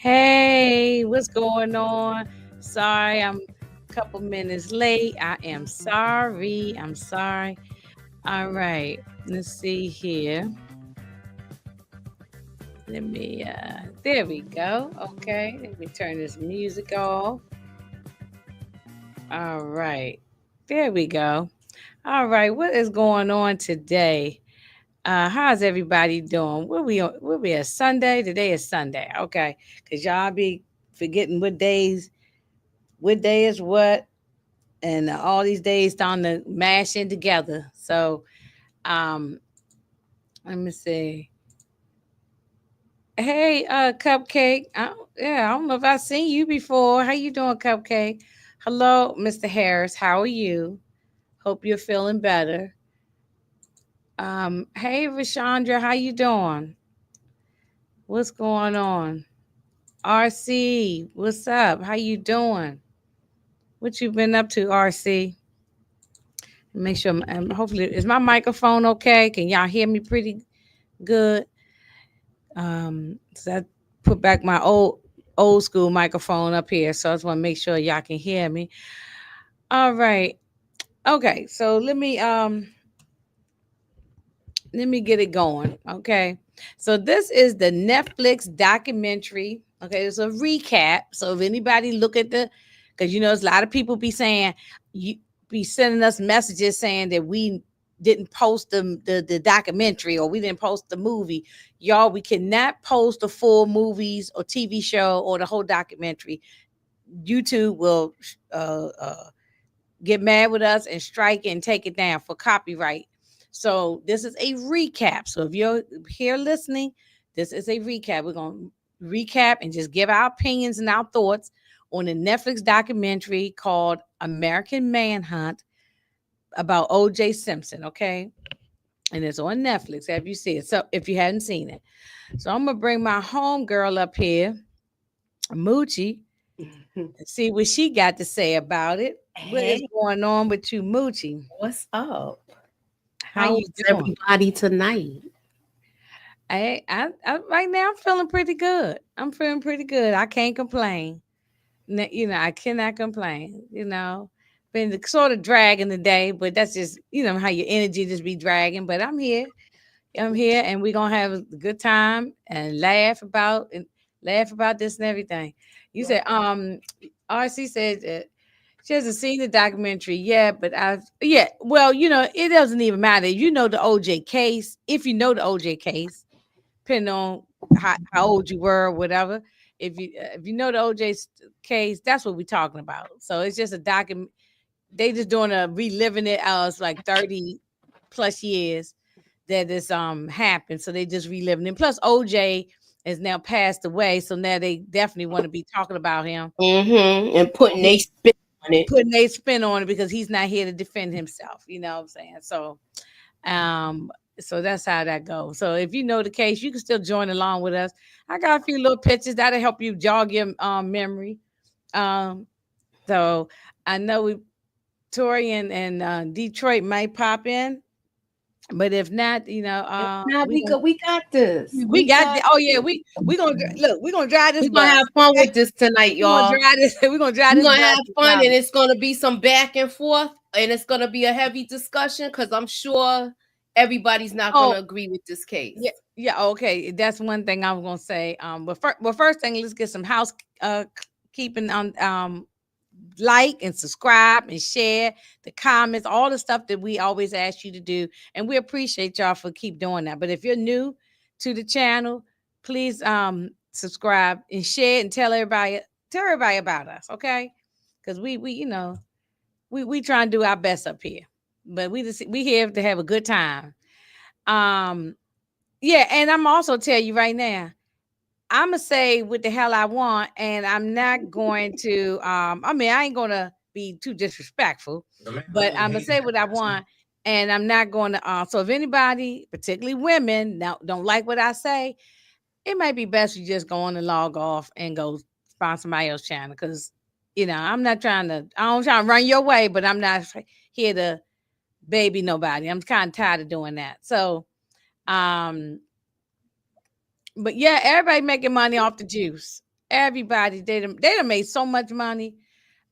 Hey, what's going on? Sorry, I'm a couple minutes late. I am sorry. I'm sorry. All right, let's see here. There we go. Okay, let me turn this music off. All right, there we go. All right, what is going on today? How's everybody doing? We'll be a Sunday. Today is Sunday. Okay, because y'all be forgetting what day is what, and all these days starting to mash in together. So, um, let me see. Hey, Cupcake. I don't know if I've seen you before. How you doing, Cupcake? Hello, Mr. Harris. How are you? Hope you're feeling better. Hey, Rashandra. How you doing? What's going on? RC, what's up? How you doing? What you been up to, RC? Make sure. Hopefully, is my microphone okay? Can y'all hear me pretty good? So I put back my old school microphone up here, so I just want to make sure y'all can hear me. All right. Okay. So let me get it going. Okay. So this is the Netflix documentary. Okay, it's a recap. So if anybody look at because there's a lot of people be saying you be sending us messages saying that we didn't post the documentary or we didn't post the movie. Y'all, we cannot post the full movies or TV show or the whole documentary. YouTube will get mad with us and strike it and take it down for copyright. So this is a recap. So if you're here listening, this is a recap. We're going to recap and just give our opinions and our thoughts on the Netflix documentary called American Manhunt about O.J. Simpson. Okay. And it's on Netflix. Have you seen it? So if you hadn't seen it. So I'm going to bring my home girl up here, Moochie, and see what she got to say about it. What is Hey, going on with you, Moochie? what's up? How How's you doing? everybody tonight? I right now I'm feeling pretty good. I'm feeling pretty good. I can't complain. I cannot complain. Been sort of dragging the day, but that's just how your energy just be dragging. But I'm here. I'm here, and we're gonna have a good time and laugh about this and everything. You said RC said that she hasn't seen the documentary yet, but well, it doesn't even matter. The OJ case. If you know the OJ case, depending on how old you were or whatever. If you know the OJ case, that's what we're talking about. So it's just a document. They just doing a reliving it as like 30 plus years that this happened. So they just reliving it. Plus OJ is now passed away, so now they definitely want to be talking about him. And putting a spin on it. Putting a spin on it because he's not here to defend himself. You know what I'm saying? Um, so that's how that goes. So if you know the case, you can still join along with us. I got a few little pictures that'll help you jog your memory. Um, so I know Tori and Detroit might pop in, but if not, Now we gonna we got this. we We got got oh yeah, we gonna look, we're gonna drive this we're gonna bus. have fun Okay? with this tonight, We're gonna y'all. drive this, we're gonna drive We're this gonna bus. have fun, and it's gonna be some back and forth, and it's gonna be a heavy discussion because I'm sure everybody's not Oh, gonna agree with this case. yeah, okay. That's one thing I was gonna say. But first thing, let's get some house keeping on like and subscribe and share the comments, all the stuff that we always ask you to do. And we appreciate y'all for keep doing that. But if you're new to the channel, please subscribe and share and tell everybody about us, okay? Because we try and do our best up here. But we here to have a good time. Um yeah, and I'm also tell you right now, I'ma say what the hell I want, and I'm not going to. I mean, I ain't gonna be too disrespectful, but I'm gonna say what I want, and I'm not going to. So if anybody, particularly women, now don't like what I say, it might be best you just go on and log off and go find somebody else's channel because I'm not trying to. I don't try to run your way, but I'm not here to baby nobody. I'm kind of tired of doing that. So, um but yeah, everybody making money off the juice. Everybody, they done made so much money.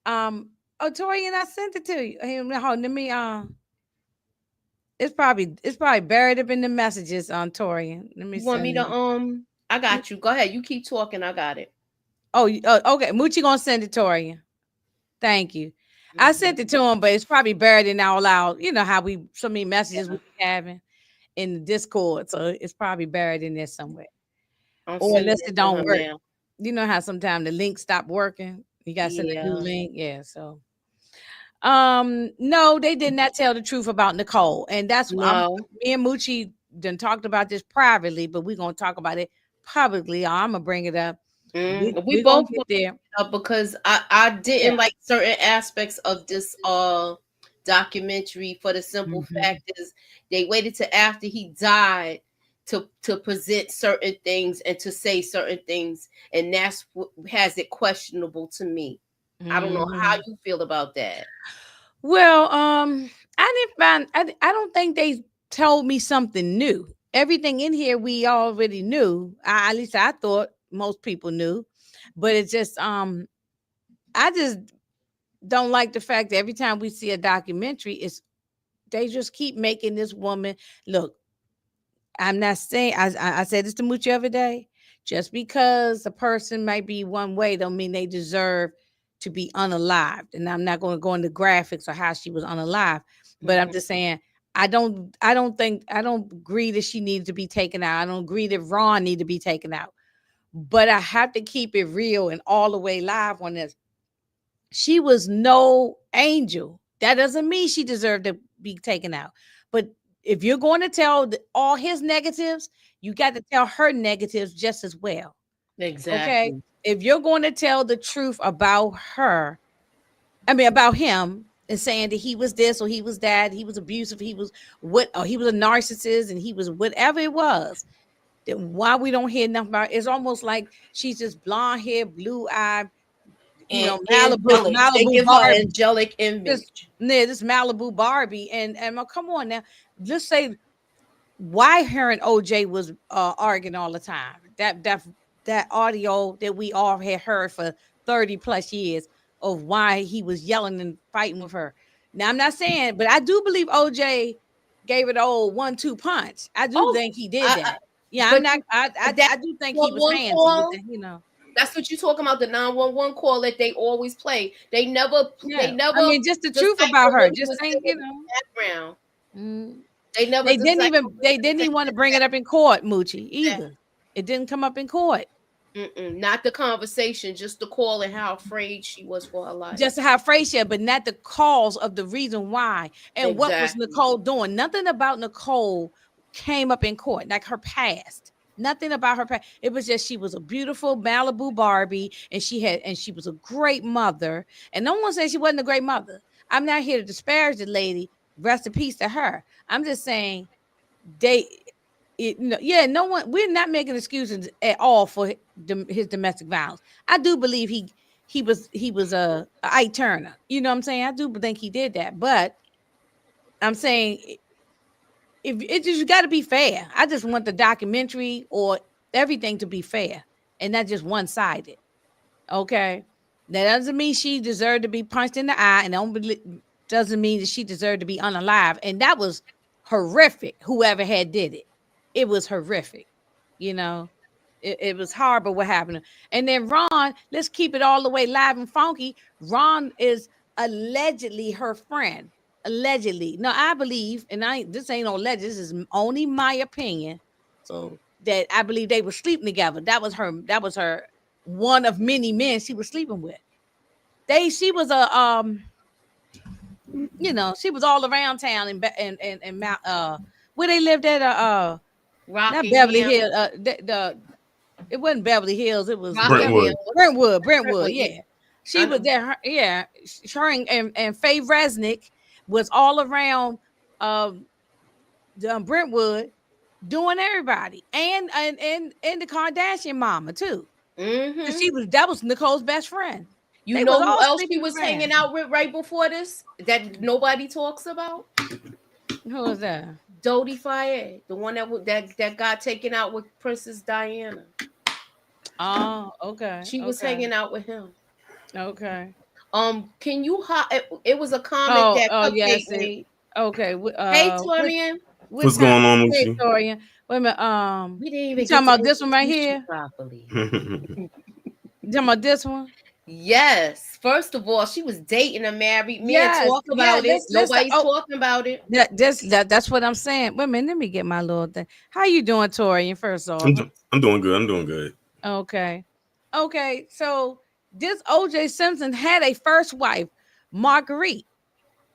Oh, Torian, I sent it to you. Hey, hold, let me it's probably buried up in the messages on Torian. Let me You want me send to I got you. Go ahead. You keep talking. I got it. Oh, okay. Moochie gonna send it to Torian. Thank you. I Mhm. sent it to him, but it's probably buried in all out. You know how we so many messages we be having in the Discord, so it's probably buried in there somewhere. I'm Or sending unless it it to don't him work. now. You know how sometimes the link stop working. You gotta send a new Yeah. link. Yeah. So no, they did not tell the truth about Nicole. And that's No. me and Moochie done talked about this privately, but we're gonna talk about it publicly. I'm gonna bring it up. We We're gonna both get there. because I Yeah. didn't like certain aspects of this documentary for the simple Mhm. fact is they waited till after he died to present certain things and to say certain things, and that's what has it questionable to me. I don't know how Mhm. you feel about that. Well, I didn't find. I don't think they told me something new. Everything in here we already knew. At least I thought most people knew, but it's just I just don't like the fact that every time we see a documentary, it's they just keep making this woman look. I'm not saying I said this to Mooch the other day. Just because a person might be one way, don't mean they deserve to be unalived. And I'm not going to go into graphics or how she was unalived, but I'm Mhm. just saying I don't agree that she needed to be taken out. I don't agree that Ron need to be taken out. But I have to keep it real and all the way live on this. She was no angel. That doesn't mean she deserved to be taken out. But if you're going to tell all his negatives, you got to tell her negatives just as well. Okay? Exactly. If you're going to tell the truth about her, I mean about him, and saying that he was this or he was that, he was abusive, he was what, or he was a narcissist and he was whatever it was, then why we don't hear nothing about it? It's almost like she's just blonde hair, blue eye, And angelic. They Malibu give her Barbie. angelic This image. yeah, this Malibu Barbie, and come on now, just say why her and OJ was arguing all the time. That audio that we all had heard for 30 plus years of why he was yelling and fighting with her. Now I'm not saying, but I do believe OJ gave it the old 1-2 punch. I do Oh, think he did I, that. Yeah, I'm but not. that I do think he was 111 handsy with call. that. You know. That's what you're talking about, the 911 call that they always play. They never Yeah, I decipher mean, just the truth about her. what he Just was think, saying you in the know. background. Mm. They never They didn't decipher even what they he was didn't saying even want in to bring it up in court, Moochie, either. It didn't come up in court. the back. Not the conversation, just the call and how afraid she was for her life. Just to have Frasier, but not the cause of the reason why. And what was Exactly. Nicole doing? Nothing about Nicole came up in court, like her past. Nothing about her past. It was just she was a beautiful Malibu Barbie, and she was a great mother. And no one said she wasn't a great mother. I'm not here to disparage the lady. Rest in peace to her. I'm just saying they yeah, no one, we're not making excuses at all for his domestic violence. I do believe he was a Ike Turner. You know what I'm saying? I do think he did that, but I'm saying if it just got to be fair. I just want the documentary or everything to be fair and not just one-sided. Okay, that doesn't mean she deserved to be punched in the eye, and doesn't mean that she deserved to be unalive. And that was horrific. Whoever had did it, it was horrific. You know, it was horrible what happened. And then Ron, let's keep it all the way live and funky. Ron is allegedly her friend. Allegedly, no, I believe, and this ain't no alleged. This is only my opinion. So that I believe they were sleeping together. That was her. That was her one of many men she was sleeping with. She was a she was all around town and Mount where they lived at not Beverly Rockingham, Hills, the it wasn't Beverly Hills, it was Rockingham, Brentwood. Brentwood, Yeah, yeah. She I was know. there, yeah. Her and Faye Resnick was all around um Brentwood doing everybody and the Kardashian mama too. And hmm that was Nicole's best friend. You They was know who all else she sleeping was around. hanging out with right before this that nobody talks about? Who was that? Dodie Fayed, the one that got taken out with Princess Diana. Oh, okay. She was Okay. hanging out with him. Okay. Can you it was a comment Oh, that oh Cupcake yes. made. Okay. Hey, Torian. What What's time? going on with Hey, you? Torian. Wait a minute. We didn't You even talking get to about this one right introduce you here? properly. You talking about this one? Yes. First of all, she was dating a married man. Yes. Talk Yeah. about it. Let's. Nobody's Oh, talking about it. that's what I'm saying. Wait a minute. Let me get my little thing. How you doing, Torian? First off. I'm doing good. I'm doing good. Okay. Okay. So this OJ Simpson had a first wife, Marguerite.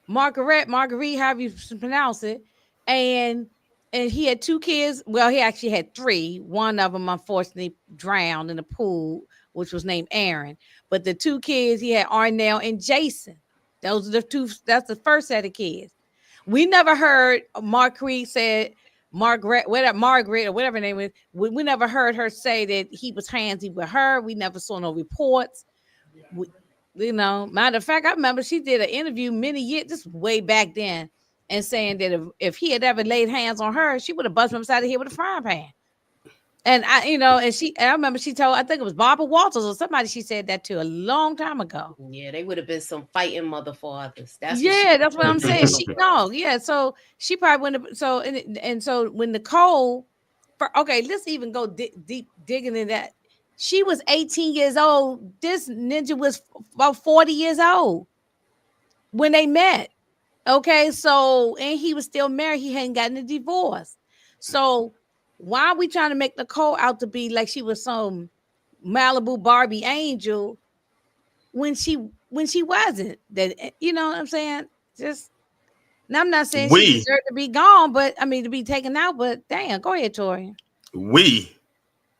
Marguerite, however you pronounce it. And he had 2 kids. Well, he actually had 3. One of them unfortunately drowned in the pool, which was named Aaron. But the 2 kids, he had Arnell and Jason. Those are the 2. That's the first set of kids. We never heard Marguerite said Margaret, Margaret or whatever her name is. We never heard her say that he was handsy with her. We never saw no reports. We, matter of fact, I remember she did an interview many years, just way back then, and saying that if he had ever laid hands on her, she would have busted him upside the head with a frying pan. And I remember she told, I think it was Barbara Walters or somebody, she said that to a long time ago. Yeah, they would have been some fighting mother fathers. That's what I'm saying. So she probably wouldn't have. So and so when Nicole, let's even go deep digging in that. She was 18 years old. This ninja was about 40 years old when they met. Okay, so and he was still married. He hadn't gotten a divorce. So why are we trying to make Nicole out to be like she was some Malibu Barbie angel when she wasn't? That you know what I'm saying? Just now, I'm not saying she deserved to be gone, but I mean to be taken out. But damn, go ahead, Tori. We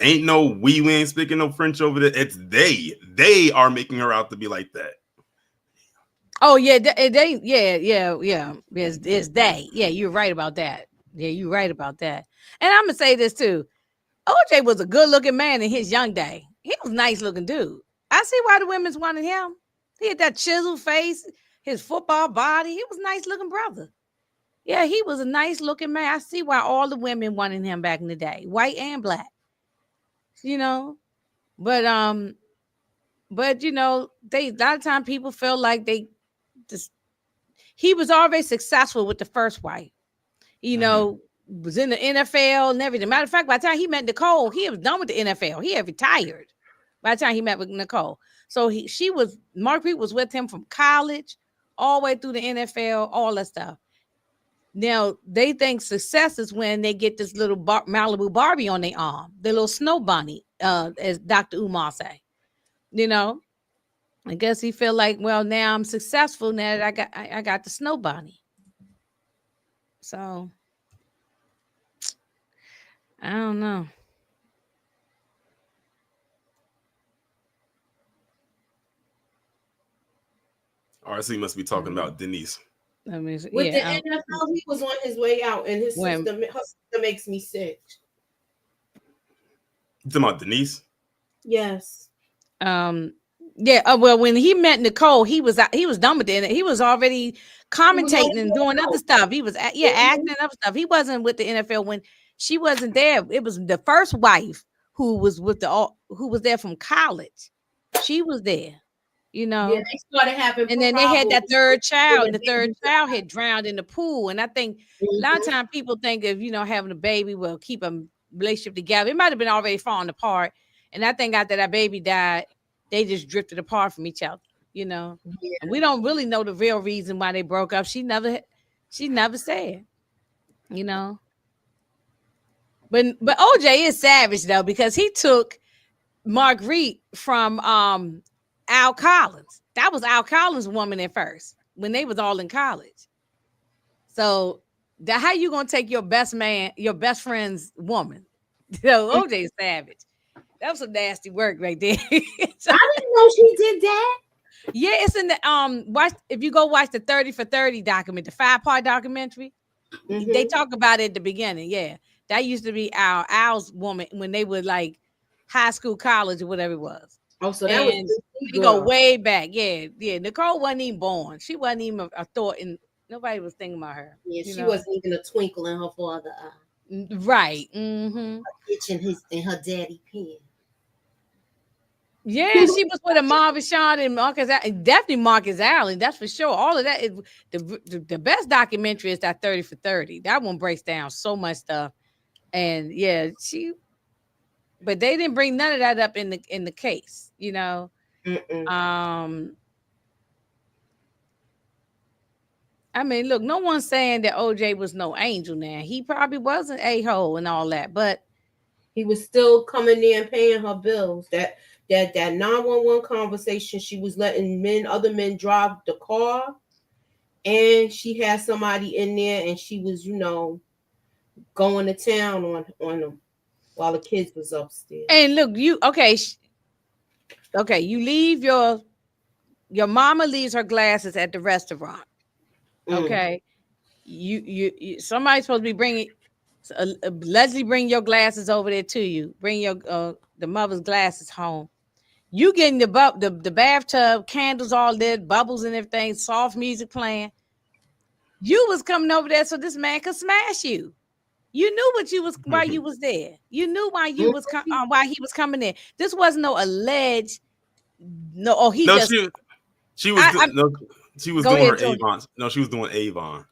ain't speaking no French over there. It's they. They are making her out to be like that. Oh yeah, yeah. It's they. Yeah, you're right about that. Yeah, you're right about that. And I'm gonna say this too. OJ was a good looking man in his young day. He was a nice looking dude. I see why the women's wanted him. He had that chiseled face, his football body. He was a nice looking brother. Yeah, he was a nice looking man. I see why all the women wanted him back in the day, white and black. But they a lot of time people feel like they just he was already successful with the first wife. Was in the NFL and everything. Matter of fact, by the time he met Nicole, he was done with the NFL. He had retired by the time he met with Nicole. So Marguerite was with him from college all the way through the NFL, all that stuff. Now they think success is when they get this little Malibu Barbie on their arm, the little snow bunny, as Dr. Umar say. I guess he feel like, well, now I'm successful now that I got the snow bunny. So I don't know. RC must be talking about Denise. With the NFL, he was on his way out, and her sister makes me sick. You talking about Denise? Yes. Yeah. Well, when he met Nicole, he was done with it. He was already commentating and doing other stuff. He was acting and other stuff. He wasn't with the NFL when she wasn't there. It was the first wife who was there from college. She was there. Yeah, they started having and then they had that third child. The third child had drowned in the pool. And I think a lot of times people think of, having a baby will keep a relationship together. It might have been already falling apart. And I think after that baby died, they just drifted apart from each other, And we don't really know the real reason why they broke up. She never said, But OJ is savage though, because he took Marguerite from Al Collins. That was Al Collins' woman at first when they was all in college. So how you gonna take your best friend's woman? OJ is savage. That was some nasty work right there. I didn't know she did that. Yeah, it's in the if you go watch the 30 for 30 document, the 5-part documentary, they talk about it at the beginning. Yeah. That used to be Al's woman when they were like high school, college, or whatever it was. Oh, so that was we go way back. Yeah. Nicole wasn't even born. She wasn't even a thought, and nobody was thinking about her. Yeah, she wasn't even a twinkle in her father's eye. Right. Mm-hmm. Itch in her daddy pen. Yeah, she was with a Marvin Shaw and Marcus, definitely Marcus Allen. That's for sure. All of that is the best documentary is that 30 for 30. That one breaks down so much stuff. And yeah, but they didn't bring none of that up in the case, you know. I mean, look, no one's saying that OJ was no angel now. He probably was an a-hole and all that, but he was still coming there and paying her bills. That 911 conversation, she was letting other men drive the car, and she had somebody in there, and she was, going to town on them while the kids was upstairs. And look, you you leave your mama leaves her glasses at the restaurant. Okay, you somebody's supposed to be bringing. Leslie, bring your glasses over there to you. Bring your the mother's glasses home. You getting the bathtub, candles all lit, bubbles and everything, soft music playing. You was coming over there so this man could smash you. You knew what you was why you was there. You knew why you was why he was coming there. This wasn't no alleged. No, oh, he just. She was doing her Avon. No, she was doing Avon.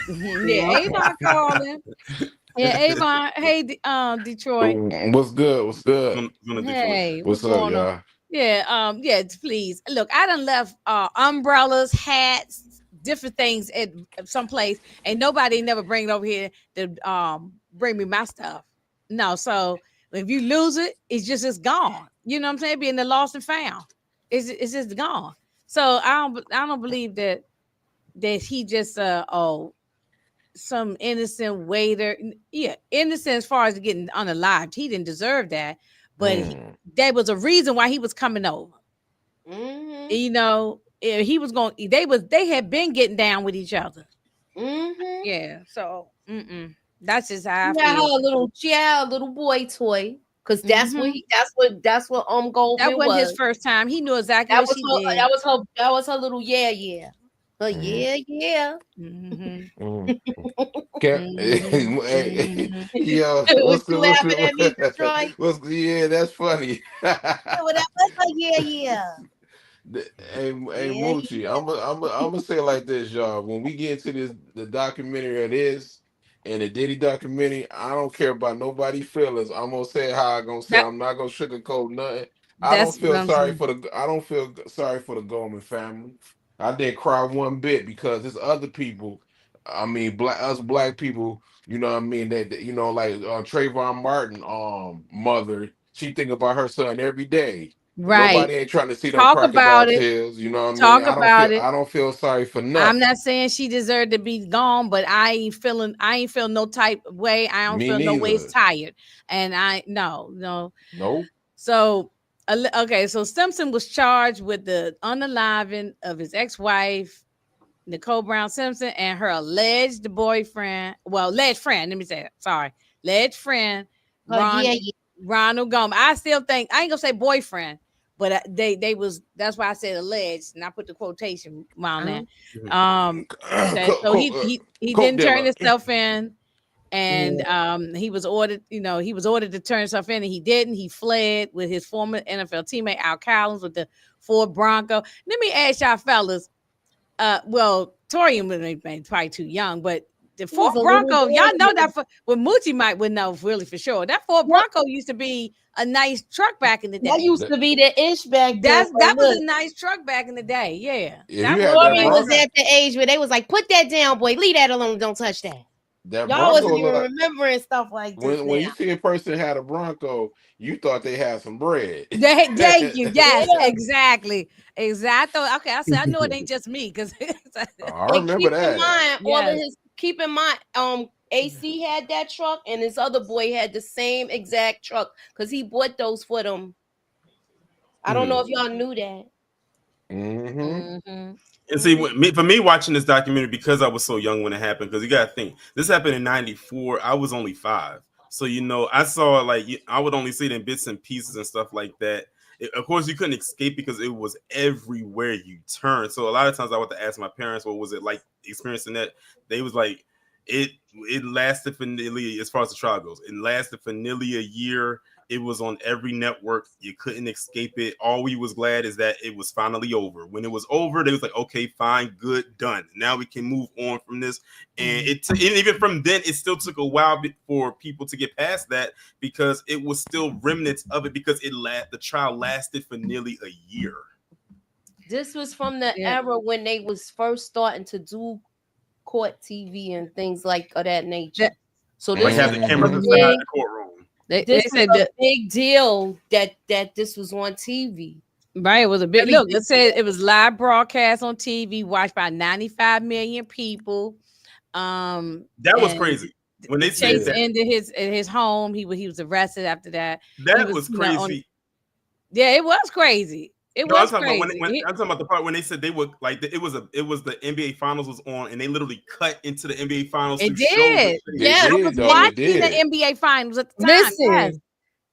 Yeah, Avon calling. Yeah, Avon. Hey, Detroit. What's good? What's good? Hey, what's up, y'all? Yeah, yeah. Please look. I done left umbrellas, hats, different things at some place, and nobody never bring it over here to bring me my stuff. No, so if you lose it, it's gone. You know what I'm saying? Being the lost and found, it's just gone. So I don't believe that he just some innocent waiter. Yeah, innocent as far as getting unalived. He didn't deserve that, but there was a reason why he was coming over. You know, he was going. They had been getting down with each other. Yeah, so that's just how I feel. She had a little boy toy. Because that's what Goldman that wasn't his first time. He knew exactly what she did. That was her little yeah. But yeah. Yo, what's laughing at me, Detroit? Yeah, that's funny. Yeah. Hey, Moochie, I'm gonna say it like this, y'all. When we get into the documentary of this and the Diddy documentary, I don't care about nobody's feelings. I'm gonna say it how I'm gonna say. I'm not gonna sugarcoat nothing. I don't feel sorry for the Goldman family. I didn't cry one bit because there's other people. I mean, us black people. You know what I mean? That like Trayvon Martin, mother. She think about her son every day. Right. Nobody ain't trying to see them crocodile tears. You know what I mean? I don't feel sorry for nothing. I'm not saying she deserved to be gone, but I ain't feeling no type of way. I don't feel no way tired. And no. So okay, so Simpson was charged with the unaliving of his ex-wife, Nicole Brown Simpson, and her alleged friend, Ronald Goldman. I still think I ain't gonna say boyfriend, but that's why I said alleged, and I put the quotation around that. So he didn't turn himself in, and he was ordered to turn himself in, and he didn't. He fled with his former NFL teammate Al Collins with the Ford Bronco. Let me ask y'all fellas. Torian was probably too young, but the Ford Bronco, y'all know that Moochie would know really for sure. That Ford Bronco used to be a nice truck back in the day. That used to be the ish back then. That was a nice truck back in the day. Yeah. Tori was at the age where they was like, put that down, boy. Leave that alone. Don't touch that. Y'all wasn't even remembering stuff like this. When you see a person had a Bronco, you thought they had some bread. Thank you. Yes, exactly. Okay, I know it ain't just me because I remember that. Keep in mind, AC had that truck, and his other boy had the same exact truck because he bought those for them. I don't know if y'all knew that. And see, for me watching this documentary, because I was so young when it happened, because you got to think, this happened in '94. I was only 5. So, I saw I would only see it in bits and pieces and stuff like that. Of course, you couldn't escape because it was everywhere you turn. So a lot of times I would have to ask my parents, what was it like experiencing that? They was like, it lasted for nearly, as far as the trial goes, it lasted for nearly a year. It was on every network. You couldn't escape it. All we was glad is that it was finally over. When it was over, they was like, okay, fine, good, done. Now we can move on from this. And and even from then, it still took a while for people to get past that because it was still remnants of it because the trial lasted for nearly a year. This was from the era when they was first starting to do court TV and things like of that nature. So this have the cameras inside the courtroom. This is a big deal that this was on TV. Right, it was a big look. It said it was live broadcast on TV, watched by 95 million people. That was crazy. When they said Chase ended his home, he was arrested after that. That was crazy. It was crazy. I'm talking about the part when they said they would like it was the NBA Finals was on and they literally cut into the NBA Finals. It did. I was watching the NBA Finals at the time. Listen,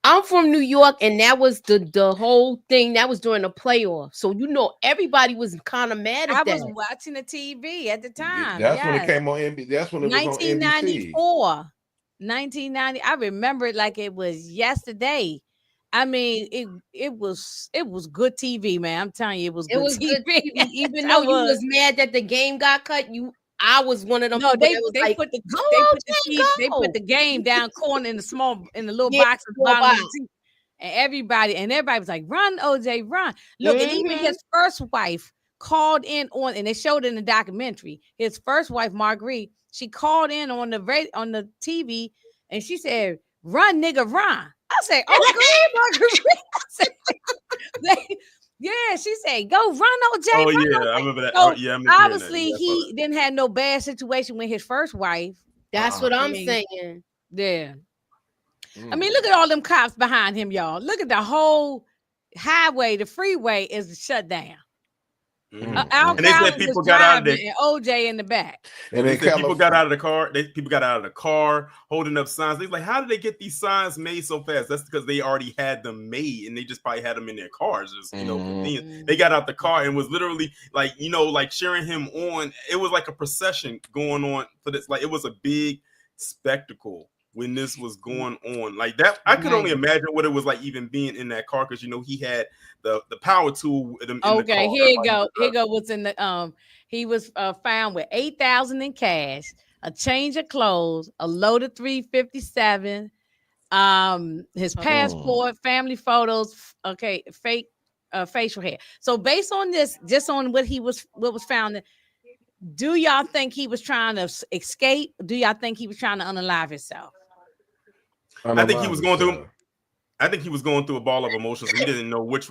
I'm from New York, and that was the whole thing. That was during the playoffs, so everybody was kind of mad at that. I was watching the TV at the time. That's when it came on NBC. That's when it was on NBC. 1990. I remember it like it was yesterday. I mean, it was good TV, man. I'm telling you, it was good TV. Even though you was mad that the game got cut, I was one of them. No, they put the game down corner in the little box at the bottom of the TV. And everybody was like, "Run, OJ, run!" Look, and even his first wife called in on, and they showed it in the documentary. His first wife, Marguerite, she called in on the TV, and she said, "Run, nigga, run." I said, "Oh, good, Marguerite." Yeah, she said, "Go run, OJ." Oh, run, yeah, OJ. I remember that. So, I obviously, he didn't have no bad situation with his first wife. That's what I'm saying. Yeah. I mean, look at all them cops behind him, y'all. Look at the whole highway, the freeway is shut down. And they said people got out of there. And OJ in the back. And they said people got out of the car. People got out of the car holding up signs. They like, how did they get these signs made so fast? That's because they already had them made, and they just probably had them in their cars. Just they got out the car and was literally like cheering him on. It was like a procession going on for this. Like it was a big spectacle when this was going on like that. I could only imagine what it was like even being in that car because he had the power tool in the car. Here you go. What's in the he was found with $8,000 in cash, a change of clothes, a loaded 357, his passport, family photos, fake facial hair. So based on this, just on what was found, do y'all think he was trying to escape? Do y'all think he was trying to unalive himself? I think he was going through. I think he was going through a ball of emotions. He didn't know which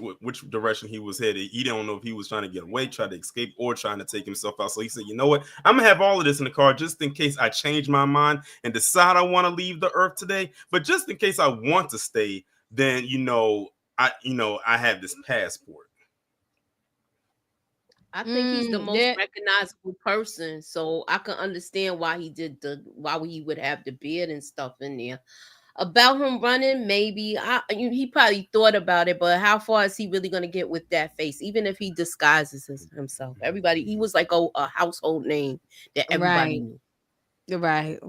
direction he was headed. He didn't know if he was trying to get away, try to escape, or trying to take himself out. So he said, "You know what? I'm gonna have all of this in the car just in case I change my mind and decide I want to leave the earth today. But just in case I want to stay, then I have this passport." I think he's the most recognizable person, so I can understand why he would have the beard and stuff in there. About him running, maybe he probably thought about it, but how far is he really going to get with that face? Even if he disguises himself, he was like a household name that everybody knew. Right.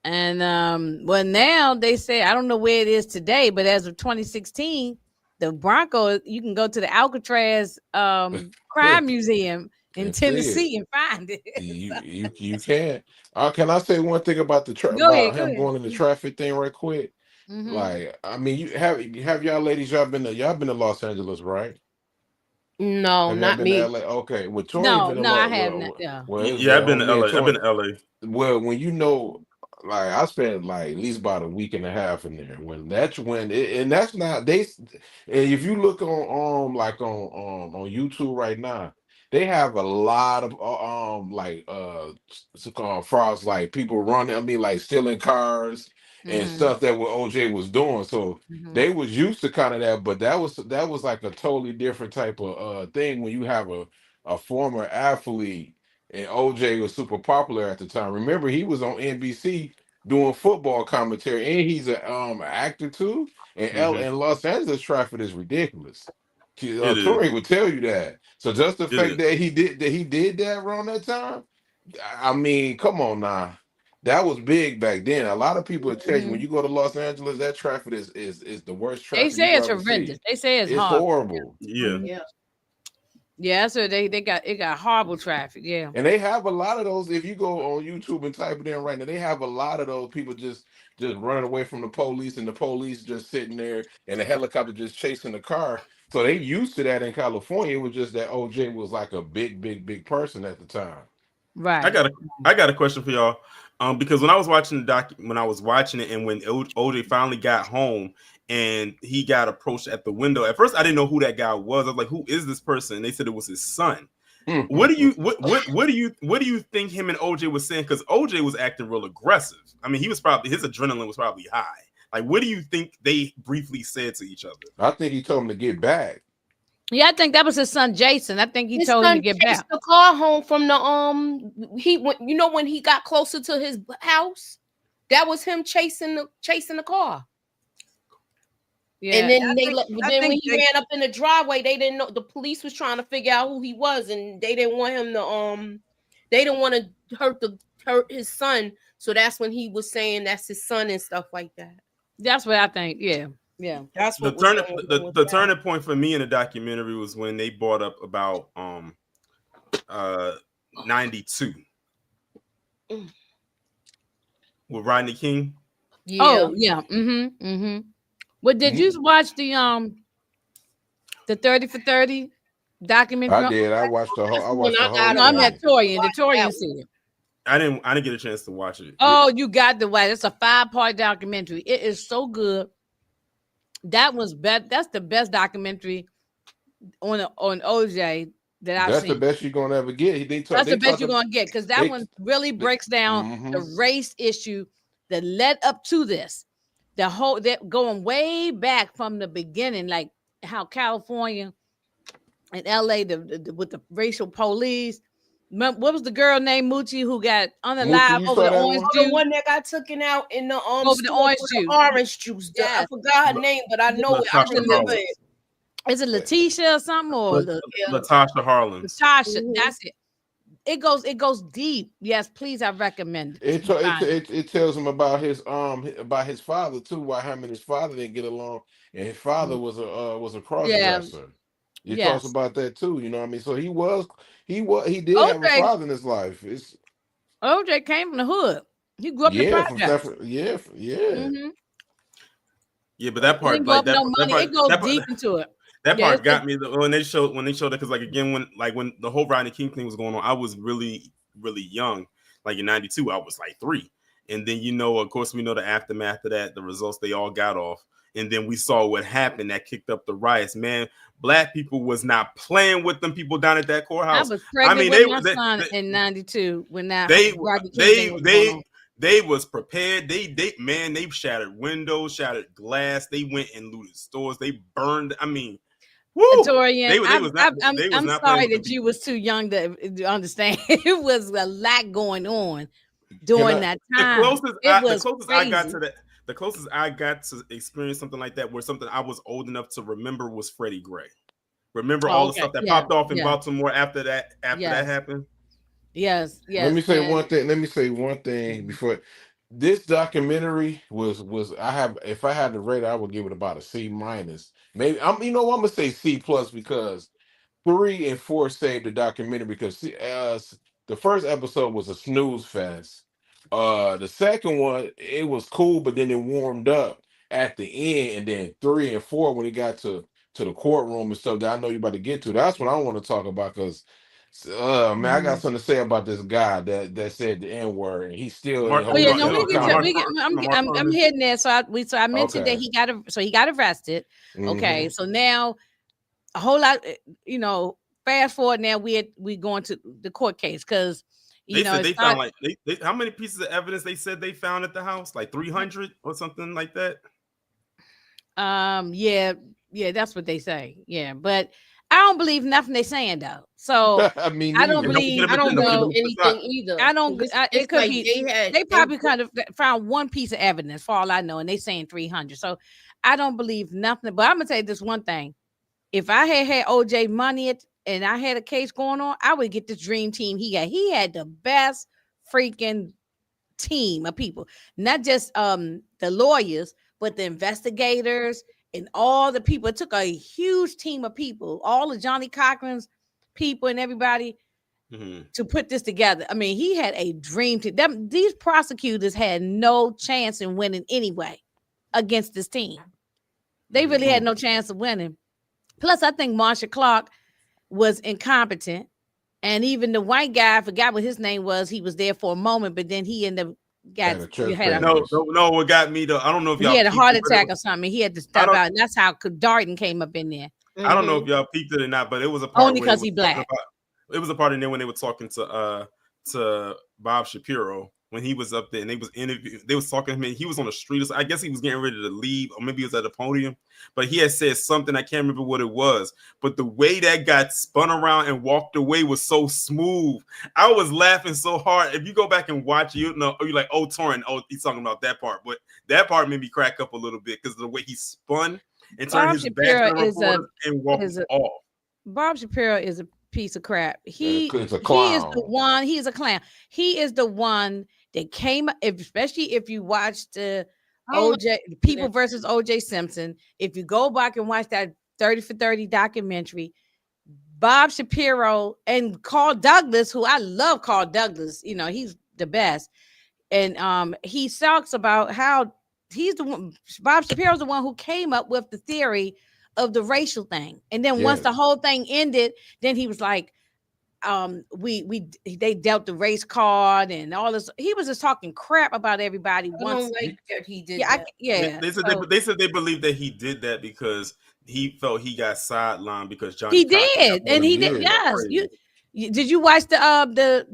And well, now they say, I don't know where it is today, but as of 2016, the Broncos, you can go to the Alcatraz Crime Museum in Tennessee and find it. You can. Can I say one thing about going in the traffic thing right quick? Mm-hmm. Like, I mean, you have y'all ladies, y'all been to Los Angeles, right? No, not me. Okay, well, Tori I haven't. I've been to LA. I've been to LA. Well, when like I spent like at least about a week and a half in there. And that's not if you look on YouTube right now, they have a lot of so-called frauds, like people running. I mean, like stealing cars and stuff that what OJ was doing. So they was used to kind of that, but that was like a totally different type of thing when you have a former athlete. And OJ was super popular at the time. Remember, he was on NBC doing football commentary, and he's an actor too. And Los Angeles traffic is ridiculous. Tori would tell you that. So just the fact that he did that around that time, I mean, come on now. That was big back then. A lot of people tell you when you go to Los Angeles, that traffic is the worst They traffic say you it's ever horrendous. see. They say it's It's hard. horrible. Yeah. Yeah. Yeah, so they got horrible traffic. Yeah. And they have a lot of those. If you go on YouTube and type it in right now, they have a lot of those people just running away from the police, and the police just sitting there, and the helicopter just chasing the car. So they used to that in California. It was just that OJ was like a big person at the time. Right. I got a question for y'all. Because when I was watching it, and when OJ finally got home and he got approached at the window, at first I didn't know who that guy was. I was like, "Who is this person?" And they said it was his son. What do you think him and OJ was saying? Because OJ was acting real aggressive. I mean, his adrenaline was probably high. Like, what do you think they briefly said to each other? I think he told him to get back. Yeah, I think that was his son Jason. I think he told him to get back. The car home from the when he got closer to his house, that was him chasing the car. Yeah, and then when he ran up in the driveway, they didn't know. The police was trying to figure out who he was, and they didn't want him to they didn't want to hurt his son. So that's when he was saying that's his son and stuff like that. That's what I think. Yeah. Yeah, that's what the turning point for me in the documentary was when they brought up about 92 with Rodney King. Yeah. Oh yeah. Well, did you watch the 30 for 30 documentary? I did. I watched the whole. I'm at Torian. The Torian said it. I didn't get a chance to watch it. Oh, you got the watch. It's a 5-part documentary. It is so good. That's the best documentary on OJ that I've seen. That's the best you're gonna ever get. That's the best you're gonna get, because that one really breaks down the race issue that led up to this. That going way back from the beginning, like how California and LA with the racial police. What was the girl named Moochie who got unalive over the orange juice? The one that got taken out in the over the orange juice. Yes. I forgot her name, but I know it. I remember it. Is it Letitia or something, or Latasha Harlan? Latasha, that's it. It goes deep. Yes, please, I recommend it. It tells him about his father too. Why him and his father didn't get along, and his father was a cross-dresser. It talks about that too. You know what I mean? So he did have a father in his life. OJ came from the hood. He grew up in the projects. Yeah, but that part, like it goes deep into it. That part got me when they showed it, because like again when the whole Rodney King thing was going on, I was really, really young. Like in 92, I was like 3. And then of course we know the aftermath of that, the results they all got off. And then we saw what happened that kicked up the riots. Man, Black people was not playing with them people down at that courthouse. I was pregnant with my son in 92 when they was prepared. They shattered windows, shattered glass. They went and looted stores. They burned. I mean, Torian, I'm sorry that you was too young to understand. It was a lot going on during that time. The closest I got to experience something like that, where something I was old enough to remember, was Freddie Gray. Remember all the stuff that popped off in Baltimore after that happened? Yes. Let me say one thing before. This documentary was if I had to rate it, I would give it about a C-. Maybe I'm gonna say C+ because 3 and 4 saved the documentary, because the first episode was a snooze fest. The second one, it was cool, but then it warmed up at the end, and then 3 and 4, when it got to the courtroom and stuff that I know you're about to get to, that's what I want to talk about, because man, I got something to say about this guy that said the N-word, and he's still. I'm hitting there. So I mentioned that he got arrested. Okay, so now a whole lot. Fast forward now, we going to the court case, because they found how many pieces of evidence they said they found at the house? Like 300 or something like that. Yeah, that's what they say. Yeah, but I don't believe nothing they're saying though. So I don't know anything either. It could be they probably kind of found one piece of evidence for all I know, and they saying 300. So I don't believe nothing. But I'm gonna tell you this one thing: if I had OJ money and I had a case going on, I would get this dream team he got. He had the best freaking team of people, not just the lawyers, but the investigators and all the people. It took a huge team of people, all of Johnny Cochran's people and everybody to put this together. I mean, he had a dream team. These prosecutors had no chance in winning anyway against this team. They really had no chance of winning. Plus, I think Marcia Clark was incompetent. And even the white guy, I forgot what his name was. He was there for a moment, but then he ended up what got me though. I don't know if y'all he had a heart attack or something. He had to stop out. And that's how Darden came up in there. I don't know if y'all peeped it or not, but it was a part only because he black. It was a part in there when they were talking to Bob Shapiro when he was up there and they was interviewing. They was talking to him. He was on the street. I guess he was getting ready to leave, or maybe he was at the podium. But he had said something. I can't remember what it was. But the way that got spun around and walked away was so smooth. I was laughing so hard. If you go back and watch, you know, you're like, oh, Torrin, oh, he's talking about that part. But that part made me crack up a little bit because of the way he spun and turned his back to the reporter and walked off. Bob Shapiro is a piece of crap. He is the one. He is a clown. He is the one that came, especially if you watch the OJ People versus OJ Simpson. If you go back and watch that 30 for 30 documentary, Bob Shapiro and Carl Douglas, who I love Carl Douglas, you know, he's the best. And he talks about how he's the one, Bob Shapiro's the one who came up with the theory of the racial thing. And then once the whole thing ended, then he was like, they dealt the race card and all this. He was just talking crap about everybody. Once he did They said they believe that he did that because he felt he got sidelined because Johnny he did. Yes. Did you watch the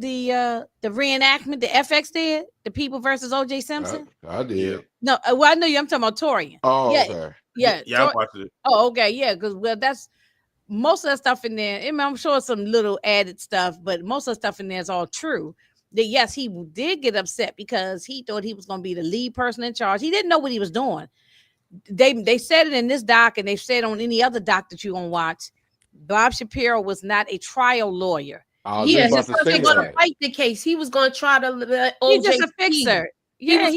reenactment the FX did? The People versus OJ Simpson? I did. No, well, I know you. I'm talking about Torian. Oh, okay. Yeah, I watched it. Oh, okay, yeah, because that's most of that stuff in there. I mean, I'm sure some little added stuff, but most of the stuff in there is all true. That yes, he did get upset because he thought he was going to be the lead person in charge. He didn't know what he was doing. They said it in this doc, and they said on any other doc that you're gonna watch. Bob Shapiro was not a trial lawyer. He was just going to fight the case. He was going to try to. He's just a fixer. Yeah,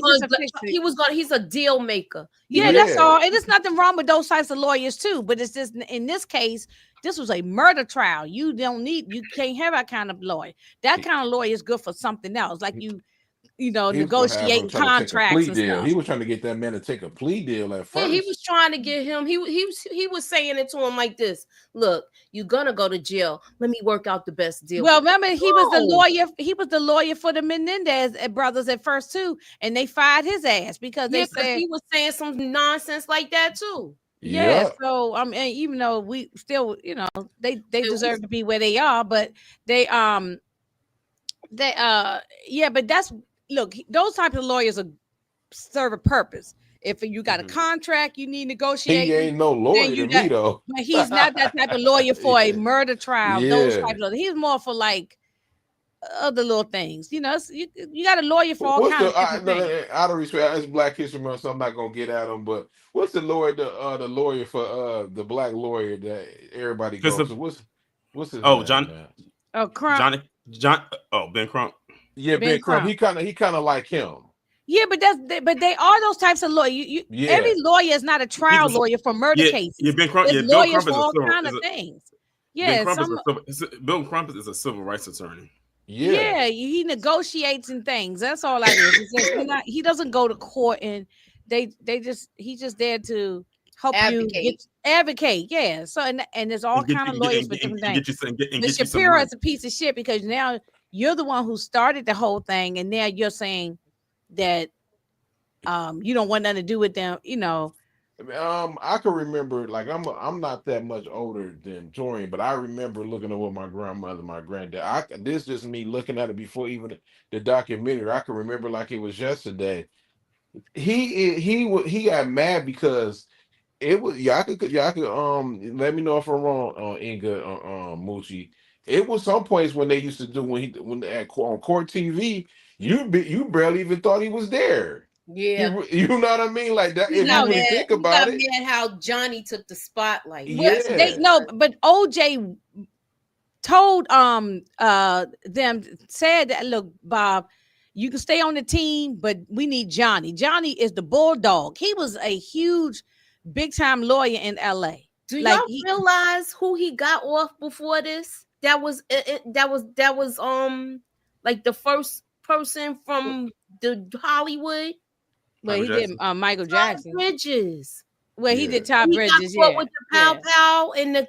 he's a deal maker. Yeah, that's all. And there's nothing wrong with those types of lawyers too. But it's just in this case, this was a murder trial. You can't have that kind of lawyer. That kind of lawyer is good for something else, like negotiating contracts and stuff. He was trying to get that man to take a plea deal at first. Yeah, he was trying to get him. He was saying it to him like this: "Look, you're gonna go to jail. Let me work out the best deal." Well, remember he was the lawyer. He was the lawyer for the Menendez brothers at first too, and they fired his ass because they said he was saying some nonsense like that too. Yeah. So even though we still, they deserve to be where they are, but but that's. Look, those types of lawyers serve a purpose. If you got a contract, you need negotiation. He ain't no lawyer to me though. But he's not that type of lawyer for a murder trial. Those type of lawyers. He's more for like other little things. You got a lawyer for all kinds of things. Out of respect, it's Black History Month, so I'm not gonna get at him. But what's the lawyer? The lawyer for the black lawyer that everybody goes to? What's his name? John. Crump. Ben Crump. Yeah, Ben Crump. He kind of like him. Yeah, but they are those types of lawyers. Every lawyer is not a trial lawyer for murder cases. Yeah, Ben Crump. It's lawyers for all kinds of things. Yeah, Bill Crump is a civil rights attorney. Yeah, he negotiates and things. That's all that is. He doesn't go to court, and he's just there to help advocate. Yeah. So and there's all kind of lawyers for different things. Shapiro is a piece of shit because now you're the one who started the whole thing, and now you're saying that you don't want nothing to do with them. I can remember, like I'm not that much older than Torian, but I remember looking at what my grandmother, my granddad. This is just me looking at it before even the documentary. I can remember like it was yesterday. He got mad because it was y'all could let me know if I'm wrong, Inga, Moochie. It was some points when they used to do when on court TV, you barely even thought he was there. Yeah, you know what I mean, like that. If you really think about it, how Johnny took the spotlight. But OJ told them said that, look, Bob, you can stay on the team, but we need Johnny. Johnny is the bulldog. He was a huge, big time lawyer in LA. Do y'all realize who he got off before this? That was like the first person from the Hollywood. Well, he did Michael Jackson. Bridges. Well, he did Todd Bridges. Got with the pow in the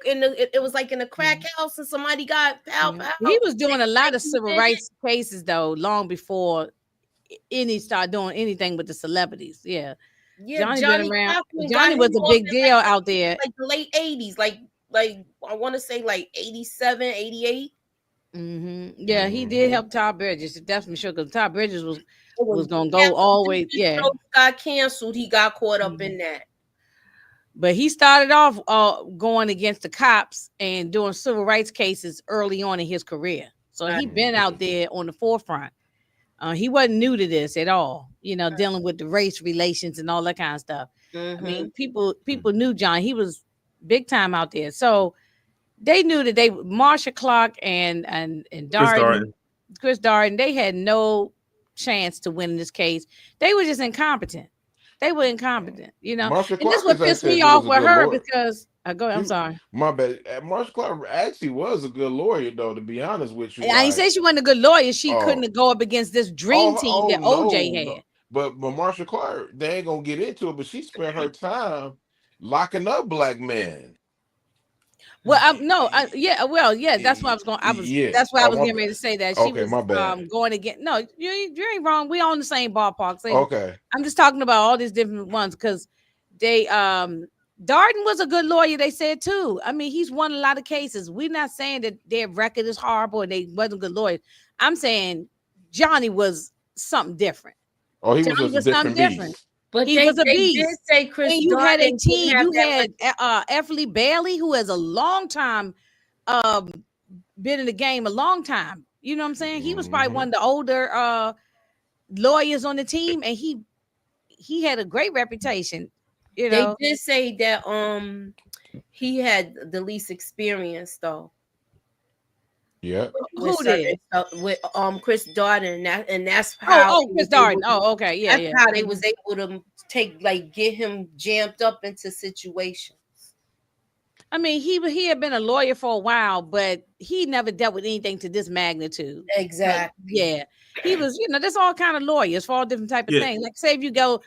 it was like in a crack house, and somebody got pow. He was doing a lot of civil rights cases though, long before any started doing anything with the celebrities. Yeah, Johnny been around. Johnny was a big deal out there, like the late 80s, like I want to say like 87, 88. Yeah, he did help Todd Bridges. Definitely sure, because Todd Bridges was gonna go all the way. Yeah, got canceled. He got caught up in that. But he started off going against the cops and doing civil rights cases early on in his career. So he been out there on the forefront. He wasn't new to this at all, dealing with the race relations and all that kind of stuff. I mean, people knew John. He was big time out there. So they knew that Marsha Clark and Darden, Chris Darden, they had no chance to win this case. They were just incompetent. They were incompetent, And this is what pissed me off with her because go ahead, I'm sorry. My bad. Marsha Clark actually was a good lawyer, though, to be honest with you. I ain't say she wasn't a good lawyer. She couldn't go up against this dream team that OJ had. No. But Marsha Clark, they ain't gonna get into it, but she spent her time locking up black men. Well, that's what I was going. That's why I was getting ready to say that she was my bad. Going against. No, you ain't wrong. We on the same ballpark. Okay, I'm just talking about all these different ones because they Darden was a good lawyer. They said too. I mean, he's won a lot of cases. We're not saying that their record is horrible and they wasn't good lawyers. I'm saying Johnny was something different. Oh, he was something different. But he was a beast. Did say Chris and you Darden had a team. You had Effley Bailey, who has a long time been in the game a long time. You know what I'm saying? He was probably one of the older lawyers on the team, and he had a great reputation. They did say that he had the least experience though. Yeah. Who did? With Chris Darden, and that's how. Chris Darden. Okay, yeah, that's how they was able to get him jammed up into situations. I mean, he had been a lawyer for a while, but he never dealt with anything to this magnitude. Exactly. Yeah, he was. There's all kind of lawyers for all different type of things. Like, say if you gotta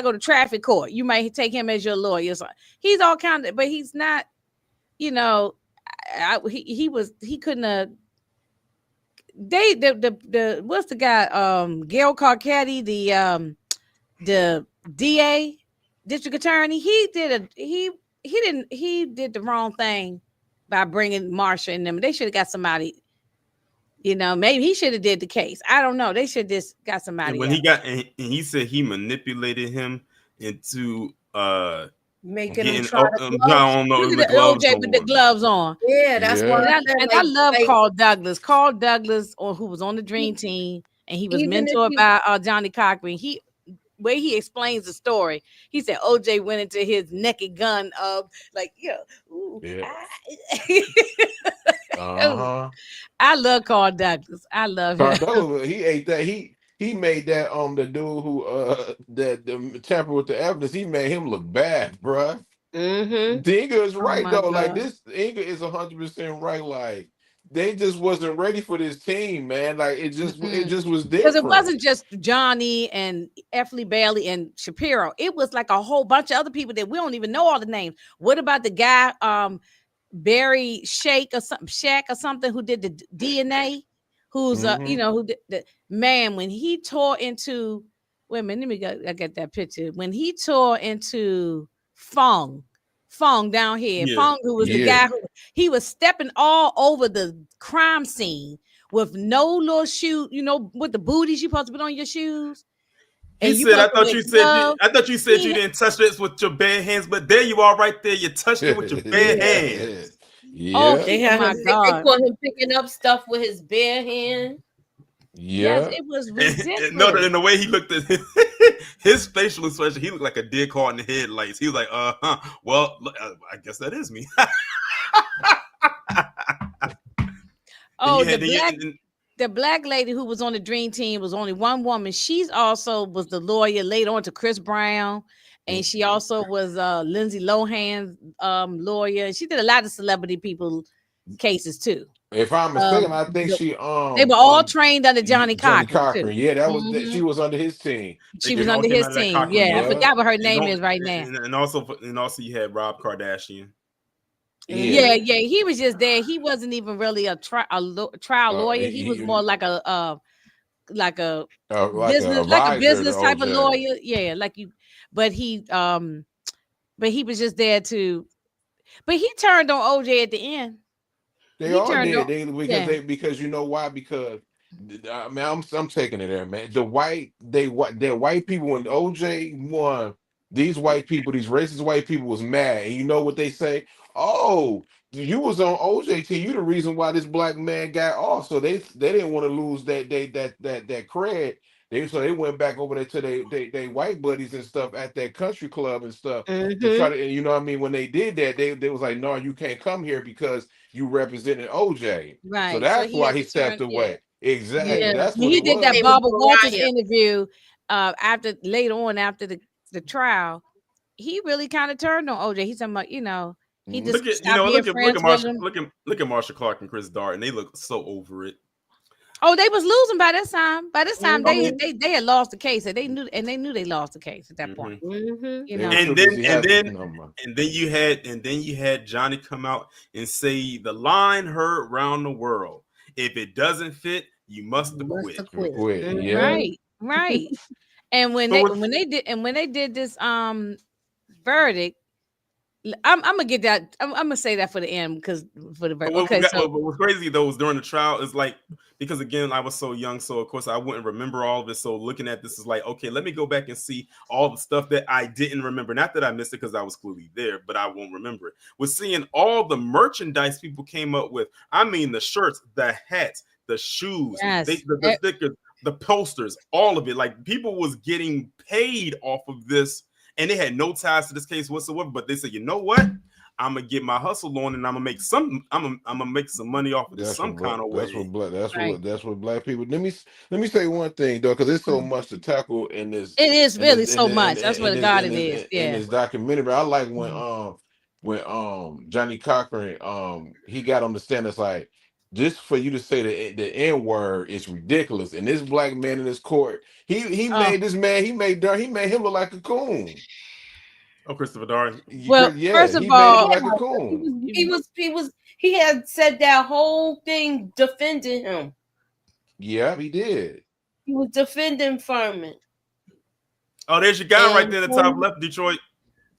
go to traffic court, you might take him as your lawyer. So he's all kind of, but he's not. He couldn't have. The what's the guy? Gail Carcetti, the DA, district attorney. He did the wrong thing by bringing Marsha and them. They should have got somebody. Maybe he should have did the case. I don't know. They should just got somebody. And when he said he manipulated him into making him try to OJ with the gloves on. Yeah, that's why. I love Carl Douglas. Carl Douglas, who was on the Dream Team, and he was mentored by Johnny Cochran. Where he explains the story, he said OJ went into his naked gun of I love Carl Douglas. I love him. Douglas, he ate that. He made that the dude who the tamper with the evidence. He made him look bad, bruh. Dinga is right though. God. Like this, Dinga is 100% right. Like they just wasn't ready for this team, man. Like it just was different. Because it wasn't just Johnny and Effley Bailey and Shapiro. It was like a whole bunch of other people that we don't even know all the names. What about the guy Barry Shaq or something who did the DNA? Who's who did the man when he tore into? Wait a minute, let me go. I get that picture when he tore into Fong down here. Fong, who was the guy who he was stepping all over the crime scene with no little shoe, with the booties you supposed to put on your shoes. And I thought you said you didn't touch this with your bare hands, but there you are, right there. You touched it with your bare hands. Yeah. Oh my God! They caught him picking up stuff with his bare hand. Yeah, yes, it was ridiculous. And the way he looked at his facial expression, he looked like a deer caught in the headlights. He was like, well, I guess that is me. the black lady who was on the dream team was only one woman. She's also was the lawyer later on to Chris Brown, and she also was Lindsay Lohan's lawyer. She did a lot of celebrity people cases too. If I'm mistaken, I think she they were all trained under Johnny Cochran too. Yeah, that was she was under his team. She was under his team. Yeah, I forgot what her name is right now. And also you had Rob Kardashian. Yeah, he was just there. He wasn't even really a trial lawyer. He was more like a business type of lawyer. Yeah, like you. But he was just there to. But he turned on OJ at the end. They all did. Because you know why? Because I mean, I'm taking it there, man. Their white people when OJ won. These white people, these racist white people, was mad, and you know what they say? Oh, you was on OJ team. You the reason why this black man got off. So they didn't want to lose that cred. So they went back over there to they white buddies and stuff at that country club and stuff. To try to, you know what I mean? When they did that, they was like, no, you can't come here because you represented OJ. Right. So that's why he stepped away. Yeah. Exactly. Yeah. That's what he did that Barbara Walters interview after the trial. He really kind of turned on OJ. He's talking about, he just look at Marsha Clark and Chris Darden. They look so over it. Oh, they was losing by this time. By this time, they had lost the case. They knew they lost the case at that point. You know? And then you had Johnny come out and say the line heard round the world. If it doesn't fit, you must quit. Yeah. Right. And when they did this verdict, I'm gonna get that. I'm gonna say that for the end because for the verdict. But what's crazy though is during the trial is like, because again I was so young, so of course I wouldn't remember all of it. So looking at this is like, okay, let me go back and see all the stuff that I didn't remember. Not that I missed it because I was clearly there, but I won't remember it. Was seeing all the merchandise people came up with. I mean, the shirts, the hats, the shoes, the stickers, the posters, all of it. Like people was getting paid off of this. And they had no ties to this case whatsoever, but they said, you know what? I'm gonna get my hustle on, and I'm gonna make some money off of this some kind of way. That's what black people. Let me say one thing though, because there's so much to tackle in this. It is really so much. That's what God it is. In this documentary, I like when Johnny Cochran he got on the stand. It's like, just for you to say the N word is ridiculous. And this black man in this court, he made him look like a coon. Oh, Christopher Darden. Well, first of all, like a coon. He had said that whole thing defending him. Yeah, he did. He was defending Fuhrman. Oh, there's your guy right there in the top left, Detroit,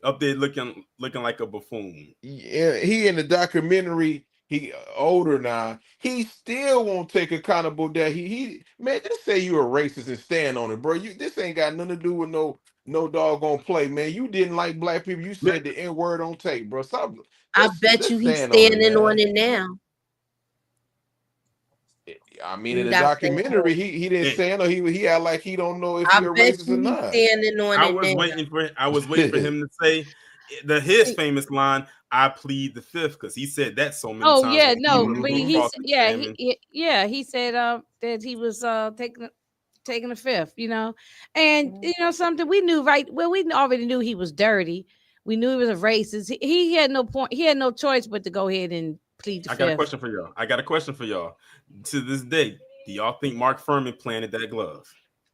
up there looking like a buffoon. Yeah, he in the documentary. He older now. He still won't take accountable that he man. Just say you're a racist and stand on it, bro. This ain't got nothing to do with no doggone play, man. You didn't like black people. You said the N word on tape, bro. Stop. I bet you he's standing on it now. I mean, in the documentary, he didn't stand on. He act like he don't know if he's a racist or not. Standing on I was waiting for him to say his famous line, "I plead the fifth," because he said that so many times. Oh yeah, no, but he said that he was taking the fifth, and something we knew right. Well, we already knew he was dirty. We knew he was a racist. He had no point. He had no choice but to go ahead and plead the fifth. I got a question for y'all. To this day, do y'all think Mark Fuhrman planted that glove?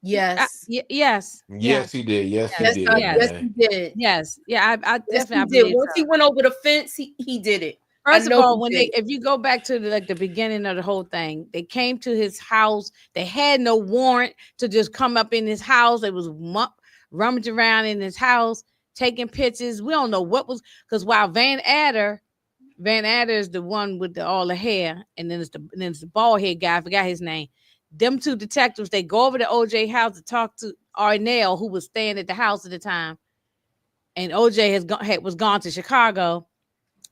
Yes. Yes, he did. Yes, he did. Yes, he did. Yes, yeah, I definitely did. Once he went over the fence, he did it. First of all, if you go back to the beginning of the whole thing, they came to his house. They had no warrant to just come up in his house. They was rummaging around in his house, taking pictures. We don't know what was, because while Van Adder is the one with all the hair, and then it's the bald head guy. I forgot his name. Them two detectives, they go over to OJ house to talk to Arnell, who was staying at the house at the time, and OJ was gone to Chicago.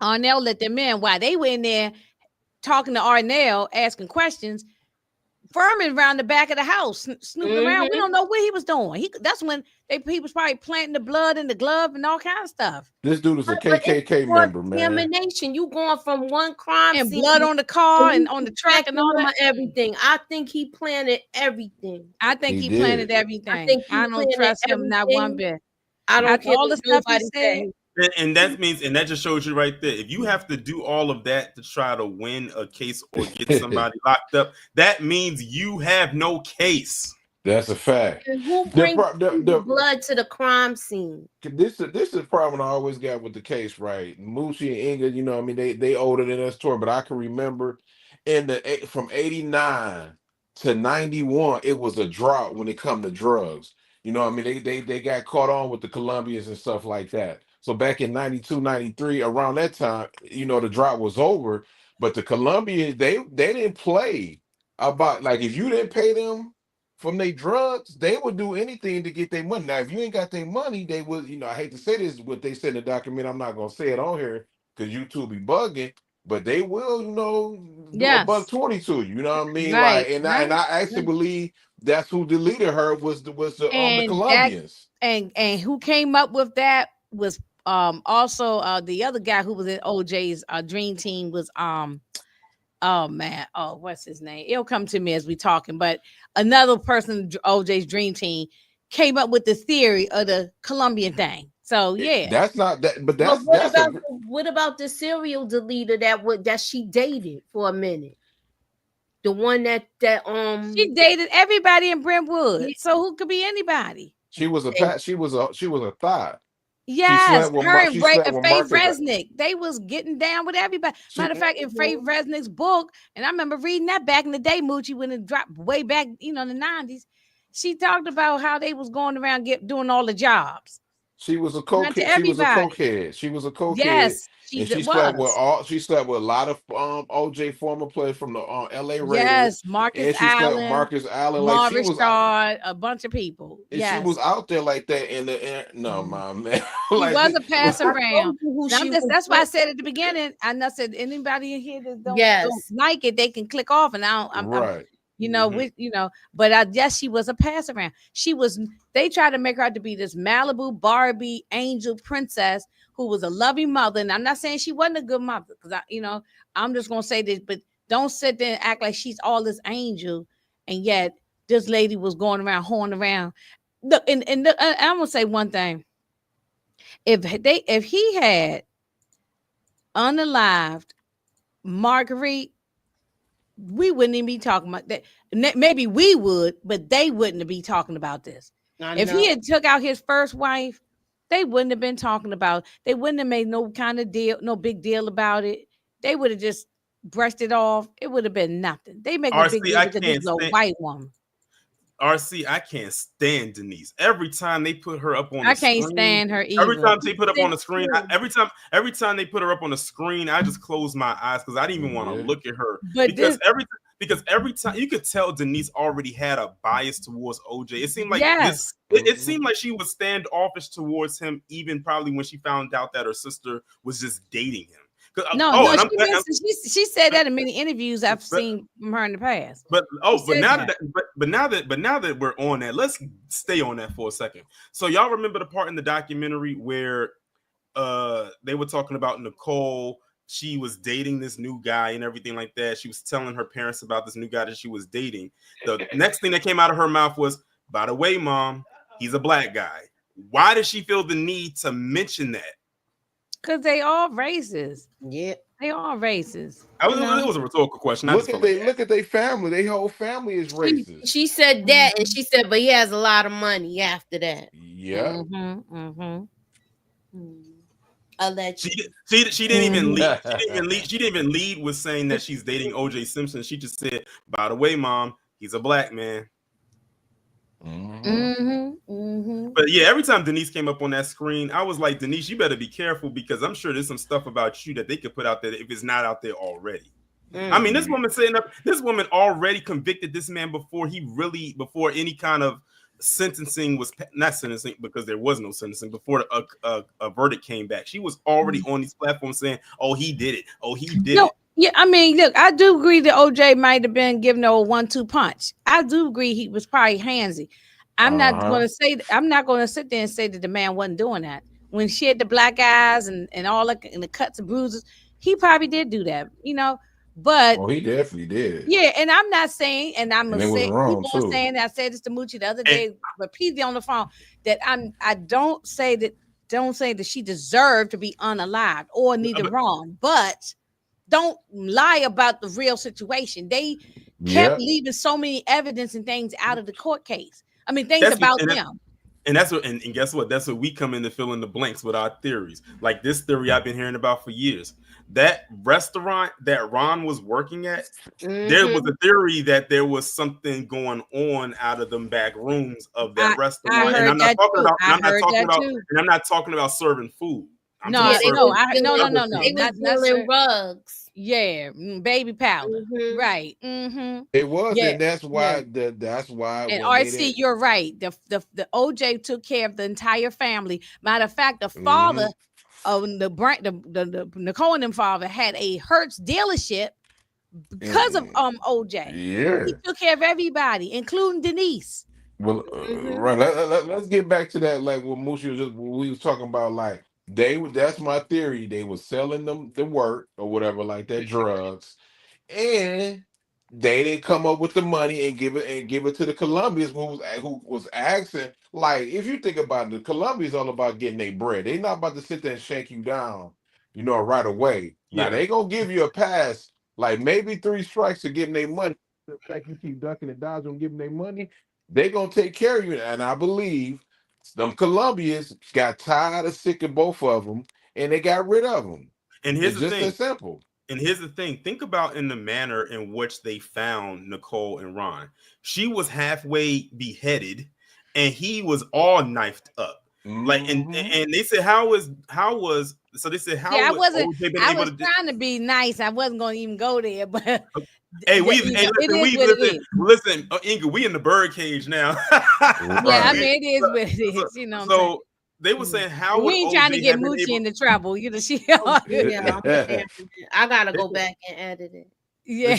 Arnell let them in. While they were in there talking to Arnell, asking questions, Fuhrman around the back of the house, snooping around. We don't know what he was doing. That's when he was probably planting the blood in the glove and all kind of stuff. This dude is a KKK member, man. Contamination. You going from one crime and scene blood on the car and on the truck and all that. Everything. I think he planted everything. I think he planted everything. I don't trust him not one bit. I don't care all the stuff he said. And that means, and that just shows you right there. If you have to do all of that to try to win a case or get somebody locked up, that means you have no case. That's a fact. And who brings the blood to the crime scene? This is the problem I always got with the case, right? Moochie and Inga, you know, I mean, they older than us, but I can remember from 89 to 91, it was a drought when it come to drugs. You know, I mean, they got caught on with the Colombians and stuff like that. So back in 92, 93, around that time, you know, the drought was over, but the Colombians, they didn't play about, like, if you didn't pay them from their drugs, they would do anything to get their money. Now, if you ain't got their money, they would, you know, I hate to say this, what they said in the document, I'm not going to say it on here because YouTube be bugging, but they will, you know, do a $1.20 to you, you know what I mean? Right, like, and I actually believe that's who deleted her was the Colombians. And who came up with that was also the other guy who was in OJ's dream team was what's his name? It'll come to me as we talking, but another person, OJ's dream team, came up with the theory of the Colombian thing. So yeah, that's not that, but that's what about the serial deleter that she dated for a minute? The one that she dated everybody in Brentwood, so who could be anybody? She was a thought. Yes, her and Faye Resnick, they was getting down with everybody. Matter of fact, in Faye Resnick's book, and I remember reading that back in the day, Moochie, when it dropped way back, you know, in the 90s, she talked about how they was going around doing all the jobs. She was a cokehead. She was a cokehead. Yes, she slept with a lot of OJ former players from the LA Raiders. Yes, Marcus Allen, Marvin Starr, a bunch of people. Yes. She was out there like that in the air. No, my man. Like, she wasn't passing around. That's why I said at the beginning, I said anybody in here that don't like it, they can click off, and I'm but I guess she was a pass around. They tried to make her out to be this Malibu Barbie angel princess who was a loving mother. And I'm not saying she wasn't a good mother, because I'm just gonna say this, but don't sit there and act like she's all this angel, and yet this lady was going around horning around. Look, and I'm gonna say one thing. If he had unalived Marguerite, we wouldn't even be talking about that. Maybe we would, but they wouldn't be talking about this. If he had took out his first wife, they wouldn't have been talking about. They wouldn't have made no kind of deal, no big deal about it. They would have just brushed it off. It would have been nothing. They make a big deal because this is a white woman. RC, I can't stand Denise. Every time they put her up on the screen, I can't stand her either. Every time they put up on the screen, every time they put her up on the screen, I just close my eyes because I didn't even want to look at her. Because every time you could tell Denise already had a bias towards OJ. It seemed like it seemed like she was standoffish towards him, even probably when she found out that her sister was just dating him. She said that in many interviews I've seen from her in the past. But now that we're on that, let's stay on that for a second. So y'all remember the part in the documentary where they were talking about Nicole? She was dating this new guy and everything like that. She was telling her parents about this new guy that she was dating. The next thing that came out of her mouth was, "By the way, Mom, he's a black guy." Why did she feel the need to mention that? Because they all racist. Yeah, they all racist. It was a rhetorical question. Look at their family. Their whole family is racist. She said that, and she said, but he has a lot of money after that. Yeah. She didn't even lead. She didn't even lead with saying that she's dating OJ Simpson. She just said, "By the way, Mom, he's a black man." But yeah, every time Denise came up on that screen, I was like, Denise, you better be careful, because I'm sure there's some stuff about you that they could put out there if it's not out there already. I mean, this woman already convicted this man before any kind of sentencing was not sentencing, because there was no sentencing before a verdict came back. She was already on these platforms saying, "Oh, he did it. Oh, he did it." Yeah, I mean, look, I do agree that OJ might have been giving her a 1-2 punch. I do agree he was probably handsy. I'm not going to say I'm not going to sit there and say that the man wasn't doing that. When she had the black eyes and all the cuts and bruises, he probably did do that, But he definitely did. yeah, and I'm not saying, and I'm gonna it was say, wrong keep on too. saying. I said this to Moochie the other day, repeatedly on the phone, that I don't say that she deserved to be unalived or neither wrong, but don't lie about the real situation. They kept leaving so many evidence and things out of the court case. I mean, things about them. And that's what, and guess what? That's what we come in to fill in the blanks with our theories. Like this theory I've been hearing about for years. That restaurant that Ron was working at, there was a theory that there was something going on out of them back rooms of that restaurant. And I'm not talking about serving food. No. They was dealing rugs. Yeah, baby powder. Right. It was, and that's why that's why. And RC, you're right. The OJ took care of the entire family. Matter of fact, the father of the Nicole and them father had a Hertz dealership because of OJ. Yeah, he took care of everybody, including Denise. Well, right. Let's get back to that. Like what Mushi we was talking about. Like that's my theory. They were selling them the work or whatever, like that drugs, and they didn't come up with the money and give it to the Colombians who was asking. Like, if you think about it, the Colombians all about getting their bread. They not about to sit there and shake you down, right away. Now they gonna give you a pass, like maybe 3 strikes to getting their money. Like you keep ducking and dodging, giving their money, they gonna take care of you. And I believe them Colombians got tired of sick of both of them, and they got rid of them. And here's the thing. As simple. And here's the thing. Think about in the manner in which they found Nicole and Ron. She was halfway beheaded, and he was all knifed up. Like, and they said, how was so they said how I was trying to be nice. I wasn't going to even go there, but hey, listen, Inga, we in the bird cage now. Yeah, I mean, it is what it is. So they were saying how we ain't trying to get Moochie into trouble. She. I gotta go back and edit it. Yeah.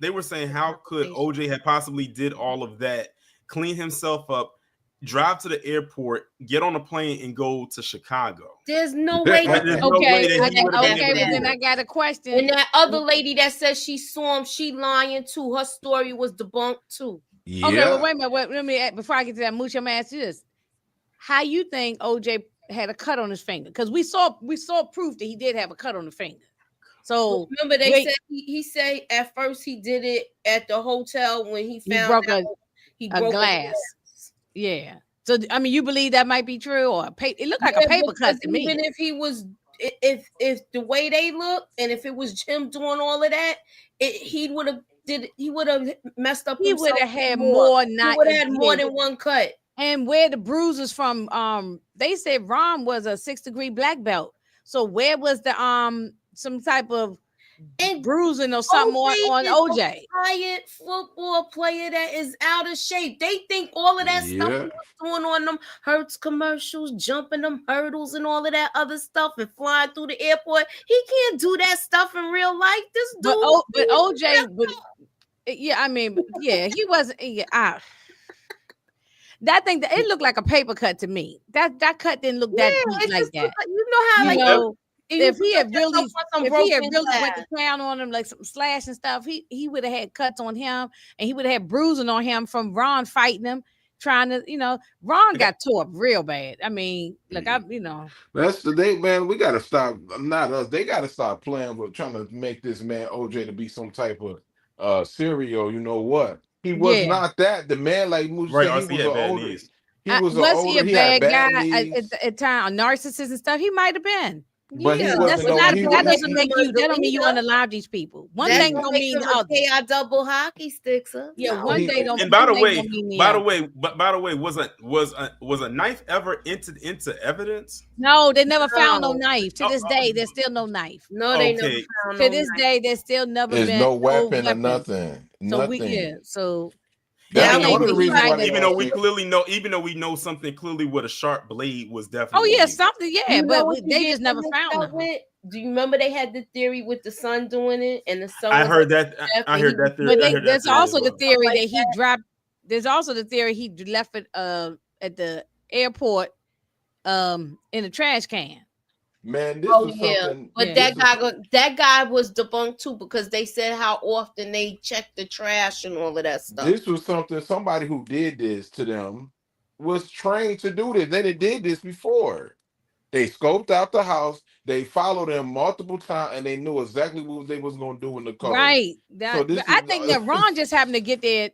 They were saying how could OJ have possibly did all of that, clean himself up, drive to the airport, get on a plane, and go to Chicago. There's no way. Then I got a question. And that other lady that says she saw him, she lying too. Her story was debunked too. Yeah. Okay, well, wait a minute. Let me before I get to that, Mooch, I'm gonna ask you this: how you think OJ had a cut on his finger? Because we saw proof that he did have a cut on the finger. So remember, they said he said at first he did it at the hotel when he found he broke a glass. Yeah. So I mean, you believe that might be true, or it looked like a paper cut to me. Even if he was, if the way they look, and if it was him doing all of that, he would have messed up. He would have had more. He would have had more than one cut. And where the bruises from? They said Ron was a 6-degree black belt. So where was the some type of bruising or something on OJ? A quiet football player that is out of shape. They think all of that stuff was doing on them Hertz commercials, jumping them hurdles and all of that other stuff and flying through the airport. He can't do that stuff in real life. This dude, but OJ, I mean, he wasn't. That thing, it looked like a paper cut to me. That cut didn't look that deep like that. You know how if he had really went to town on him, like some slash and stuff, he would have had cuts on him, and he would have had bruising on him from Ron fighting him, trying to, Ron got tore up real bad. I mean, look, that's the day, man. We gotta stop. Not us. They gotta stop playing with trying to make this man OJ to be some type of serial. You know what? He was not that. The man, like Moose said, he was older. Was he a bad guy at time, a narcissist and stuff? He might have been. But that doesn't make you. That don't mean you want to allow these people. One thing don't mean the other. I double hockey sticks up. Yeah, one thing don't. And by the way, was a knife ever entered into evidence? No, they never found no knife. To this day, there's still no knife. No, they never found. To this day, there's still never been no weapon or nothing. So that's one of the reasons why. Even though we know something clearly with a sharp blade was definitely. something. Yeah, but they just never found them. do you remember they had the theory with the son doing it, and the son? I heard that. I heard that theory. But there's also the theory like that he dropped. There's also the theory he left it at the airport in a trash can. Man, this was something. But that guy was debunked too, because they said how often they checked the trash and all of that stuff. This was something somebody who did this to them was trained to do this. They did this before. They scoped out the house. They followed them multiple times, and they knew exactly what they was going to do in the car. Right. I think that Ron just happened to get there,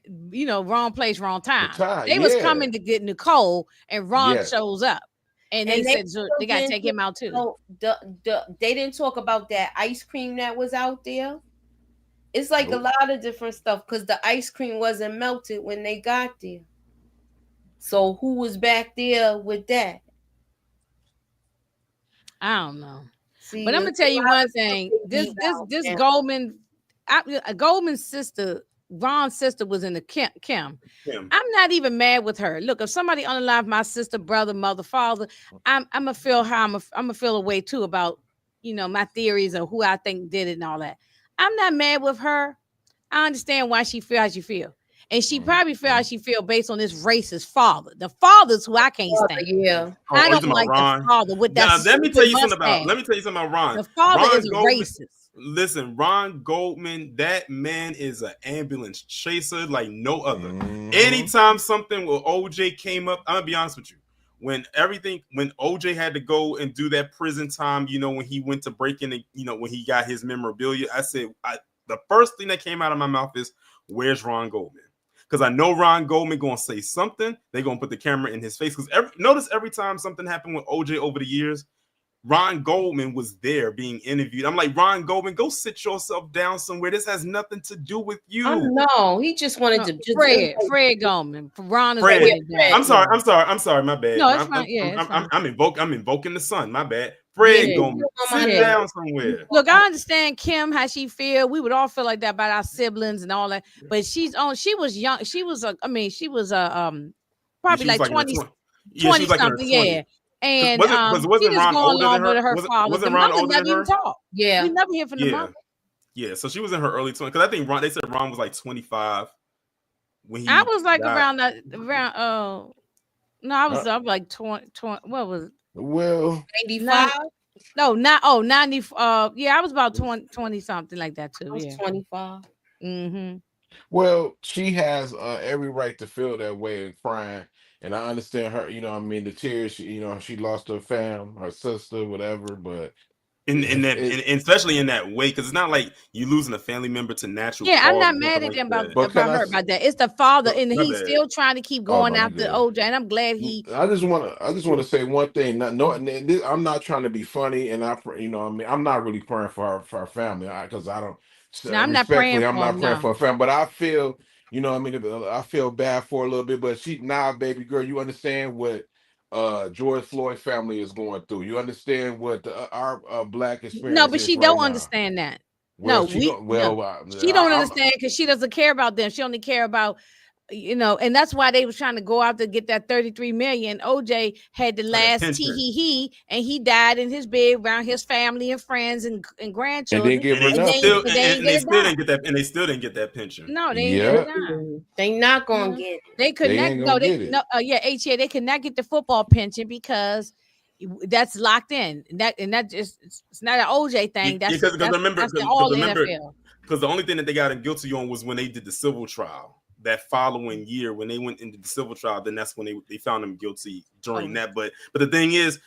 wrong place, wrong time. They was coming to get Nicole, and Ron shows up, and they said they got to take him out too. So they didn't talk about that ice cream that was out there. It's like a lot of different stuff, because the ice cream wasn't melted when they got there. So who was back there with that? I don't know. But I'm gonna tell you one thing. This Goldman, Goldman's sister, Ron's sister, was in the Kim. I'm not even mad with her. Look, if somebody unalived my sister, brother, mother, father, I'm gonna feel how I'm gonna feel a way too about my theories of who I think did it and all that. I'm not mad with her. I understand why she feel how she feel. And she probably feel how she feel based on this racist father. The father's who I can't stand. Yeah, I don't like the father with that. Let me tell you something about Ron. The father is racist. Listen, Ron Goldman, that man is an ambulance chaser like no other. Anytime something with OJ came up, I'm gonna be honest with you. When OJ had to go and do that prison time, when he went to break in, when he got his memorabilia, I said, the first thing that came out of my mouth is, "Where's Ron Goldman?" Because I know Ron Goldman gonna say something. They're gonna put the camera in his face. Because every time something happened with OJ over the years, Ron Goldman was there being interviewed. I'm like, Ron Goldman, go sit yourself down somewhere. This has nothing to do with you. Oh no, he just wanted to. Fred Goldman. Ron. I'm sorry. My bad. No, it's fine. Yeah, I'm invoking the sun. My bad. Fred Goldman, sit down somewhere. Look, I understand Kim how she feel. We would all feel like that about our siblings and all that. But she was young. She was probably like 20 something. Yeah. And wasn't Ron older than her? Wasn't Ron older than her? Yeah, we never hear from the mother. Yeah, so she was in her early 20s. Because I think they said Ron was like 25 when he. I was like around. No, I was up like 20. What was it? Well, 95. No, 90. Yeah, I was about 20 something like that too. I was 25. Mm-hmm. Well, she has every right to feel that way and crying. And I understand her, the tears, she lost her her sister, whatever, but and especially in that way, because it's not like you losing a family member to natural. Yeah, I'm not mad at him about that. It's the father, and he's still trying to keep going after OJ, and I'm glad he. I just want to say one thing. I'm not trying to be funny, and I'm not really praying for her family, because I don't. I'm not praying for her family, but I feel. I feel bad for her a little bit, but baby girl, you understand what George Floyd family is going through. You understand what our black experience. No, but she don't understand that. She don't understand because she doesn't care about them. She only care about and that's why they was trying to go out to get that 33 million. OJ had the last tee and he died in his bed around his family and friends and grandchildren. And they still didn't get that pension. No, they didn't. They not gonna get it. They could not. They could not get the football pension because that's locked in. That just it's not an OJ thing. That's remember NFL. Because the only thing that they got him guilty on was when they did the civil trial. That following year, when they went into the civil trial, then that's when they found him guilty during that. But the thing is,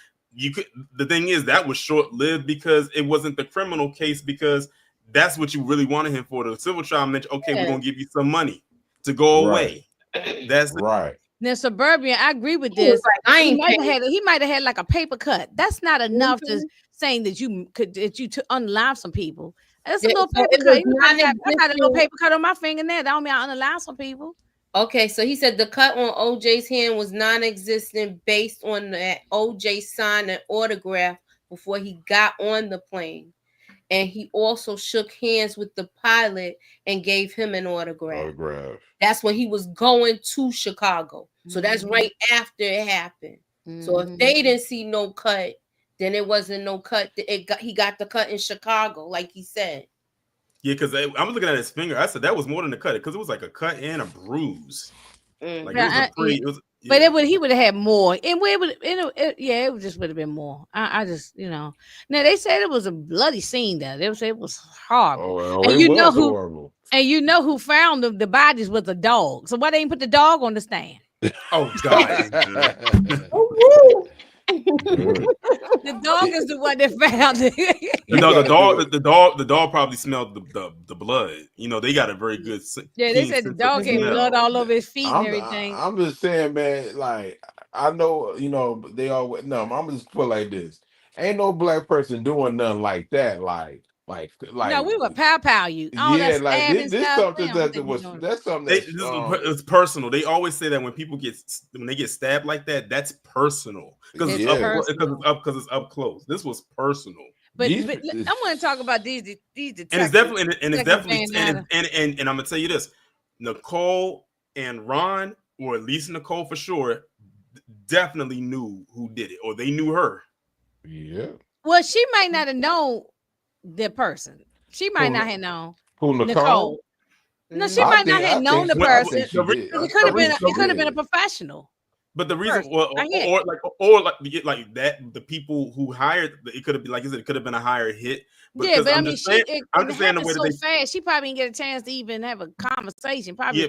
that was short lived because it wasn't the criminal case, because that's what you really wanted him for. The civil trial meant, okay, we're gonna give you some money to go away. That's right. Now, Suburban, I agree with this. He might have had like a paper cut. That's not enough to saying that you to unalive some people. That's a little paper cut. I got a little paper cut on my fingernail. That don't mean I unalive some people. Okay, so he said the cut on OJ's hand was non-existent based on that OJ signed an autograph before he got on the plane. And he also shook hands with the pilot and gave him an autograph. That's when he was going to Chicago. So that's right after it happened. So if they didn't see no cut, Then it wasn't no cut. He got the cut in Chicago, like he said. Yeah, because I was looking at his finger. I said that was more than a cut, because it was like a cut and a bruise. Like it was a pretty. It was, yeah. But he would have had more, and it just would have been more. I just, now they said it was a bloody scene there. They said it was horrible. Oh, and it was horrible. And you know who found the bodies was a dog. So why they didn't put the dog on the stand? Oh God! The dog is the one that found it. the dog probably smelled the blood. They got a very good. Yeah, they said the dog had blood all over his feet and everything. I'm just saying, man. Like I know, they all. No, I'm just put like this. Ain't no black person doing nothing like that. Like. No, we would pow you. Yeah, like this something that's something it's personal. They always say that when they get stabbed like that, that's personal because it's up close. This was personal. But I'm going to talk about these detectives. And it's definitely and I'm gonna tell you this: Nicole and Ron, or at least Nicole for sure, definitely knew who did it, or they knew her. Yeah. Well, she might not have known the person. She might not have known who Nicole. No, she might not have known the person. It could have been a professional. But the reason, like that, the people who hired it could have been, like you said, it could have been a higher hit. Yeah, but I'm just saying the way so fast. She probably didn't get a chance to even have a conversation. Probably. Yeah,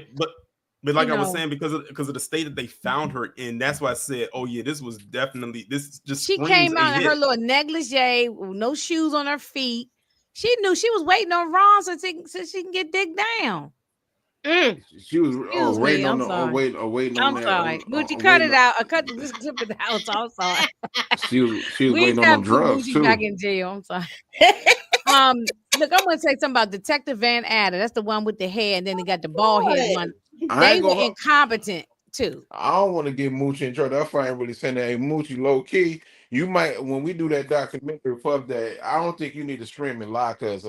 but like I was saying, because of the state that they found her in, that's why I said, oh yeah, this was definitely She came out in her little negligee with no shoes on her feet. She knew she was waiting on Ron so she can get digged down. She was waiting on waiting on that. I'm sorry. Moochie, cut it out. I cut this clip of the house. I'm sorry. She was waiting on them drugs too. Back in jail. I'm sorry. Look, I'm gonna say something about Detective Van Adder. That's the one with the hair, and then they got the bald head one. They were incompetent too. I don't want to get Moochie in trouble. That's why I ain't really saying that. Hey, Moochie, low key, you might, when we do that documentary, fuck that. I don't think you need to stream it live, because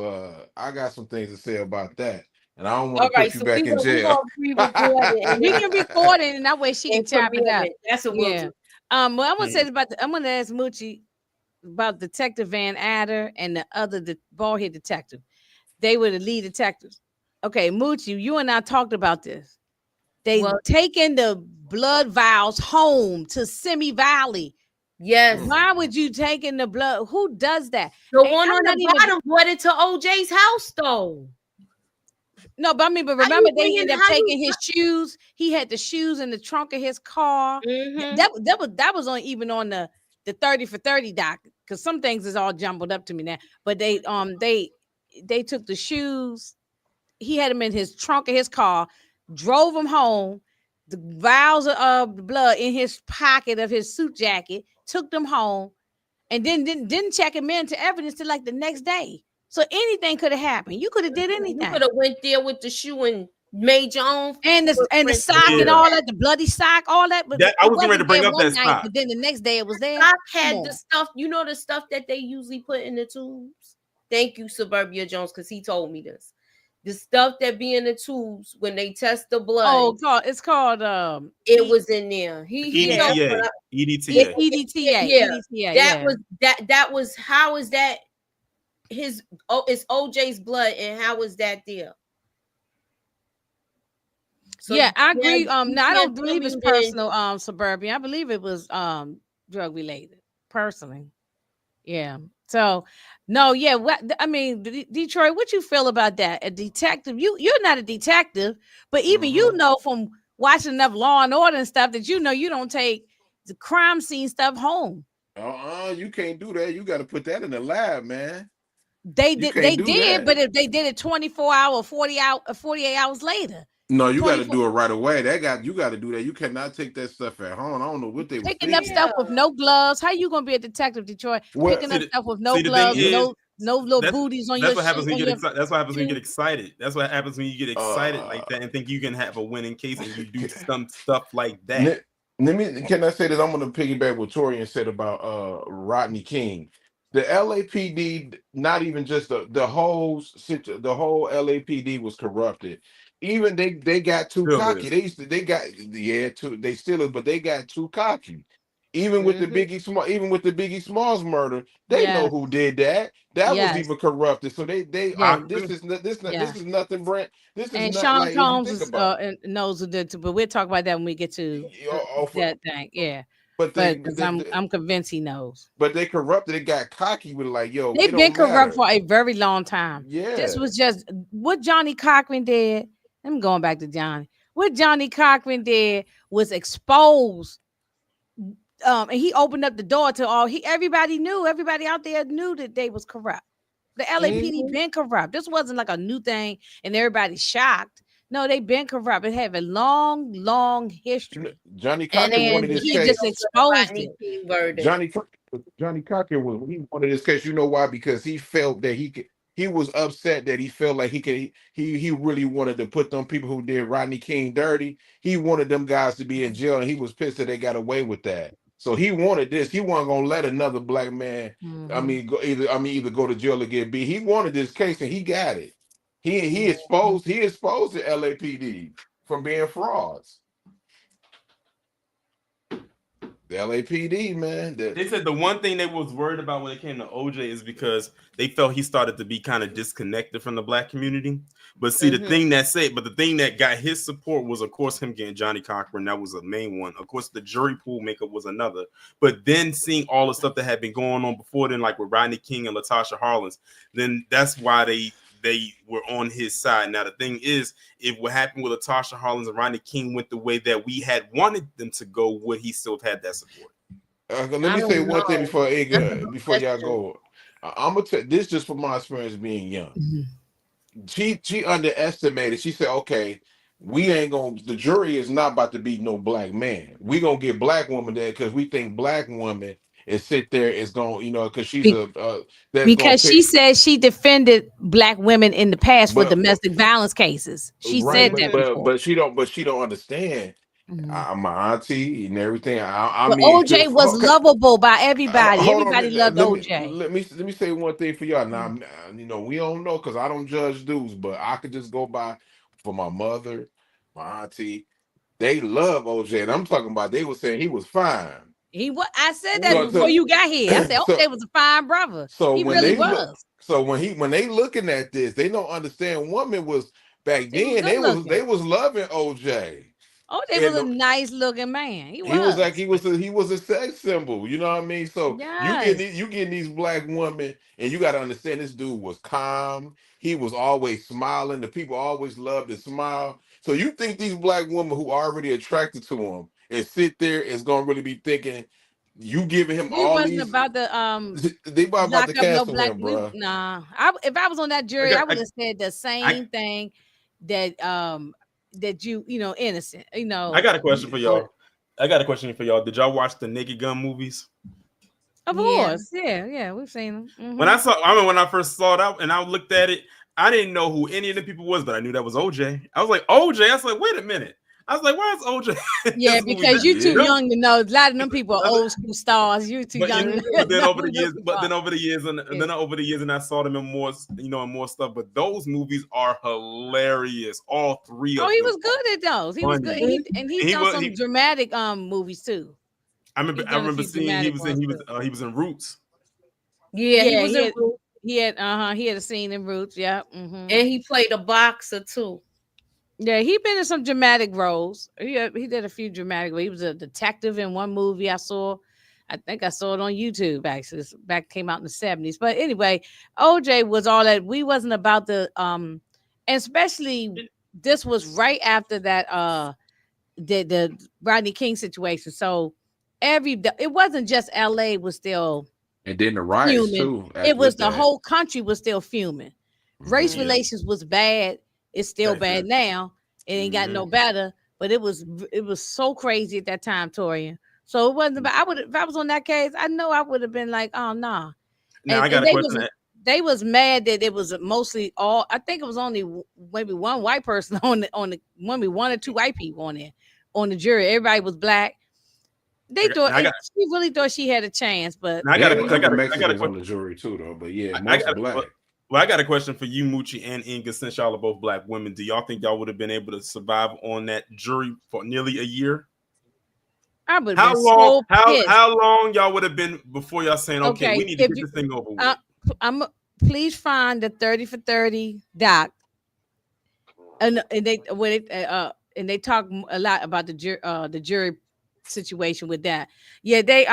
I got some things to say about that. And I don't want to put you back in jail. We can record it, and that way she can chop it up. That's what we'll do. Well, I'm gonna say I'm gonna ask Moochie about Detective Van Adder and the bald head detective. They were the lead detectives. Okay, Moochie, you and I talked about this. They taken the blood vials home to Simi Valley. Yes. Why would you take in the blood? Who does that? The one on the bottom brought it to OJ's house, though. No, but remember they ended up taking his shoes. He had the shoes in the trunk of his car. Mm-hmm. That was even on the 30 for 30 doc, because some things is all jumbled up to me now. But they took the shoes. He had them in his trunk of his car, drove him home, the vials of blood in his pocket of his suit jacket, took them home, and then didn't check him into evidence till like the next day. So anything could have happened. You could have did anything. You could have went there with the shoe and made your own and the sock and all that, the bloody sock, all that. But I was ready to bring up that sock. But then the next day it was there. Sock had the stuff, the stuff that they usually put in the tubes. Thank you, Suburbia Jones, because he told me this. The stuff that be in the tubes when they test the blood. Oh, it's called it was in there. EDTA. Yeah. That was how is that it's OJ's blood, and how was that there? So yeah, I agree. No, I don't believe it's personal, Suburban. I believe it was drug related, personally. Yeah. So no, yeah. Detroit, what you feel about that? A detective, you're not a detective, but even you know from watching enough Law and Order and stuff that you don't take the crime scene stuff home. You can't do that. You got to put that in the lab, man. They did, but if they did it 24 hours, 48 hours later. No, you got to do it right away. You got to do that. You cannot take that stuff at home. I don't know what they were picking up stuff with no gloves. How you gonna be a detective, Detroit? Picking up stuff with no gloves, no little booties on your. That's what happens when you get excited. That's what happens when you get excited. That's what happens when you get excited like that and think you can have a winning case and you do some stuff like that. Can I say that I'm gonna piggyback what Torian said about Rodney King? The LAPD, not even just the whole LAPD was corrupted. Even they got too cocky. They got too cocky. Even with the Biggie Smalls murder, they know who did that. That was even corrupted. So this is nothing, Brent. This is and not Sean like if you Combs think is, about it. knows who did too, but we'll talk about that when we get to that thing. Yeah, but because I'm convinced he knows. But they corrupted. They got cocky with like, yo, They've it been don't corrupt matter. for a very long time. Yeah, This was just what Johnny Cochran did. I'm going back to Johnny. What Johnny Cochran did was expose. And he opened up the door to everybody out there knew that they was corrupt. The LAPD been corrupt. This wasn't like a new thing and everybody's shocked. No, they've been corrupt. It had a long history. Johnny Cochran wanted this he case. Just exposed it. Johnny Cochran wanted this case. You know why? Because he felt that he was upset that he felt like he really wanted to put them people who did Rodney King dirty. He wanted them guys to be in jail, and he was pissed that they got away with that. So he wanted this. He wasn't gonna let another black man, either go to jail or get beat. He wanted this case, and he got it. He exposed the LAPD from being frauds. The LAPD, man. They said the one thing they was worried about when it came to OJ is because they felt he started to be kind of disconnected from the black community. But see, the thing that got his support was, of course, him getting Johnny Cochran. That was the main one. Of course, the jury pool makeup was another. But then seeing all the stuff that had been going on before then, like with Rodney King and Latasha Harlins, then that's why they were on his side. Now, the thing is, if what happened with Latasha Harlins and Rodney King went the way that we had wanted them to go, would he still have had that support? Let me say one thing before y'all go. I'm gonna tell this just from my experience being young. She underestimated. She said, "Okay, we ain't gonna. The jury is not about to be no black man. We gonna get black woman there because we think black woman is sit there is gonna, because she's because she said she defended black women in the past for domestic violence cases. She said that before. But she don't understand. My auntie and everything. I mean, OJ was lovable by everybody. Everybody loved OJ. Let me say one thing for y'all. Now, we don't know because I don't judge dudes, but I could just go by for my mother, my auntie. They love OJ, and I'm talking about. They were saying he was fine. I said that before you got here. I said OJ was a fine brother. So he really was. So when they looking at this, they don't understand. Women was back then. They was loving OJ. OJ was a nice looking man. He was a sex symbol. You know what I mean? So you getting these black women, and you got to understand this dude was calm. He was always smiling. The people always loved to smile. So you think these black women who are already attracted to him and sit there is gonna really be thinking you giving him all these? About the they about to cancel him, bro. Nah, if I was on that jury, I would have said the same thing that that you innocent. I got a question for y'all. Did y'all watch the Naked Gun movies? Of course, yeah, we've seen them. When I first saw it and I looked at it, I didn't know who any of the people was, but I knew that was OJ. I was like, OJ. I was like, wait a minute. I was like, why is OJ? Yeah, because you're too young to know. A lot of them people are old school stars. You're too young. But then over the years, and I saw them in more, in more stuff. But those movies are hilarious. All three of them. Oh, he was good at those. He was good, and he's done some dramatic movies too. I remember seeing he was in Roots. Yeah, he was in Roots. He had a scene in Roots. Yeah, and he played a boxer too. Yeah, he been in some dramatic roles. He did a few dramatic. He was a detective in one movie I saw. I think I saw it on YouTube. Actually, this came out in the 70s. But anyway, OJ was all that. We wasn't about the and especially this was right after that the Rodney King situation. So it wasn't just LA was still. And then the riots too. It was the whole country was still fuming. Race relations was bad. It's still bad now. It ain't got no better. But it was so crazy at that time, Torian. So it wasn't about. If I was on that case, I know I would have been like, oh nah. Now I got a question. They was mad that it was mostly all. I think it was only maybe one white person on the maybe one or two white people on the jury. Everybody was black. They she really thought she had a chance, but I got a Mexicans on the jury too, though. But yeah, most black. Well, I got a question for you, Moochie and Inga, since y'all are both black women. Do y'all think y'all would have been able to survive on that jury for nearly a year? I would have been so pissed. How long y'all would have been before y'all saying, okay, we need to get this thing over with? Please find the 30 for 30 doc. And they talk a lot about the jury situation with that. Yeah, they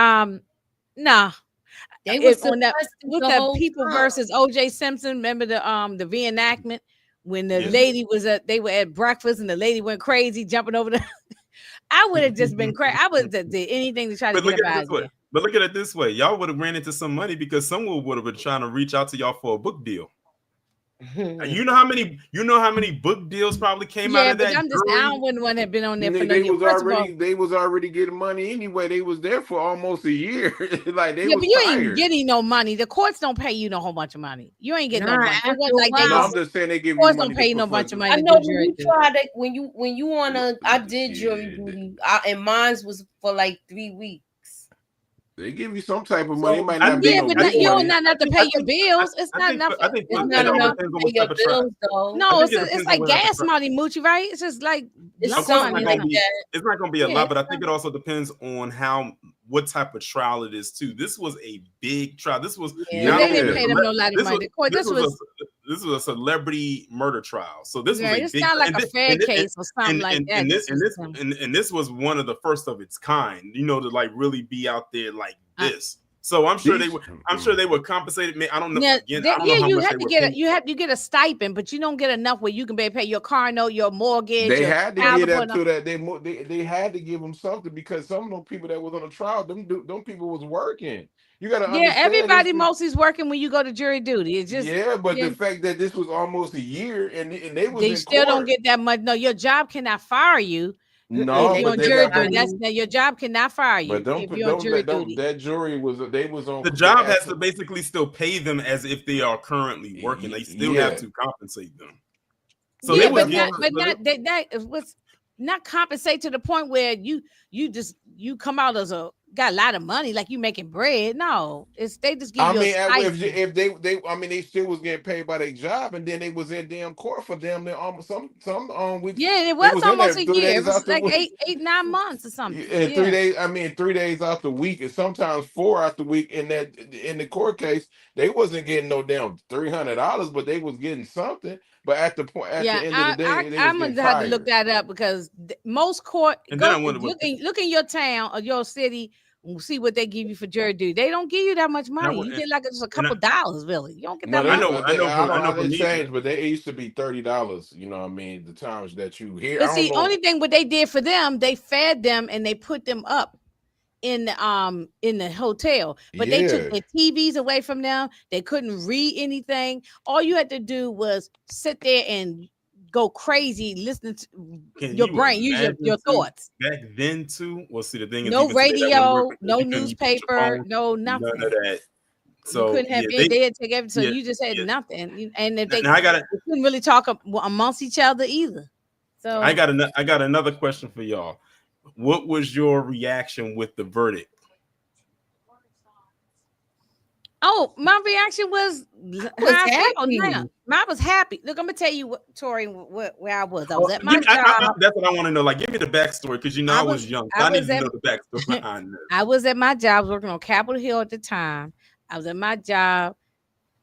nah. They was on that with the people versus O.J. Simpson. Remember the reenactment when the lady was they were at breakfast and the lady went crazy jumping over the. I would have just been crazy. I would have did anything to try to get about it. But look at it this way: y'all would have ran into some money because someone would have been trying to reach out to y'all for a book deal. You know how many book deals probably came out of that. I wouldn't want to have been on there for they was already getting money anyway. They was there for almost a year. Like they was but you ain't getting no money. The courts don't pay you no whole bunch of money. You ain't getting no money. I'm just saying they give you money. Don't pay you no bunch of money. I know when you tried it when you wanna. I did jury duty, and mine was for like 3 weeks. They give you some type of money. It might not be but you don't have to pay your bills. It's not enough. It's not enough to pay your bills, though. No, it's like gas money, Moochie, right? It's just like it's not going to be a lot, but I think it also depends on what type of trial it is too. This was a big trial. This was they didn't pay them no lot of money. This was a celebrity murder trial. So this was it's not like a fair case or something like that. And this was one of the first of its kind, to like really be out there like this. So I'm sure they were compensated. I don't know. You have to get a stipend, but you don't get enough where you can pay your car note, your mortgage. They had to get up to that. They had to give them something because some of those people that was on the trial, them people was working. You got to understand. Everybody mostly is working when you go to jury duty. It's just the fact that this was almost a year and they still don't get that much. No, your job cannot fire you. No, if you're on jury duty, your job cannot fire you. But that jury was on. The job has to basically still pay them as if they are currently working. They still have to compensate them. So that was not compensate to the point where you come out as got a lot of money, like you making bread. No, they just give you. If they still was getting paid by their job, and then they was in damn court for them. Almost some weeks. Yeah, it was almost a year. It was like 8-9 months or something. And 3 days. 3 days out the week, and sometimes 4 out the week. In the court case, they wasn't getting no damn $300, but they was getting something. But at the end of the day, I'm gonna have to look that up because most court look in your town or your city. We'll see what they give you for jury duty. They don't give you that much money. You get like just a couple dollars, really. You don't get that much. I know they changed, but they used to be $30. You know what I mean? The times that you hear. But see, only thing what they did for them, they fed them and they put them up in the hotel. But they took their TVs away from them. They couldn't read anything. All you had to do was sit there and go crazy listening to your brain, use your thoughts. Back then too, well, see the thing is no radio, no newspaper, no nothing. None of that. So you couldn't have they had to take everything. So you just had nothing. And if they couldn't really talk amongst each other either. So I got another question for y'all. What was your reaction with the verdict? Oh, my reaction was happy. I was happy. Look, I'm gonna tell you what, Tori, where I was. I was at my job. That's what I want to know. Like, give me the backstory because I was young. I need to know the backstory behind this. I was at my job. I was working on Capitol Hill at the time. I was at my job.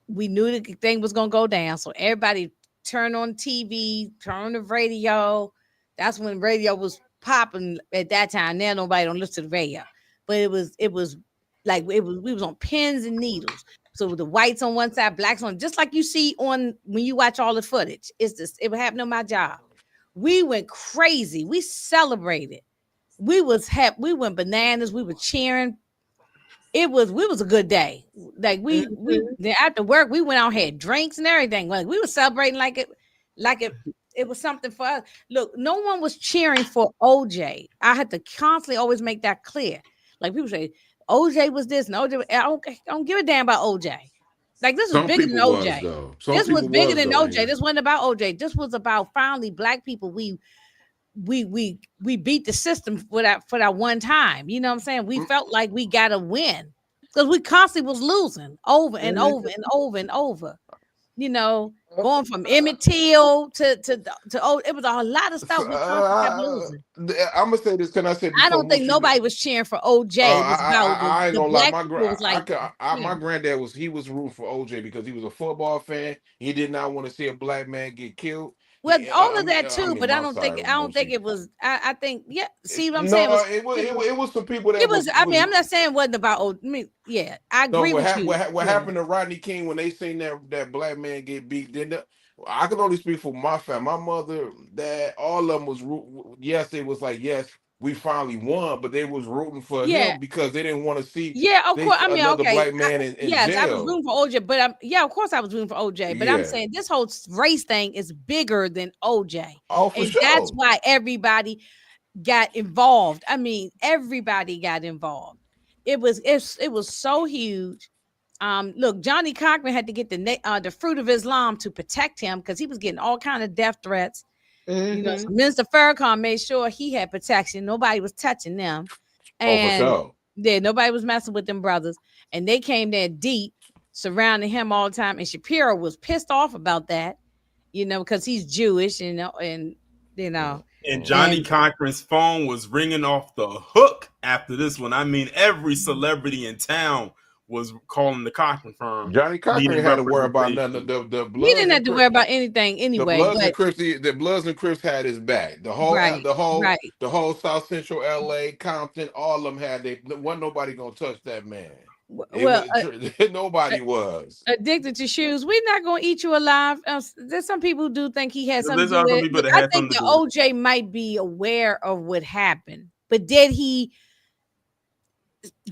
We knew the thing was gonna go down, so everybody turned on TV, turned on the radio. That's when radio was popping at that time. Now nobody don't listen to the radio, but it was we was on pins and needles. So with the whites on one side, blacks on, just like you see on when you watch all the footage. It would happen on my job. We went crazy. We celebrated. We was happy. We went bananas. We were cheering. We was a good day. Like we after work, we went out, had drinks and everything. Like we were celebrating like it was something for us. Look, no one was cheering for OJ. I had to constantly always make that clear. Like people say, OJ was this, and OJ. I don't give a damn about OJ. Like this was bigger than OJ. This was bigger than OJ. This wasn't about OJ. This was about finally black people. We beat the system for that one time. You know what I'm saying? We felt like we got to win because we constantly was losing over and over and over and over. you know, going from Emmett Till to oh, it was a lot of stuff we constantly kept losing. I'm gonna say this. Can I say? I don't think nobody was cheering for OJ. It was about I ain't the gonna lie. black people was like, My granddad was rooting for OJ because he was a football fan. He did not want to see a black man get killed. Well, all of that too, but I don't think it was. I think See what I'm saying? It was some people that it was. I mean, I'm not saying it wasn't about. I agree with you. What happened to Rodney King when they seen that black man get beat? I can only speak for my family. My mother, dad, all of them was yes. It was like yes, we finally won, but they was rooting for him because they didn't want to see. Of course. I mean, another black man in yes, jail. I was rooting for OJ, but of course, I was rooting for OJ. But I'm saying this whole race thing is bigger than OJ. Oh, for sure. That's why everybody got involved. I mean, everybody got involved. It was so huge. Look, Johnny Cochran had to get the Fruit of Islam to protect him because he was getting all kind of death threats. You know, so Minister Farrakhan made sure he had protection. Nobody was touching them. And for sure. Nobody was messing with them brothers. And they came there deep, surrounding him all the time. And Shapiro was pissed off about that, because he's Jewish, and Johnny Cochran's phone was ringing off the hook after this one. I mean, every celebrity in town was calling the Cochran firm. Johnny Cochran had to worry about nothing. The he didn't have to worry about anything anyway. The Bloods and Crips had his back. The whole South Central LA, Compton, all of them had. Wasn't nobody gonna touch that man. Nobody was addicted to shoes. We're not gonna eat you alive. There's some people who do think he had something to do with it. I think the OJ might be aware of what happened, but did he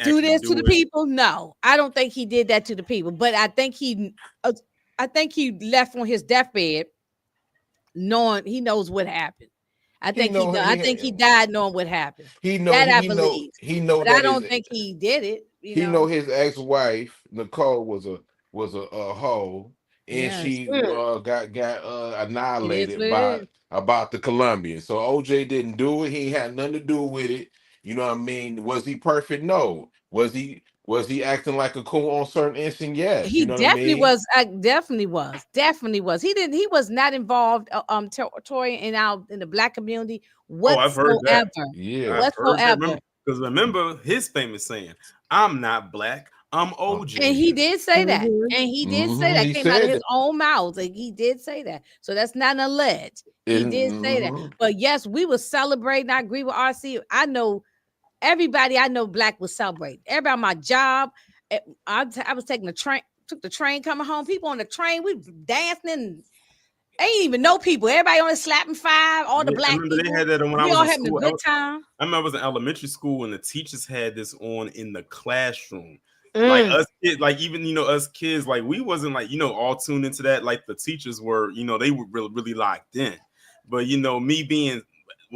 do this to the people? No, I don't think he did that to the people. But I think he left on his deathbed knowing he knows what happened. I think he died knowing what happened. He knows that, I believe. But I don't think he did it. He know his ex-wife Nicole was a hoe, and she got annihilated about the Colombian. So OJ didn't do it. He had nothing to do with it. You know what I mean? Was he perfect? No. Was he acting like a cool on certain instance? Yes. He definitely was. Definitely was. He was not involved Tori in the black community whatsoever. I've heard that. Yeah. Whatsoever. Because remember his famous saying, "I'm not black, I'm OJ." And he did say that. And he did say that. Came out of his own mouth. Like, he did say that. So that's not alleged. He did say that. But yes, we were celebrating. I agree with RC. I know everybody I know black was celebrating. Everybody on my job. I was taking the train, took the train coming home. People on the train, we dancing and I ain't even know people. Everybody on the slapping five, all the black people. They had that when I was all having a good time. I remember I was in elementary school and the teachers had this on in the classroom. Like us kids, like even us kids, like we wasn't like all tuned into that. Like the teachers were, they were really, really locked in. But me being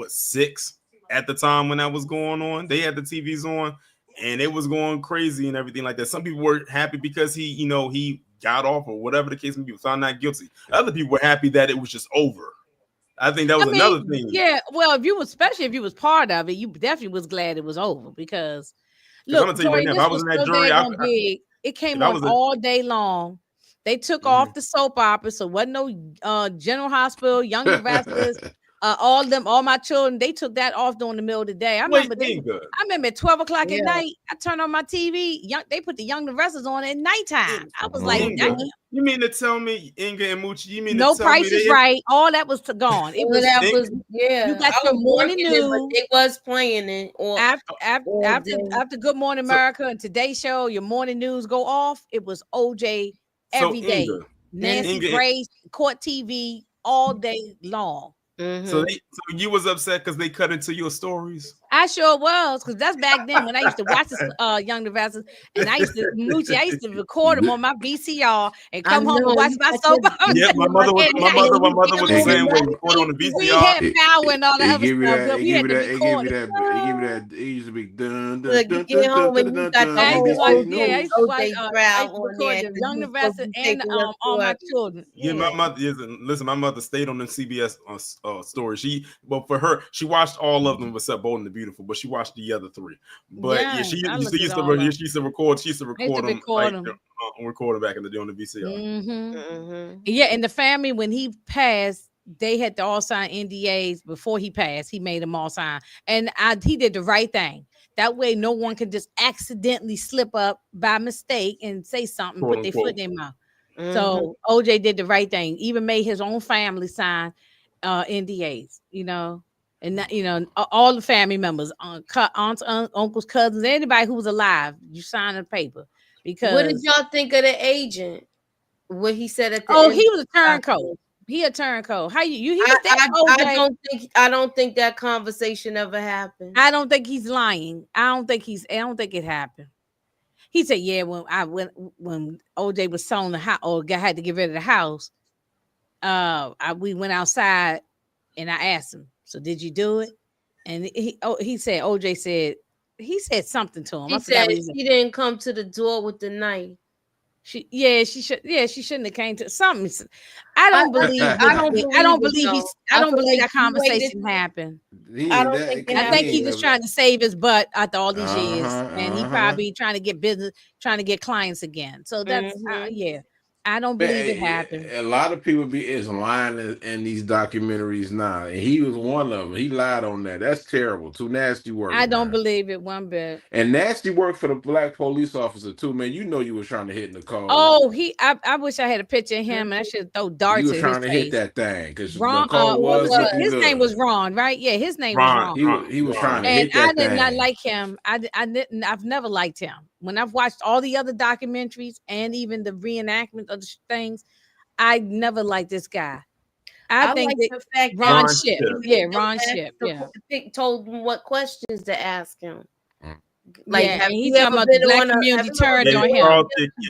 6 at the time when that was going on, they had the TVs on and it was going crazy and everything like that. Some people were happy because he got off or whatever the case may be, found not guilty. Other people were happy that it was just over. I think that was another thing. Yeah, well, especially if you was part of it, you definitely was glad it was over because look, I'm gonna tell you right now, if I was in that jury, it came on all day long. They took off the soap opera, so wasn't no General Hospital, Young Investors, all my children. They took that off during the middle of the day. I remember at 12 o'clock at night. I turned on my TV. They put the Young Investors on at nighttime. I was like, you mean to tell me, Inga and Moochie? You mean no Price is Right? All that was gone. It was You got your morning news. It was playing it after Good Morning America and Today Show. Your morning news go off. It was OJ every day. Nancy Grace, Court TV all day long. So you was upset because they cut into your stories? I sure was, because that's back then when I used to watch this Young Investors, and I used to record them on my VCR and come home and watch my soap opera. Yeah, my mother was the same way. Record on the VCR. We had power and all that other stuff. We had to record it. It used to be done. You get home and you got the whole I used to record Young Investors and all my children. Yeah, my mother. Listen, my mother stayed on the CBS story. But for her, she watched all of them except Bold and the Beautiful, but she watched the other 3. But yeah, she used to record them like record them back in the day on the VCR. Yeah, and the family, when he passed, they had to all sign NDAs before he passed. He made them all sign, and he did the right thing. That way, no one can just accidentally slip up by mistake and say something, put their foot in their mouth. So OJ did the right thing. Even made his own family sign NDAs. And that, all the family members, aunts, uncles, cousins, anybody who was alive, you sign a paper. Because what did y'all think of the agent? What he said at the end? He was a turncoat. He a turncoat. How you? He was I don't think that conversation ever happened. I don't think he's lying. I don't think it happened. He said, "Yeah, when OJ was selling the house or had to get rid of the house, we went outside and I asked him, so did you do it?" And he said, OJ said, he said something to him. He said he didn't come to the door with the knife. She shouldn't have came to something. I don't believe that conversation happened. I think he's just trying to save his butt after all these years, and he probably trying to get business, trying to get clients again. So that's I don't believe it happened. A lot of people is lying in these documentaries now, and he was one of them. He lied on that. That's terrible. Too nasty work. I don't believe it one bit. And nasty work for the black police officer too, man. You know you was trying to hit Nicole. Oh, I wish I had a picture of him, and I should throw darts. You was trying to hit that thing because his name was Ron, right? Yeah, his name was Ron. He was trying to hit that thing. And I did not like him. I've never liked him. When I've watched all the other documentaries and even the reenactment of the things, I never liked this guy. I think like the fact Ron Ship. Yeah, Ron Ship. Yeah. Told him what questions to ask him. Like, have he's talking about the black community turned on him.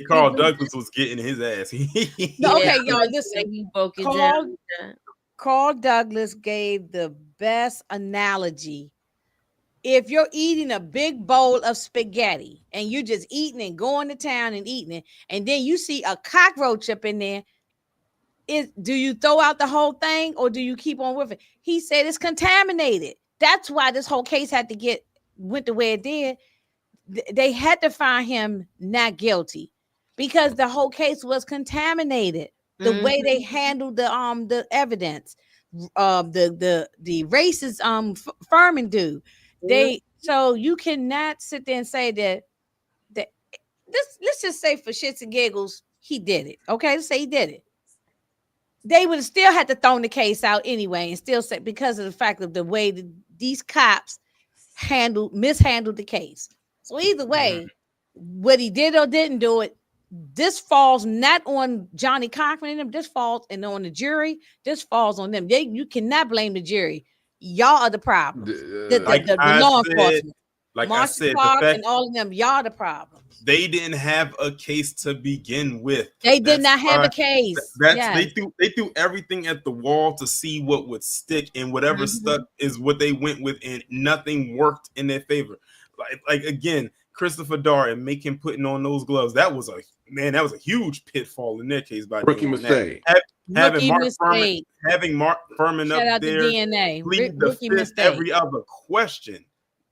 Carl Douglas was getting his ass. Okay, y'all, listen. He broke it down. Carl Douglas gave the best analogy. If you're eating a big bowl of spaghetti and you're just eating and going to town and eating it, and then you see a cockroach up in there, do you throw out the whole thing or do you keep on with it? He said it's contaminated. That's why this whole case went the way it did. They had to find him not guilty because the whole case was contaminated. The way they handled the evidence, the racist Fuhrman dude. So you cannot sit there and say that let's just say for shits and giggles he did it. Okay, let's say he did it. They would have still had to throw the case out anyway, and still say because of the fact of the way that these cops mishandled the case. So either way, what he did or didn't do it, this falls not on Johnny Cochran and them. This falls on the jury. This falls on them. You cannot blame the jury. Y'all are the problem. The law enforcement, like I said, and all of them, y'all the problem. They didn't have a case to begin with. They did not have a case. They threw everything at the wall to see what would stick, and whatever stuck is what they went with, and nothing worked in their favor. Like again, Christopher Darden, make him putting on those gloves. That was a huge pitfall in their case. By rookie mistake. Having Mark Fuhrman up there, DNA. Rookie mistake. Every other question.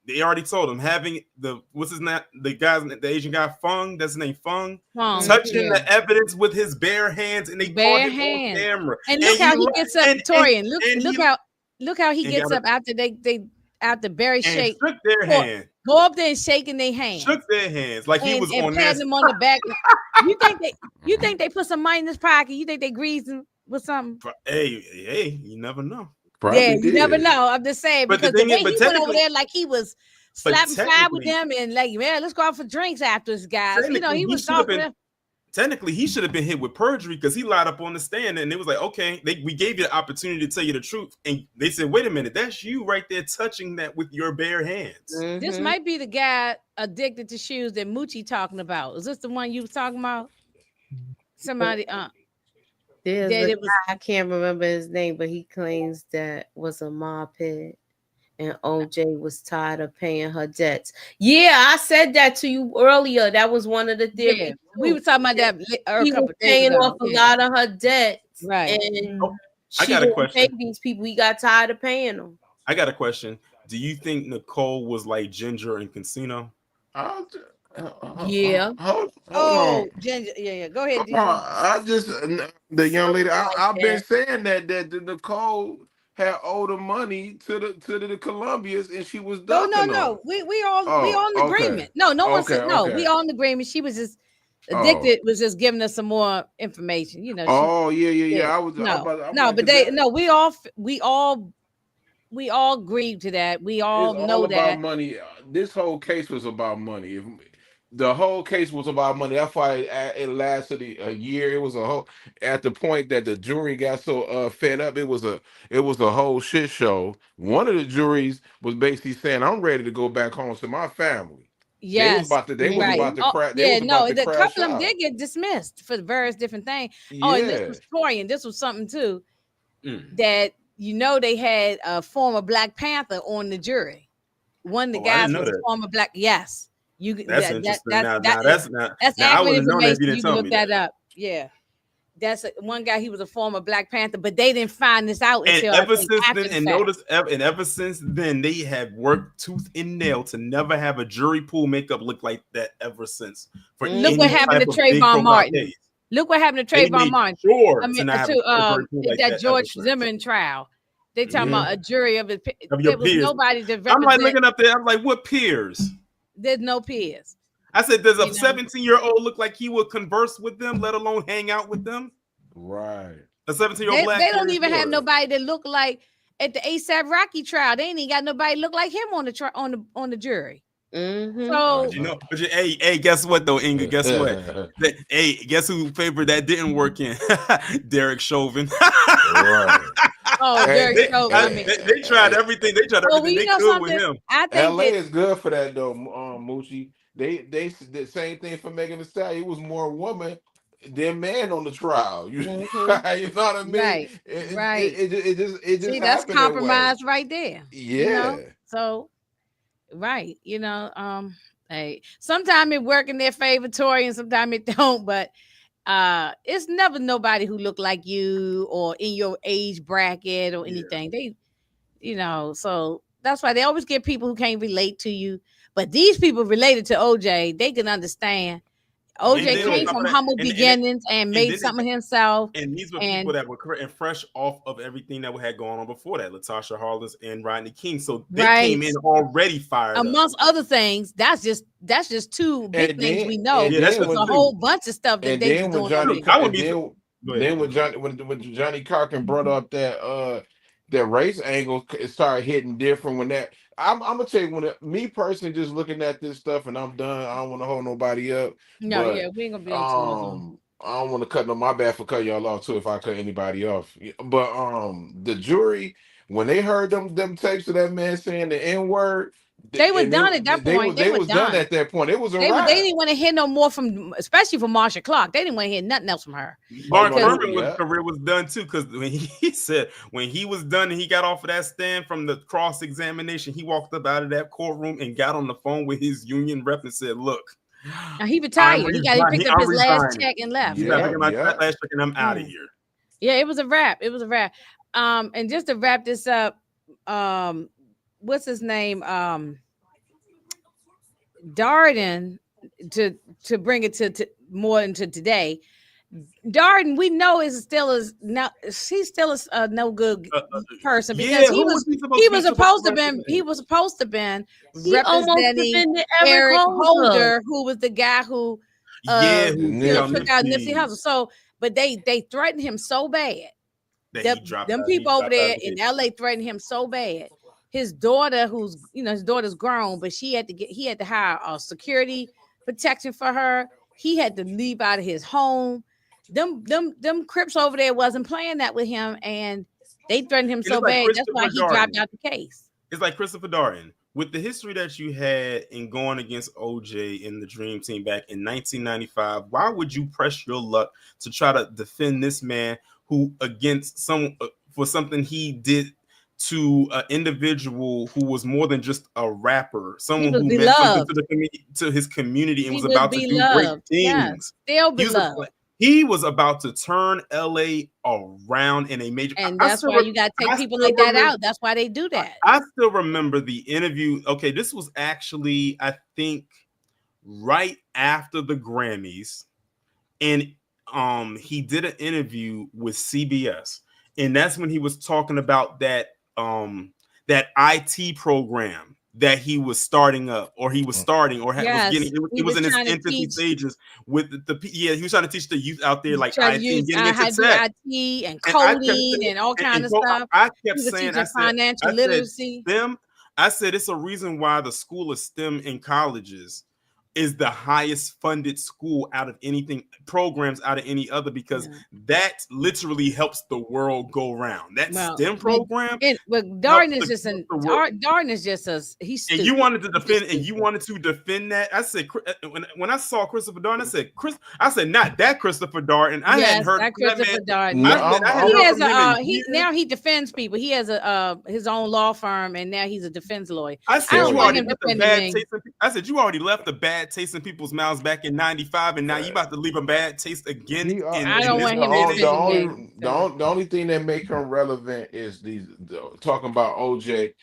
They already told him having what's his name? The Asian guy Fung. That's his name, Fung. Touching the evidence with his bare hands, and they caught him on camera. And look how he gets up, Torian. Look how he gets up after after Barry shake. Shook their hand. Go up there and shaking their hands. Shook their hands like he was on patting them on the back. You think they put some money in his pocket? You think they greased him with something? Hey, you never know. You never know. I'm just saying because the way he went over there, like he was slapping five with them and like, man, let's go out for drinks after this, guys. He was talking. Technically, he should have been hit with perjury because he lied up on the stand, and it was like, okay, we gave you the opportunity to tell you the truth, and they said, wait a minute, that's you right there touching that with your bare hands. This might be the guy addicted to shoes that Moochie talking about. Is this the one you was talking about? Somebody, I can't remember his name, but he claims that was a mob hit. And OJ was tired of paying her debts. Yeah, I said that to you earlier. That was one of the theories. Yeah, we were talking about that. He was paying off a lot of her debts, right? I got a question. Pay these people. He got tired of paying them. I got a question. Do you think Nicole was like Ginger in Casino? Yeah. Hold Oh, on. Ginger. Yeah. Go ahead, DJ. I just the young lady. I've been that. saying that the Nicole had owed the money to the Colombians, and she was ducking them. No. We all in agreement. No one said no. We all in agreement. She was just addicted. Was just giving us some more information. You know. Yeah. I was. We all agreed to that. We all It's know all that. about money. This whole case was about money. If the whole case was about money, that's why it lasted a year. It was a whole. At the point that the jury got so fed up, it was a whole shit show. One of the juries was basically saying, "I'm ready to go back home to my family." Yes, they was about to crash. The couple of them did get dismissed for various different things. Yeah. Oh, and this was Tory, and this was something too that they had a former Black Panther on the jury. One of the guys was a former Black. Yes, That's interesting. That's I wouldn't have known that if you didn't tell me look that up. Yeah. That's one guy. He was a former Black Panther, but they didn't find this out until ever since then, they have worked tooth and nail to never have a jury pool makeup look like that ever since. Look what happened to Trayvon Martin. Look what happened to Trayvon Martin. Sure that George Zimmerman trial. They talking about a jury of your peers. Nobody to represent. I'm like looking up there. I'm like, what peers? There's no peers. I said, does a 17-year-old look like he would converse with them, let alone hang out with them? Right. A 17-year-old Black. They don't even have nobody that look like at the ASAP Rocky trial. They ain't even got nobody look like him on the jury. Mm-hmm. So hey, guess what though, Inga? Guess what? Guess who favored that didn't work in? Derek Chauvin. Right. Oh, Derek Chauvin. They tried everything. They tried everything they could with him. I think LA is good for that though, Moochie. They the same thing for Megan Thee Stallion. It was more woman than man on the trial. You know what I mean? Right. It just see, that's compromise right there. Yeah. So right, hey, sometimes it work in their favor, Tory, and sometimes it don't, but it's never nobody who look like you or in your age bracket or anything. They so that's why they always get people who can't relate to you, but these people related to OJ, they can understand. OJ came from humble beginnings and made something himself. And these were people that were fresh off of everything that had gone on before that, Latasha Harless and Rodney King. So they came in already fired. Amongst other things, that's just two big things we know. Yeah, that's a whole bunch of stuff that they was doing. When Johnny Cochran brought up that race angle, it started hitting different when that. I'm gonna tell you, me personally, just looking at this stuff, and I'm done. I don't want to hold nobody up. We ain't gonna be on I don't want to cut my bad for cutting y'all off too. If I cut anybody off, but the jury, when they heard them tapes of that man saying the N-word, they were done at that point. They was done at that point. It was a wrap. They didn't want to hear no more especially from Marsha Clark. They didn't want to hear nothing else from her. Mark Fuhrman's career was done too, because when he said when he was done and he got off of that stand from the cross examination, he walked up out of that courtroom and got on the phone with his union rep and said, "Look, now he retired. He picked up his last check and left. He's not picking my last check and I'm out of here." Yeah, it was a wrap. And just to wrap this up, what's his name? Darden, to bring it to more into today. Darden, we know he's still a no good person because he was supposed to been representing Eric Holder, who was the guy who took out Nipsey Hussle. So, but they threatened him so bad. Them people over there in LA threatened him so bad. His daughter, his daughter's grown, but he had to hire a security protection for her. He had to leave out of his home. Them Crips over there wasn't playing that with him, and they threatened him so bad. That's why he dropped out the case. It's like Christopher Darden. With the history that you had in going against OJ in the Dream Team back in 1995, why would you press your luck to try to defend this man who against for something he did to an individual who was more than just a rapper, someone who meant something to his community and was about to do great things? Still beloved. He was about to turn LA around in a major. And that's why you got to take people like that out. That's why they do that. I still remember the interview. Okay, this was actually, I think, right after the Grammys, and he did an interview with CBS, and that's when he was talking about that that IT program that he was starting up, or he was starting, or was getting. It was in its infancy stages with he was trying to teach the youth out there like IT and getting into tech, IT and coding and all kind of stuff. I kept saying, financial literacy. STEM. I said it's a reason why the school of STEM in colleges is the highest funded school out of anything, programs out of any other, because that literally helps the world go round. That STEM program. Darden is just Darden is just he's stupid. And you wanted to defend that. I said, when I saw Christopher Darden, I said not that Christopher Darden. I hadn't heard that Christopher Darden. Now he defends people. He has his own law firm, and now he's a defense lawyer. I said you already left a bad taste in people's mouths back in '95, and now you about to leave a bad taste again. I don't want him the only thing that make him relevant is talking about OJ.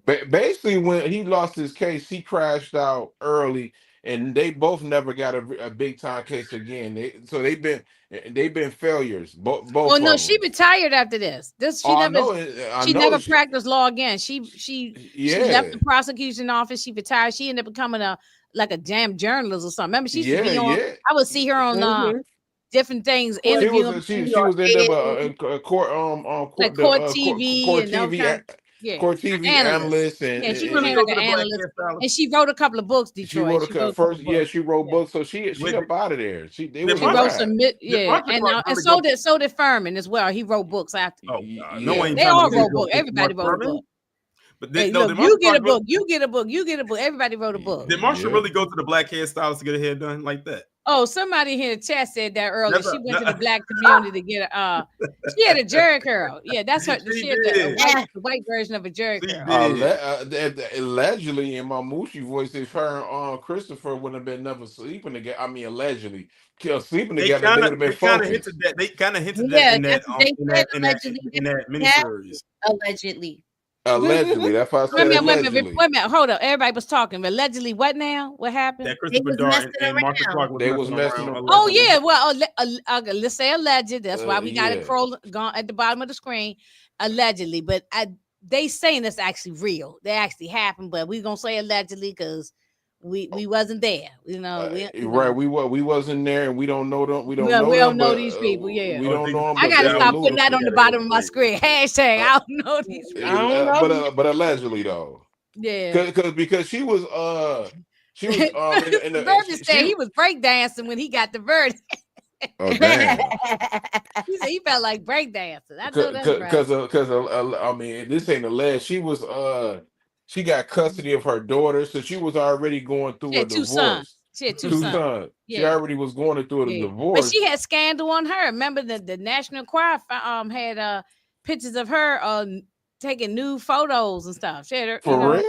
Basically, when he lost his case, he crashed out early, and they both never got a big time case again. They've been failures. Both. Well, no, she retired after this. She never practiced law again. She left the prosecution office. She retired. She ended up becoming a damn journalist or something. Remember, she used to be on. I would see her on different things. She was in court TV. Court TV analyst, and she was like an analyst, and she wrote a couple of books. Detroit. She wrote books, so she up out of there. She wrote some, and so did Fuhrman as well. He wrote books after. They all wrote books. Everybody wrote a book. But you get a book. Everybody wrote a book. Did Marsha really go to the black hairstylist to get her hair done like that? Oh, somebody here in the chat said that earlier. She went to the black community to get she had a jerry curl. Yeah, that's her. She had the white version of a jerry curl. Allegedly, in my Moochie voice, if her and Christopher would have been never sleeping together. I mean, allegedly, sleeping together, they would have been focused. They kind of hinted that in that miniseries. Allegedly. Allegedly, that's why I said wait a minute, hold up. Everybody was talking. Allegedly, what now? What happened? That Christopher Darden and Martha Clark was messing around. Oh yeah, well, let's say alleged. That's why we got it gone at the bottom of the screen. Allegedly, but they saying it's actually real. They actually happened, but we're gonna say allegedly because we wasn't there. We wasn't there, and we don't know them. We don't know these people. Yeah, we don't know them. I gotta stop putting that on the bottom of my screen. Hashtag I don't know these people. But allegedly though. Yeah. Because she was in the Burgess said he was breakdancing when he got the verdict. Oh damn! He said he felt like breakdancing. I know that's right. Because I mean, this ain't alleged. She was she got custody of her daughter, so she was already going through a divorce. She had two sons. Yeah. She already was going through a divorce. But she had scandal on her. Remember the National Enquirer had pictures of her taking nude photos and stuff. She had her, real?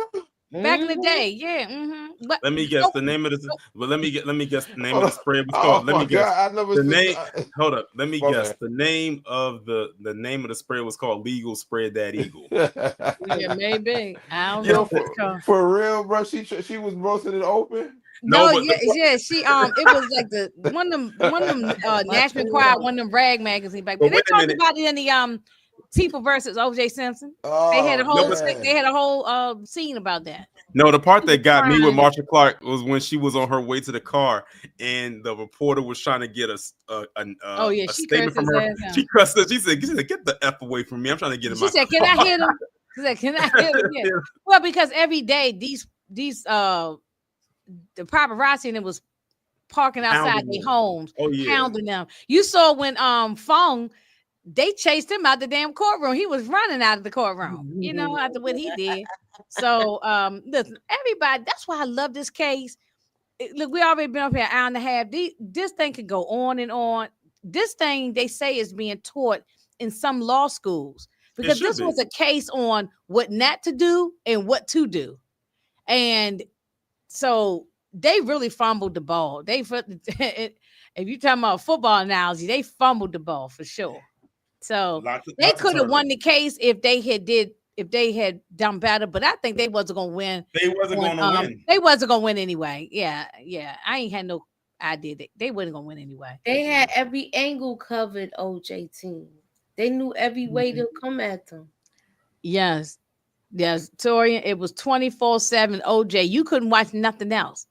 Back in the day, yeah. Mm-hmm. But let me guess the name of the. Well, let me guess the name of the spray was called. Let me guess the name. Hold up. Let me guess the name of the name of the spray was called Legal Spread That Eagle. Yeah, maybe. I don't know. For real, bro. She was roasting it open. No, she it was like the one of them National Enquirer, one of them rag magazines back then. They talked about it in the People versus O.J. Simpson. They had a whole scene about that. No, the part that got me with Marsha Clark was when she was on her way to the car and the reporter was trying to get a statement from her. She cussed her. She said, "Get the F away from me. I'm trying to get him." She said, "Can I hit him?" She said, "Can I hit him?" Yeah. Well, because every day these the paparazzi and it was parking outside their homes, hounding them. You saw when Fong. They chased him out the damn courtroom. He was running out of the courtroom, after what he did. So, listen, everybody, that's why I love this case. Look, we already been up here an hour and a half. This thing could go on and on. This thing, they say, is being taught in some law schools because this was a case on what not to do and what to do. And so they really fumbled the ball. if you talking about football analogy, they fumbled the ball for sure. So they could have won the case if they had done better, but I think they wasn't gonna win. They wasn't gonna win. They wasn't gonna win anyway. Yeah. I ain't had no idea that they wasn't gonna win anyway. They had every angle covered, OJ team. They knew every way to come at them. Yes, Torian. It was 24/7 OJ. You couldn't watch nothing else.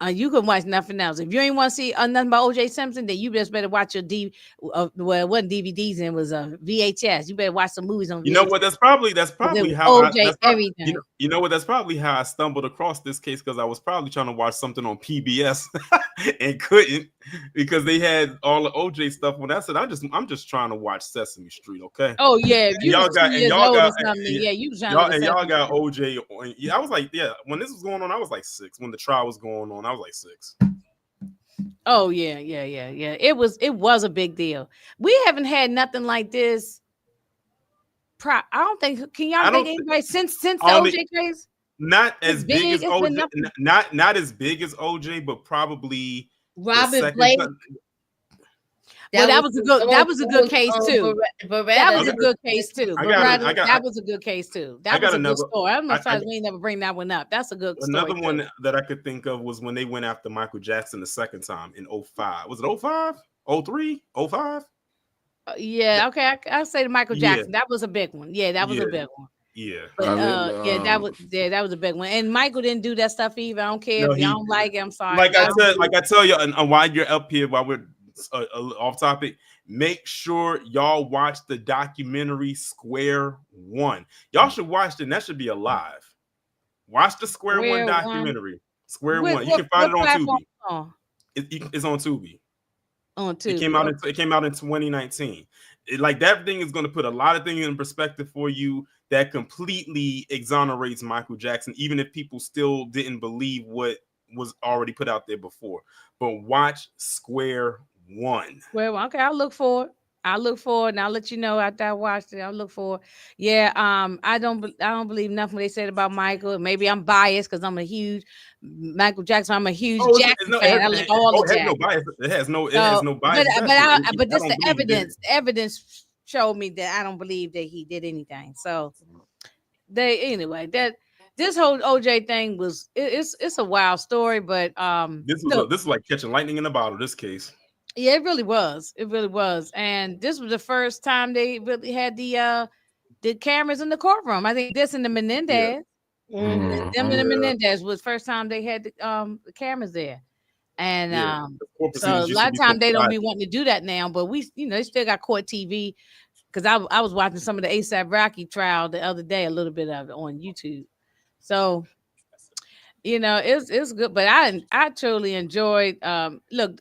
You couldn't watch nothing else. If you ain't want to see nothing about OJ Simpson, then you just better watch your well, it wasn't DVDs and it was a VHS. You better watch some movies on VHS. You know what? That's probably how OJ everything. You know what? That's probably how I stumbled across this case, because I was probably trying to watch something on PBS and couldn't, because they had all the OJ stuff. When I said I'm just trying to watch Sesame Street, okay? Oh yeah, y'all got OJ. I was like, when this was going on, I was like 6. When the trial was going on, I was like 6. Oh yeah. It was a big deal. We haven't had nothing like this. I don't think. Can y'all think anybody since the OJ case? Not as big as OJ. Not as big as OJ, but probably Robert Blake. That was a good case too. That was a good case too. That was a good case too. That was a good story. I'm not surprised we never bring that one up. That's a good story. Another one that I could think of was when they went after Michael Jackson the second time in 2005. Was it 2005? 2003? 2005? Yeah, okay. I'll say the Michael Jackson. That was a big one. Yeah, that was a big one. Yeah. But, that was a big one. And Michael didn't do that stuff either. I don't care if y'all don't like it. I'm sorry. Like I tell you, and while you're up here, while we're off topic, make sure y'all watch the documentary Square One. Y'all should watch it, and that should be alive. Watch the Square One documentary. Square One. You can find it on Tubi. It's on Tubi. On Tubi. It came out in 2019. Like, that thing is going to put a lot of things in perspective for you that completely exonerates Michael Jackson, even if people still didn't believe what was already put out there before. But watch Square One. Well, okay, I'll look for it. And I'll let you know after I watched it. I'll look for it. Yeah, I don't believe nothing they said about Michael. Maybe I'm biased because I'm a huge Michael Jackson. I'm a huge Jackson fan. I like all the Jackson. No bias. It has no bias. But just the evidence. The evidence showed me that I don't believe that he did anything. So this whole OJ thing it's a wild story, but this is like catching lightning in a bottle. This case. Yeah, it really was. And this was the first time they really had the cameras in the courtroom. I think this and the Menendez. Yeah. Them and the Menendez was first time they had the cameras there. And so a lot of times they don't be wanting to do that now, but they still got court TV, because I was watching some of the ASAP Rocky trial the other day, a little bit of it on YouTube. So it's good, but I truly enjoyed look.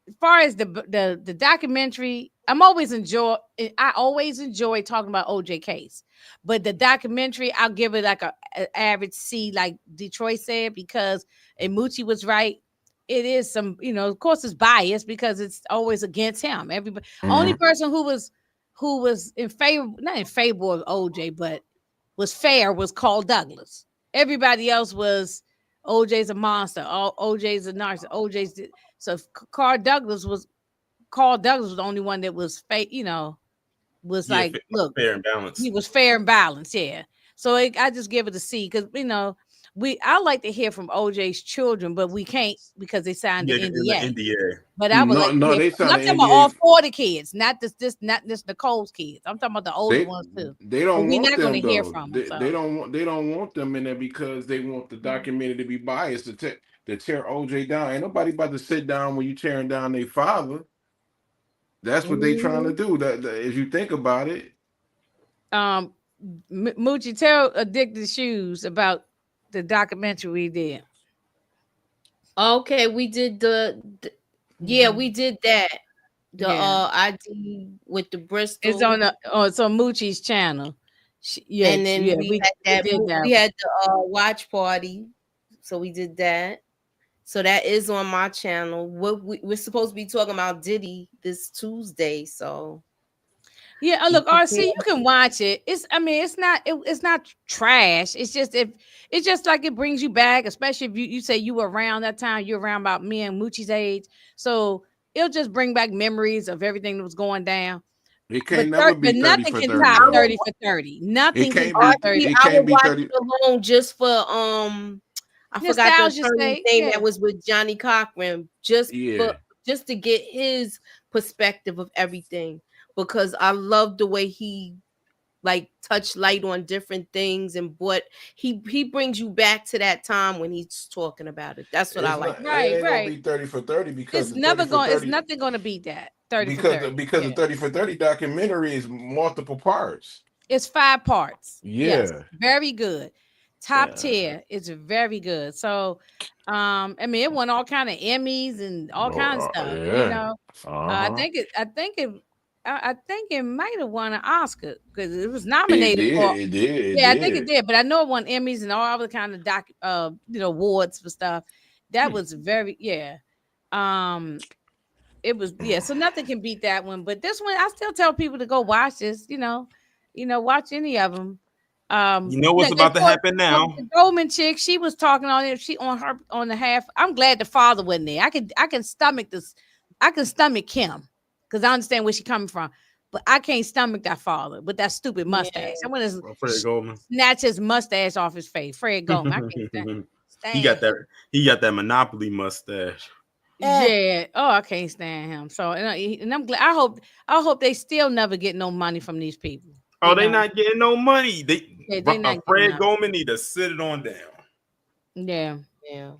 As far as the documentary, I always enjoy talking about OJ case, but the documentary, I'll give it like an average C, like Detroit said, because Moochie was right. It is some, of course it's biased because it's always against him. Everybody, only person who was in favor, not in favor of OJ, but was fair was Carl Douglas. Everybody else was OJ's a monster. OJ's a narcissist. So Carl Douglas was the only one that was fake, was look, fair and balanced. He was fair and balanced, yeah. So I just give it a C, because I like to hear from OJ's children, but we can't because they signed the NDA. But I would I'm talking about all 40 kids, not this Nicole's kids. I'm talking about the older ones too. They don't. We're not going to hear from them. They don't want them in there because they want the documentary to be biased to tear OJ down. Ain't nobody about to sit down when you tearing down their father. That's what they trying to do. That if you think about it. Moochie, tell Addicted Shoes about the documentary we did. Okay, we did we did that. The ID with the Bristol. It's on Moochie's channel. And then we had the watch party. So we did that. So that is on my channel. We're supposed to be talking about Diddy this Tuesday. So yeah, look, RC, you can watch it. It's not trash. It's just like it brings you back, especially if you say you were around that time. You're around about me and Moochie's age. So it'll just bring back memories of everything that was going down. It can't never be 30 nothing for can 30. top though. 30 for 30. Nothing It can can't top be. 30. It I can't would be watch 30. it alone just for I forgot the Nostalgia's attorney's sake, name yeah. that was with Johnny Cochran, just Yeah. to get his perspective of everything, because I love the way he like touch light on different things, and what he brings you back to that time when he's talking about it. That's what I like. It ain't gonna be 30 for 30 because It's never going. It's nothing going to beat that 30 for 30. Because the 30 for 30 documentary is multiple parts. It's 5 parts. Yeah. Yes, very good. Top tier. It's very good. So, I mean, it won all kind of Emmys and all kinds of stuff. Yeah. You know, I think it might have won an Oscar because it was nominated for. It did. I think it did, but I know it won Emmys and all other kind of awards for stuff. That was very it was so nothing can beat that one. But this one, I still tell people to go watch this. Watch any of them. You know what's about to happen now. The Goldman chick, she was talking on it. She on the half. I'm glad the father wasn't there. I can stomach this. I can stomach Kim because I understand where she's coming from. But I can't stomach that father with that stupid mustache. I want to Fred Goldman snatch his mustache off his face. Fred Goldman. I can't stand. He got that Monopoly mustache. Yeah. Oh, I can't stand him. So and I'm glad. I hope they still never get no money from these people. Oh, they not getting no money. Fred Goldman need to sit it on down. Yeah.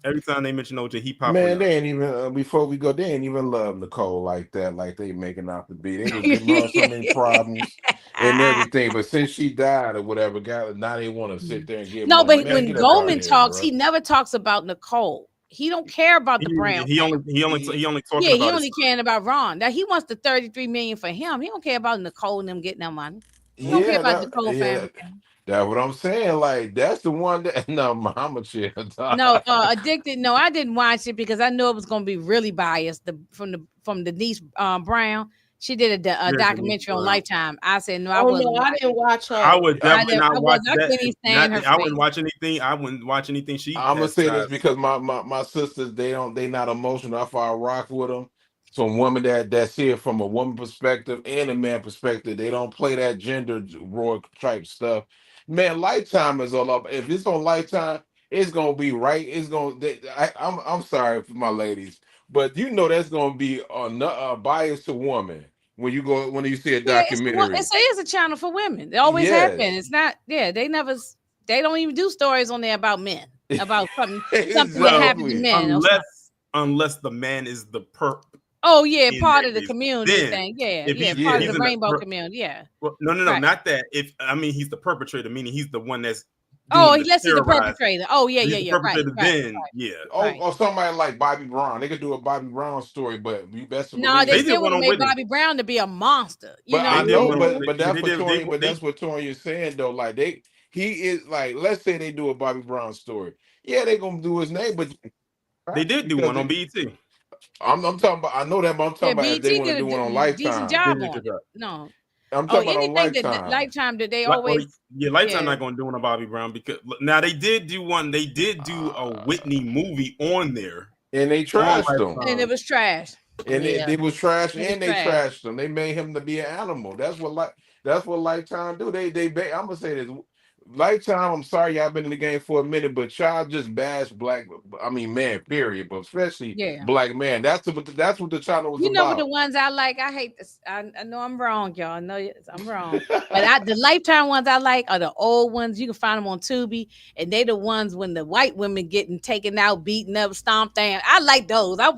Every time they mention OJ, he popped. Man, they ain't even before we go. They ain't even love Nicole like that. Like they making out to be. They was giving her so many problems and everything. But since she died or whatever, now they want to sit there and give. No, money. but when Goldman talks, he never talks about Nicole. He don't care about the Brown. He only talking about. He only caring about Ron. Now he wants the $33 million for him. He don't care about Nicole and them getting that money. He don't care about Nicole family. That's what I'm saying. Like that's the one that Mama chill. No, Addicted. No, I didn't watch it because I knew it was going to be really biased. From Denise Brown. She did a documentary on Lifetime. I said no, I wasn't. I didn't watch her. I would definitely not watch that. I wouldn't watch anything. I wouldn't watch anything. I'm gonna say this because my sisters they not emotional. That's why I rock with them. Some women that see it from a woman perspective and a man perspective. They don't play that gender war type stuff. Man, Lifetime is all up. If it's on Lifetime, it's gonna be right. It's gonna. I'm sorry for my ladies, but that's gonna be a bias to woman. When you see a documentary, it is a channel for women. It always happen. It's not. Yeah, they don't even do stories on there about men, about something that happened to men. Unless the man is the Oh yeah, part of the community thing. Yeah, part of the rainbow community. Yeah. Well, no, not that. He's the perpetrator, meaning he's the one that's. Let's see the perpetrator. Oh yeah, right. Or somebody like Bobby Brown. They could do a Bobby Brown story, but you best. No, they still want to make Bobby Brown to be a monster. I know, but that's what Tonya. But that's what Tonya's saying though. Like he is like. Let's say they do a Bobby Brown story. Yeah, they gonna do his name, but they did do one on BET. I'm talking about. I know that, but I'm talking about if they want to do one on Lifetime. No. I'm talking about on Lifetime that they always. Lifetime not going to do one on Bobby Brown because now they did do one. They did do a Whitney movie on there, and they trashed them, and it was trash. And it was trash, and they trashed him. They made him to be an animal. That's what Lifetime do. They I'm gonna say this. Lifetime, I'm sorry, y'all been in the game for a minute, but y'all just bash man, period, but especially black man. That's what the channel was about. What the ones I like? I hate this. I know I'm wrong, y'all. I know I'm wrong. But the Lifetime ones I like are the old ones. You can find them on Tubi, and they the ones when the white women getting taken out, beaten up, stomped down. I like those. I like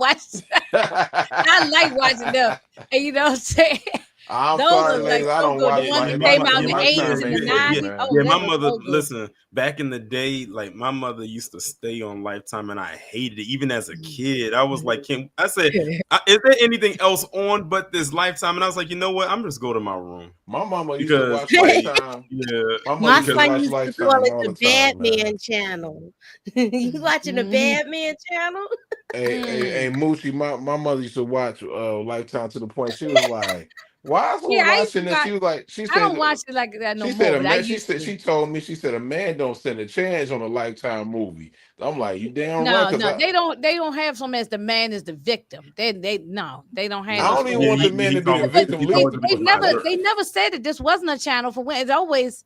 watching them. And you know what I'm saying? I'm sorry, ladies. I don't watch the ones that came out in the 80s and the 90s. My mother, listen, back in the day, like my mother used to stay on Lifetime and I hated it. Even as a kid, I was like, I said, is there anything else on but this Lifetime? And I was like, you know what? I'm just go to my room. My mama used to watch Lifetime. My son used to call it the Batman channel. You watching the Batman channel? Hey, Moochie, my mother used to watch Lifetime to the point she was like, Why is Yeah, someone watching this? She was like, she I don't said, watch it like that no she more. said a But I man. She used said to. she told me. She said a man don't stand a chance on a Lifetime movie. I'm like, you damn right. No, Because no, they don't have some as the man is the victim. They no, they don't have I no don't even story. want Yeah, the man he to be called the me. But victim. He they, called Leave me the they the never advisor. they never said that this wasn't a channel for women. It's always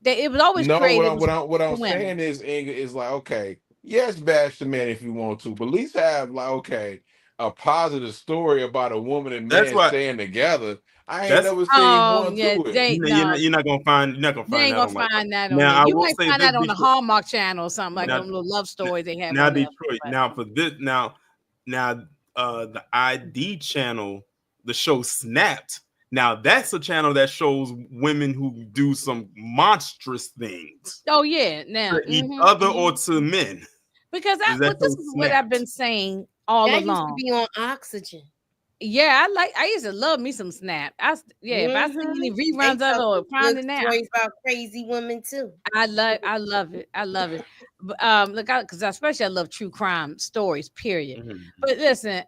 it was always No, created what I'm for women. saying is like, okay, yes, bash the man if you want to, but at least have like, okay, a positive story about a woman and That's man why. staying together. I ain't That's never seen one Yeah, to it. they no, you're not gonna find they ain't that gonna on like. find that on there. Now I You will might say find this that on the before. Hallmark channel or something like Now, them little love stories they have now on there. Detroit. But Now for this. Now the ID channel, the show Snapped. Now that's a channel that shows women who do some monstrous things oh yeah, now to each other or to men. because Is that this show is what I've been Snapped? saying all That used to along. be on Oxygen. Yeah, I used to love me some Snap. If I see any reruns of it or find it now, Stories about crazy women too. I love it. I love it. But look out because especially I love true crime stories, period. Mhm. But listen,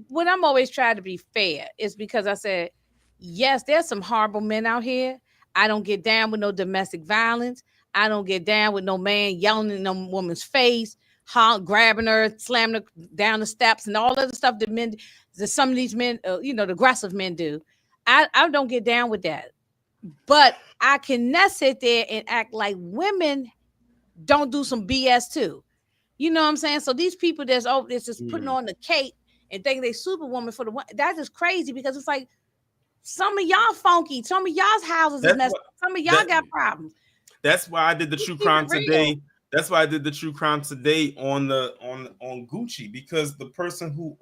when I'm always trying to be fair, is because I said, yes, there's some horrible men out here. I don't get down with no domestic violence. I don't get down with no man yelling in no woman's face, grabbing her, slamming her down the steps, and all other stuff that some of these men, the aggressive men do. I don't get down with that. But I cannot sit there and act like women don't do some BS too. You know what I'm saying? So these people that's just putting on the cape and think they superwoman for the one, that is crazy because it's like some of y'all funky, some of y'all's houses is messed up, some of y'all got problems. That's why I did the Let's true keep it crime real. today. That's why I did the true crime today on Gucci, because the person who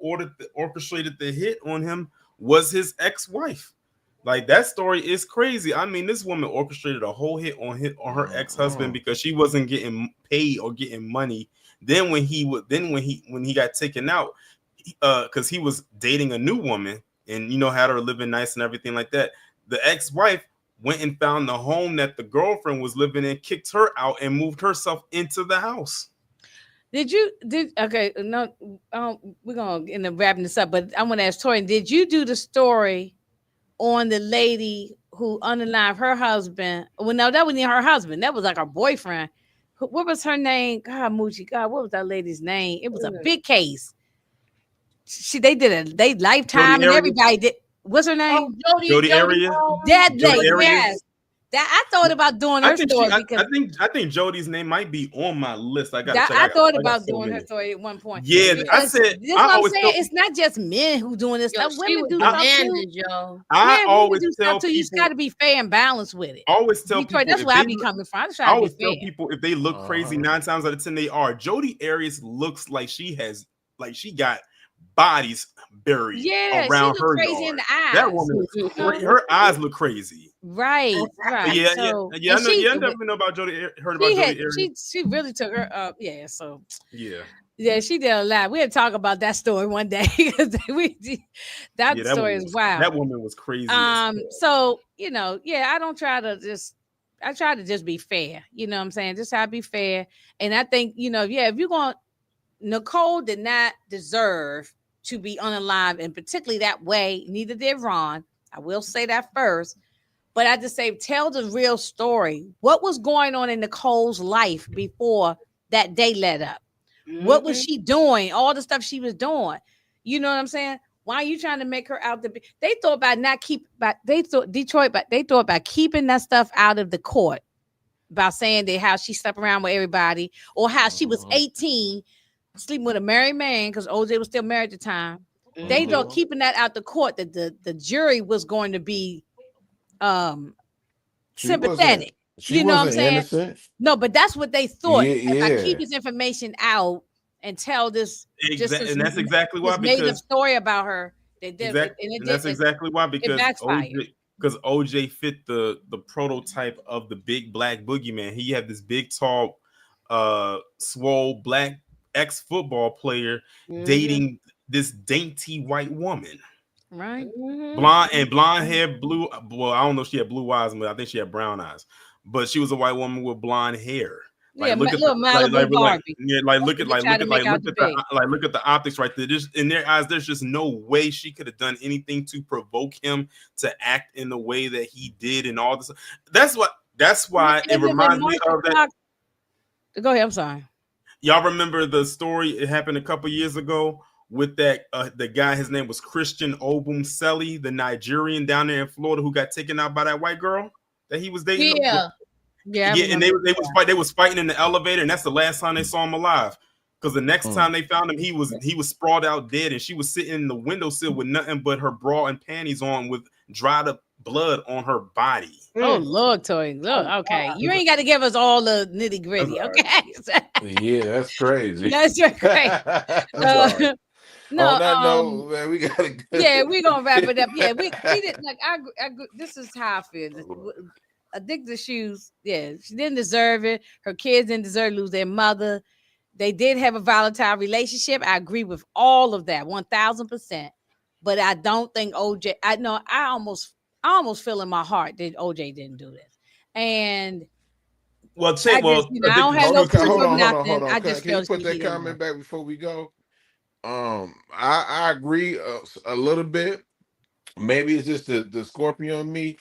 orchestrated the hit on him was his ex-wife. Like, that story is crazy. I mean, this woman orchestrated a whole hit on her ex-husband because she wasn't getting paid or getting money. Then when he got taken out, because he was dating a new woman and had her living nice and everything like that. The ex-wife went and found the home that the girlfriend was living in, kicked her out, and moved herself into the house. Okay, no, we're gonna end up wrapping this up, but I want to ask Tori, did you do the story on the lady who unalived her husband? Well, no, that wasn't even her husband. That was like her boyfriend. What was her name? God, Moochie. God, what was that lady's name? It was a big case. They Lifetime and everybody did. What's her name? Jody Area. That lady, Area. yes. That I thought about doing her story because I think Jody's name might be on my list. I thought about doing her story at one point. Yeah, I said. This is what I'm saying. It's not just men who doing this stuff. Women do stuff too. Yo. I always do tell stuff too. people, You just got to be fair and balanced with it. I always tell Detroit, people that's where I be coming from. I always tell people if they look crazy 9 times out of 10 they are. Jody Arias looks like she got bodies buried around her crazy yard. in the eyes. That woman, her eyes look crazy. Right. Yeah. I definitely know about Jody. Heard about Jody Arias. She really took her up. Yeah. So yeah, she did a lot. We had to talk about that story one day because that story is wild. That woman was crazy. So I try to just be fair. You know what I'm saying? Just try to be fair. And I think, if you're going, Nicole did not deserve to be unalive, and particularly that way. Neither did Ron. I will say that first. But I just say, tell the real story. What was going on in Nicole's life before that day led up? Mm-hmm. What was she doing? All the stuff she was doing. You know what I'm saying? Why are you trying to make her out they thought about keeping that stuff out of the court, about saying that how she slept around with everybody, or how she was 18 sleeping with a married man because OJ was still married at the time. Mm-hmm. They thought keeping that out the court that the jury was going to be sympathetic. You know what I'm saying? Innocent. No, but that's what they thought. If I keep this information out and tell this, and that's exactly why, because made a story about her. That's exactly why, because OJ fit the prototype of the big black boogeyman. He had this big, tall, swole black ex-football player dating this dainty white woman. Right. Blonde hair, blue. Well, I don't know if she had blue eyes, but I think she had brown eyes. But she was a white woman with blonde hair. Like look at little Malibu Barbie. look at the optics right there. Just in their eyes, there's just no way she could have done anything to provoke him to act in the way that he did, and all this. That's why it reminds me of that. Go ahead. I'm sorry. Y'all remember the story? It happened a couple years ago with that the guy. His name was Christian Obumseli, the Nigerian down there in Florida who got taken out by that white girl that he was dating. Yeah, and they was fighting in the elevator, and that's the last time they saw him alive. Because the next time they found him, he was sprawled out dead, and she was sitting in the windowsill with nothing but her bra and panties on, with dried up blood on her body. Oh Lord, Tori, look, okay, you ain't got to give us all the nitty gritty, okay? Yeah, that's crazy. That's crazy. No, no, man, we gotta. Yeah, we gonna wrap it up. Yeah, we didn't like. I this is how I feel. Addicted to shoes. Yeah, she didn't deserve it. Her kids didn't deserve to lose their mother. They did have a volatile relationship. I agree with all of that, 1000%. But I don't think OJ. I almost feel in my heart that OJ didn't do this. And I don't have no proof of nothing. I just can you put that comment back before we go? I agree a little bit. Maybe it's just the Scorpio in me.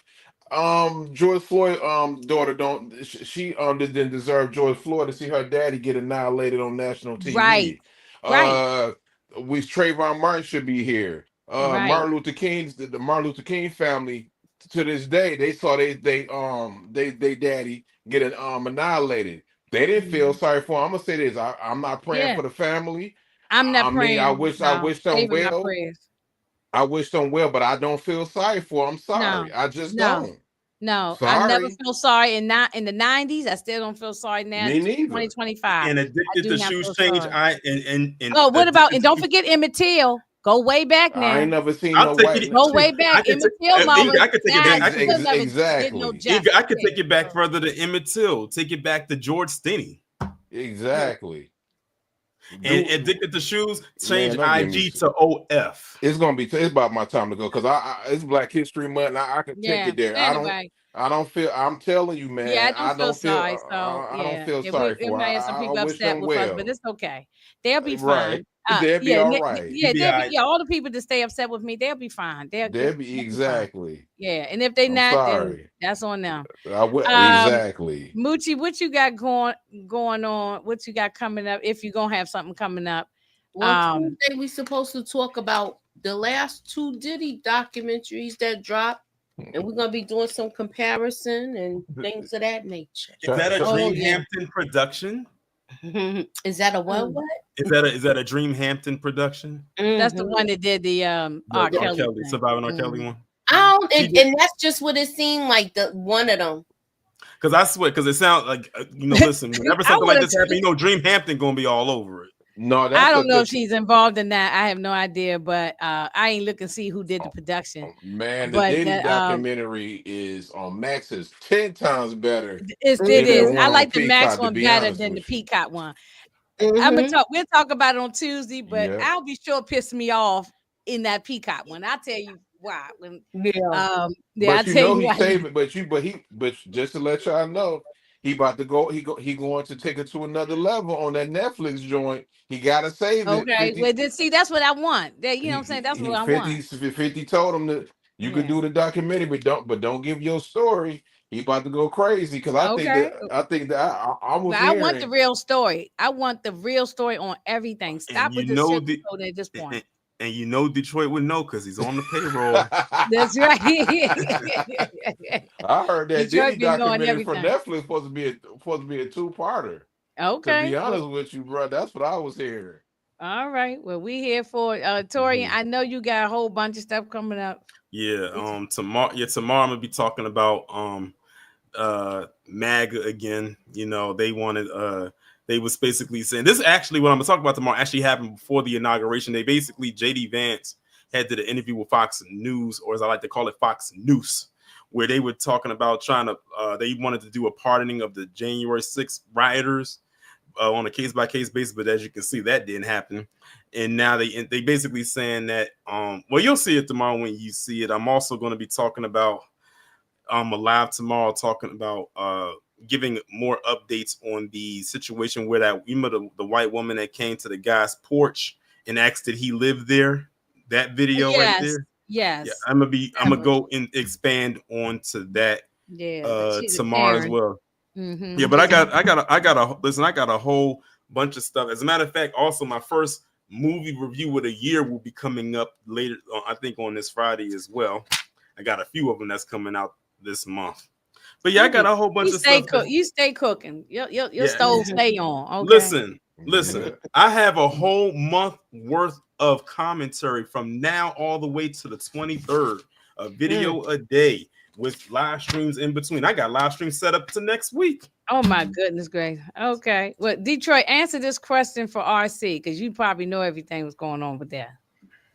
George Floyd daughter didn't deserve George Floyd to see her daddy get annihilated on national TV. Right. Trayvon Martin should be here. Martin Luther King's the Martin Luther King family to this day, they saw they daddy get annihilated. They didn't feel sorry for him. I'm gonna say this. I'm not praying for the family. I'm not praying. I wish them well. I wish them well, but I don't feel sorry for them. I'm sorry. I just don't. No, sorry. I never feel sorry in the 90s. I still don't feel sorry now. Me neither. 2025. And addicted to shoes change. What about, and don't forget Emmett Till. Go way back now. I ain't never seen no white. Go way back. Emmett Till mama. I could take it back. Exactly. I could take it back further to Emmett Till. Take it back to George Stinney. Exactly. And addicted to shoes, change IG to OF. It's about my time to go because it's Black History Month and I can take it there. I don't feel. I'm telling you, man. Yeah, I don't feel sorry. I don't feel sorry for. We may have some people upset with us, but it's okay. They'll be fine. Right. They'll be all right. Yeah, all the people that stay upset with me, they'll be fine. They'll be exactly. Yeah, and if they not, then that's on them. Exactly. Moochie, what you got going on? What you got coming up? If you're gonna have something coming up. Well, Tuesday we supposed to talk about the last 2 Diddy documentaries that dropped, and we're gonna be doing some comparison and things of that nature. Is that a Dreamhampton production? Is that a what? Is that a Dreamhampton production? That's the one that did the R. Kelly Surviving R. Kelly one. And that's just what it seemed like. The one of them. Because I swear, because it sounds like listen, whenever something like this happens, Dreamhampton gonna be all over it. No, I don't know if she's involved in that. I have no idea, but I ain't looking to see who did the production. Man, the Diddy documentary is on Max is 10 times better. It is. I like the Max one better than the Peacock one. We'll talk about it on Tuesday, but I'll be sure it pissed me off in that Peacock one. I'll tell you why. But he's saving. But just to let y'all know, he about to go. He going to take it to another level on that Netflix joint. He gotta save it. Okay, 50, that's what I want. You know what I'm saying? That's what I want. 50 told him that you could do the documentary, but don't give your story. He about to go crazy because I think that I want the real story. I want the real story on everything. Stop with the shit at this point. And Detroit would know because he's on the payroll. That's right. I heard that Diddy documentary for Netflix supposed to be a 2-parter. Okay. To be honest with you, bro, that's what I was hearing. All right. Well, we here for it. Tori, I know you got a whole bunch of stuff coming up. Yeah. Tomorrow I'm gonna be talking about MAGA again. They wanted they was basically saying this. Actually, what I'm gonna talk about tomorrow actually happened before the inauguration. They basically JD Vance had did an interview with Fox News, or as I like to call it, Fox News, where they were talking about they wanted to do a pardoning of the January 6th rioters on a case-by-case basis, but as you can see, that didn't happen. And now they basically saying that you'll see it tomorrow when you see it. I'm also going to be talking about live tomorrow talking about giving more updates on the situation where that the white woman that came to the guy's porch and asked did he live there. That video right there. Yes. Yeah, I'm gonna go and expand onto that tomorrow as well. Yeah, but I got a whole bunch of stuff. As a matter of fact, also my first movie review of the year will be coming up later, I think on this Friday as well. I got a few of them that's coming out this month. But yeah, I got a whole bunch of stuff. You stay cooking. Your stove stay on. Okay. Listen. I have a whole month worth of commentary from now all the way to the 23rd. A video a day with live streams in between. I got live streams set up to next week. Oh my goodness gracious. Okay. Well, Detroit, answer this question for RC because you probably know everything that's going on with that.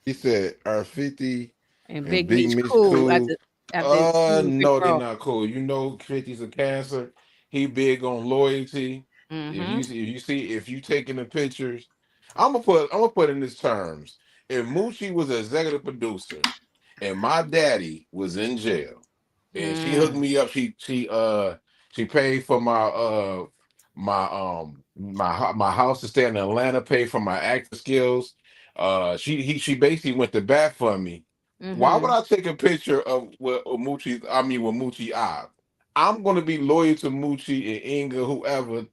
He said, "Are 50 and Big Meech cool?" No, they're not cool. You know, 50's a Cancer. He big on loyalty. If you taking the pictures, I'm gonna put in these terms. If Moochie was an executive producer and my daddy was in jail and she hooked me up, she paid for my house to stay in Atlanta, paid for my acting skills. She basically went to bat for me. Why would I take a picture with Moochie Eye? I'm gonna be loyal to Moochie and Inga, whoever.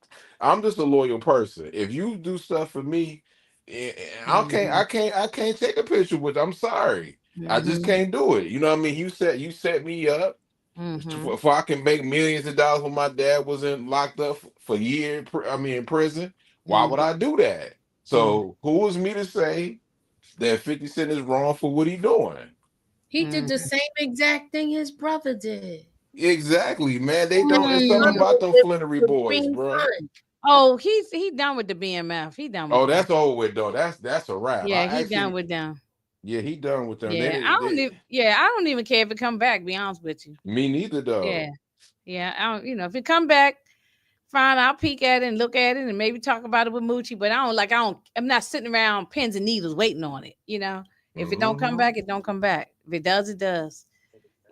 I'm just a loyal person. If you do stuff for me, I can't take a picture with. I'm sorry, I just can't do it. You know what I mean? You set me up for I can make millions of dollars when my dad wasn't locked up for years. In prison. Why would I do that? So who is me to say that 50 Cent is wrong for what he doing? He did the same exact thing his brother did. Exactly, man. They don't. It's something about them Flannery boys, bro. Oh, he done with the BMF. He done. With that's over with though. That's a wrap. Yeah, he done with them. Yeah, he done with them. Yeah, I don't even care if it come back. Be honest with you. Me neither, though. Yeah. I don't. If it come back, fine. I'll peek at it and look at it and maybe talk about it with Moochie. But I'm not sitting around pins and needles waiting on it. If it don't come back, it don't come back. If it does, it does.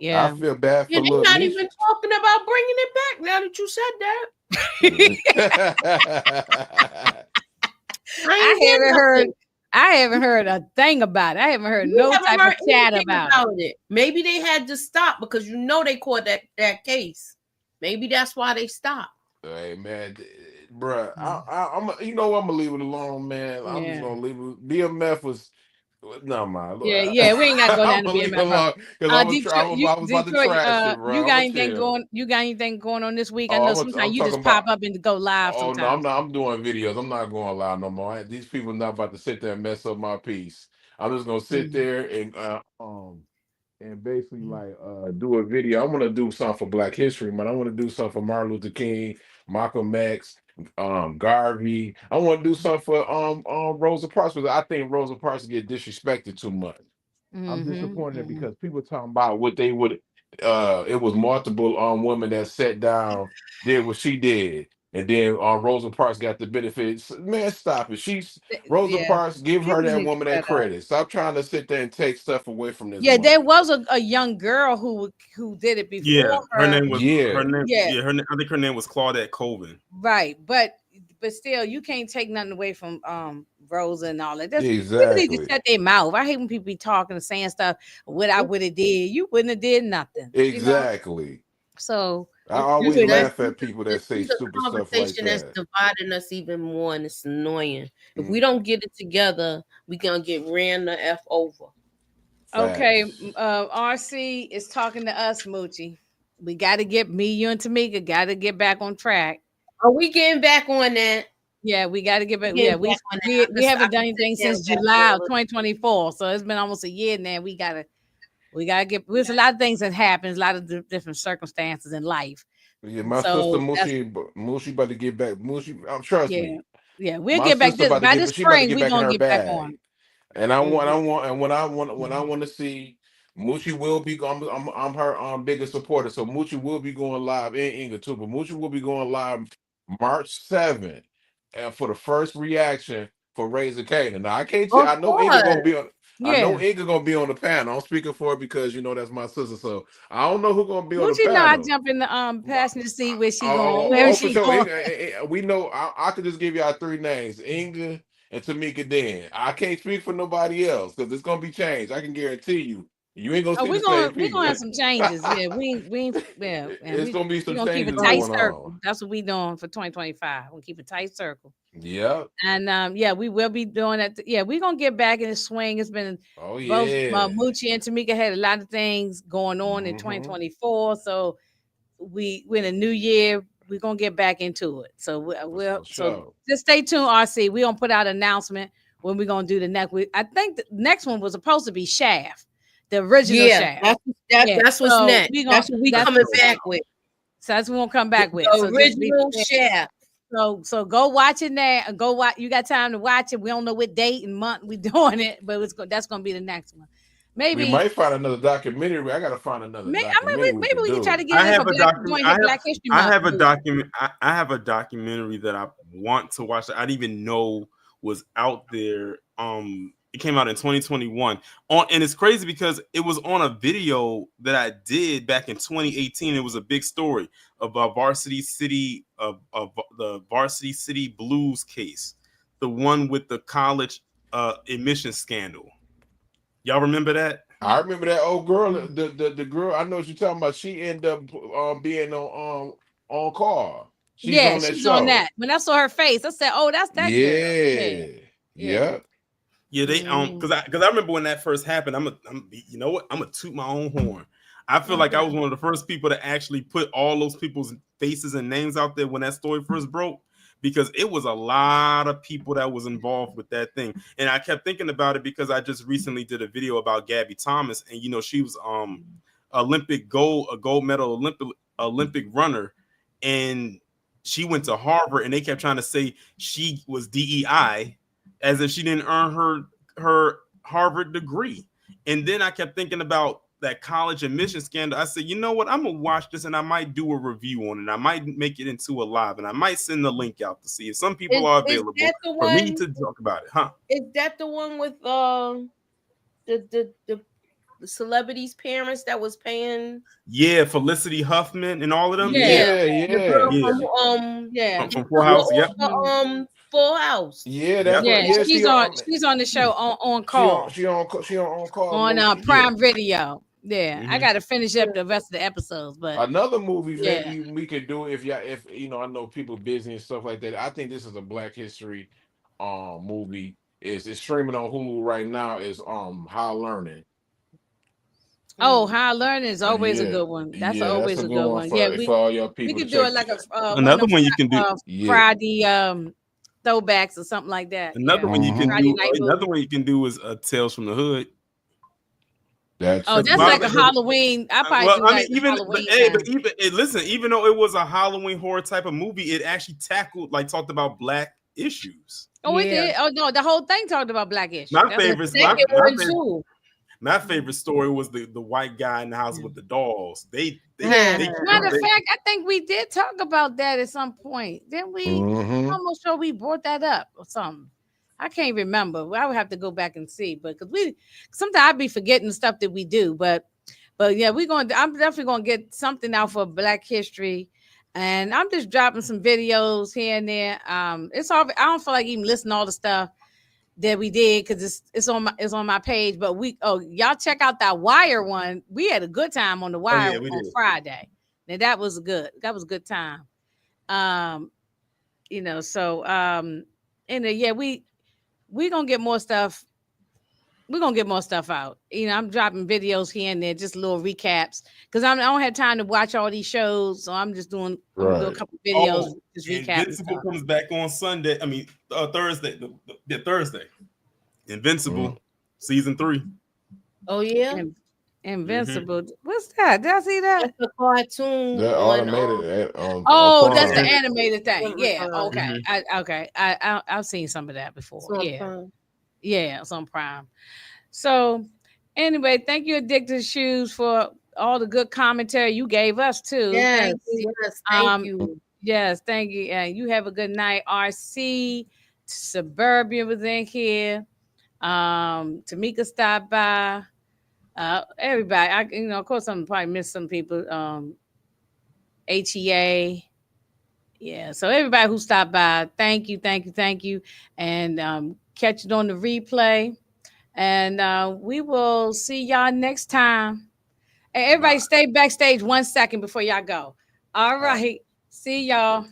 Yeah, I feel bad for they're not even talking about bringing it back now that you said that. I haven't heard a thing about it. I haven't heard no type of chat about it. Maybe they had to stop because they caught that case. Maybe that's why they stopped. Hey man, bruh, I'm gonna leave it alone, man. I'm just gonna leave it. BMF was. No, man. Yeah, we ain't got to go down to BMF. Because I was about to trash it, bro. You got anything going on this week? I know sometimes you just pop up and go live. Sometimes. No, I'm doing videos. I'm not going live no more. These people are not about to sit there and mess up my piece. I'm just gonna sit there and basically do a video. I want to do something for Black History, man. I want to do something for Martin Luther King, Malcolm X, Garvey. I want to do something for Rosa Parks because I think Rosa Parks get disrespected too much. I'm disappointed because people talking about what they would. It was multiple women that sat down, did what she did. And then Rosa Parks got the benefits. Man, stop it. Rosa Parks, give her that woman that credit. Stop trying to sit there and take stuff away from this. Yeah, woman. There was a young girl who did it before. Yeah, her name was. I think her name was Claudette Colvin. Right, but still, you can't take nothing away from Rosa and all that. Exactly. People need to shut their mouth. I hate when people be talking and saying stuff. What I would have did, you wouldn't have did nothing. Exactly. So. I always laugh at people that say stupid stuff like that. Conversation that's dividing us even more, and it's annoying. If we don't get it together, we gonna get ran the F over. Okay, RC is talking to us, Moochie. We got to get you and Tamika got to get back on track. Are we getting back on that? Yeah, we got to get back. Yeah, we haven't done anything since July of 2024, so it's been almost a year now. We gotta get. There's a lot of things that happens, a lot of different circumstances in life. Yeah, my sister Moochie about to get back. Moochie, trust me. Yeah, we'll get back by this spring. We're gonna get back on. And when I want to see Moochie will be. I'm her biggest supporter. So Moochie will be going live in Inga too. But Moochie will be going live March 7th, and for the first reaction for Raising Kaelin. Now I can't tell. I know Inga gonna be on. I know Inga gonna be on the panel. I'm speaking for her because that's my sister. So I don't know who's gonna be on the Don't you know panel. I jump in the passenger seat where she going? Where she for sure. going? We know. I could just give y'all 3 names: Inga and Tamika. Den. I can't speak for nobody else because it's gonna be changed. I can guarantee you. You ain't gonna see the same people. We're gonna have some changes. Yeah, It's gonna be some we're gonna keep a changes tight going circle. on. That's what we doing for 2025. We'll keep a tight circle. Yeah. And we will be doing that. We're gonna get back in the swing. It's been both Moochie and Tamika had a lot of things going on in 2024. So we're in a new year. We're gonna get back into it. So so just stay tuned, RC. We're gonna put out an announcement when we're gonna do the next. I think the next one was supposed to be Shaft. The original Shaft. That's what's next. That's what we coming back with. So that's what we're gonna come back with. The original Shaft. So go watch it now. Go watch. You got time to watch it. We don't know what date and month we doing it, but that's gonna be the next one. Maybe we might find another documentary. I gotta find another. Maybe we can try to get I have a documentary that I want to watch that I didn't even know was out there. It came out in 2021 and it's crazy because it was on a video that I did back in 2018. It was a big story about Varsity City of the Varsity City Blues case, the one with the college admission scandal. Y'all remember that? I remember that old girl, the girl. I know what you're talking about. She ended up being on call. She's on that. When I saw her face, I said, "Oh, that's that girl." Yeah, they because I remember when that first happened. I'm you know what? I'm gonna toot my own horn. I feel like I was one of the first people to actually put all those people's faces and names out there when that story first broke, because it was a lot of people that was involved with that thing. And I kept thinking about it because I just recently did a video about Gabby Thomas, and she was gold medal Olympic runner, and she went to Harvard, and they kept trying to say she was DEI as if she didn't earn her Harvard degree. And then I kept thinking about that college admission scandal. I said, you know what? I'm gonna watch this and I might do a review on it. I might make it into a live and I might send the link out to see if some people are available for me to talk about it. Huh? Is that the one with the celebrities' parents that was paying? Yeah, Felicity Huffman and all of them. From Full House. Yep. Full House. She's on the show on call. She on call on Prime Video. I got to finish up the rest of the episodes. But another movie maybe we could do if I know people busy and stuff like that. I think this is a Black History movie. It's streaming on Hulu right now. Is High Learning. High Learning is always a good one. That's always a good one. For all your people. We could do it like another one you can do Friday throwbacks or something like that. Another one you can do. Another one you can do is Tales from the Hood. That's like a Halloween. I probably even though it was a Halloween horror type of movie, it actually talked about Black issues. Oh, it did. Oh no, the whole thing talked about Black issues. My favorite story was the white guy in the house with the dolls. Matter of fact, I think we did talk about that at some point. Didn't we? I'm almost sure we brought that up or something. I can't remember. I would have to go back and see. But because sometimes I'd be forgetting stuff that we do. But yeah, I'm definitely gonna get something out for Black History. And I'm just dropping some videos here and there. It's all. I don't feel like even listening to all the stuff that we did because it's on my page. But y'all check out that Wire one. We had a good time on the Wire on Friday. And that was a good time. We're gonna get more stuff. We're gonna get more stuff out. I'm dropping videos here and there, just little recaps. Because I don't have time to watch all these shows. So I'm just doing a couple videos, just recaps. Invincible comes back on Sunday. Thursday. Thursday. Invincible season 3. Oh yeah. Invincible. What's that? Did I see that? That's a cartoon. That automated. That's the animated thing. Yeah. Okay. I've seen some of that before. Yeah, it's on Prime. So anyway, thank you, Addicted Shoes, for all the good commentary you gave us too. Yes, thank you. Yes, thank you. You have a good night. RC Suburbia was in here. Tamika stopped by. Everybody. Of course, I'm probably missed some people. HEA. Yeah. So everybody who stopped by, thank you, thank you, thank you, and catch it on the replay. And we will see y'all next time. And everybody, stay backstage 1 second before y'all go. All right. See y'all.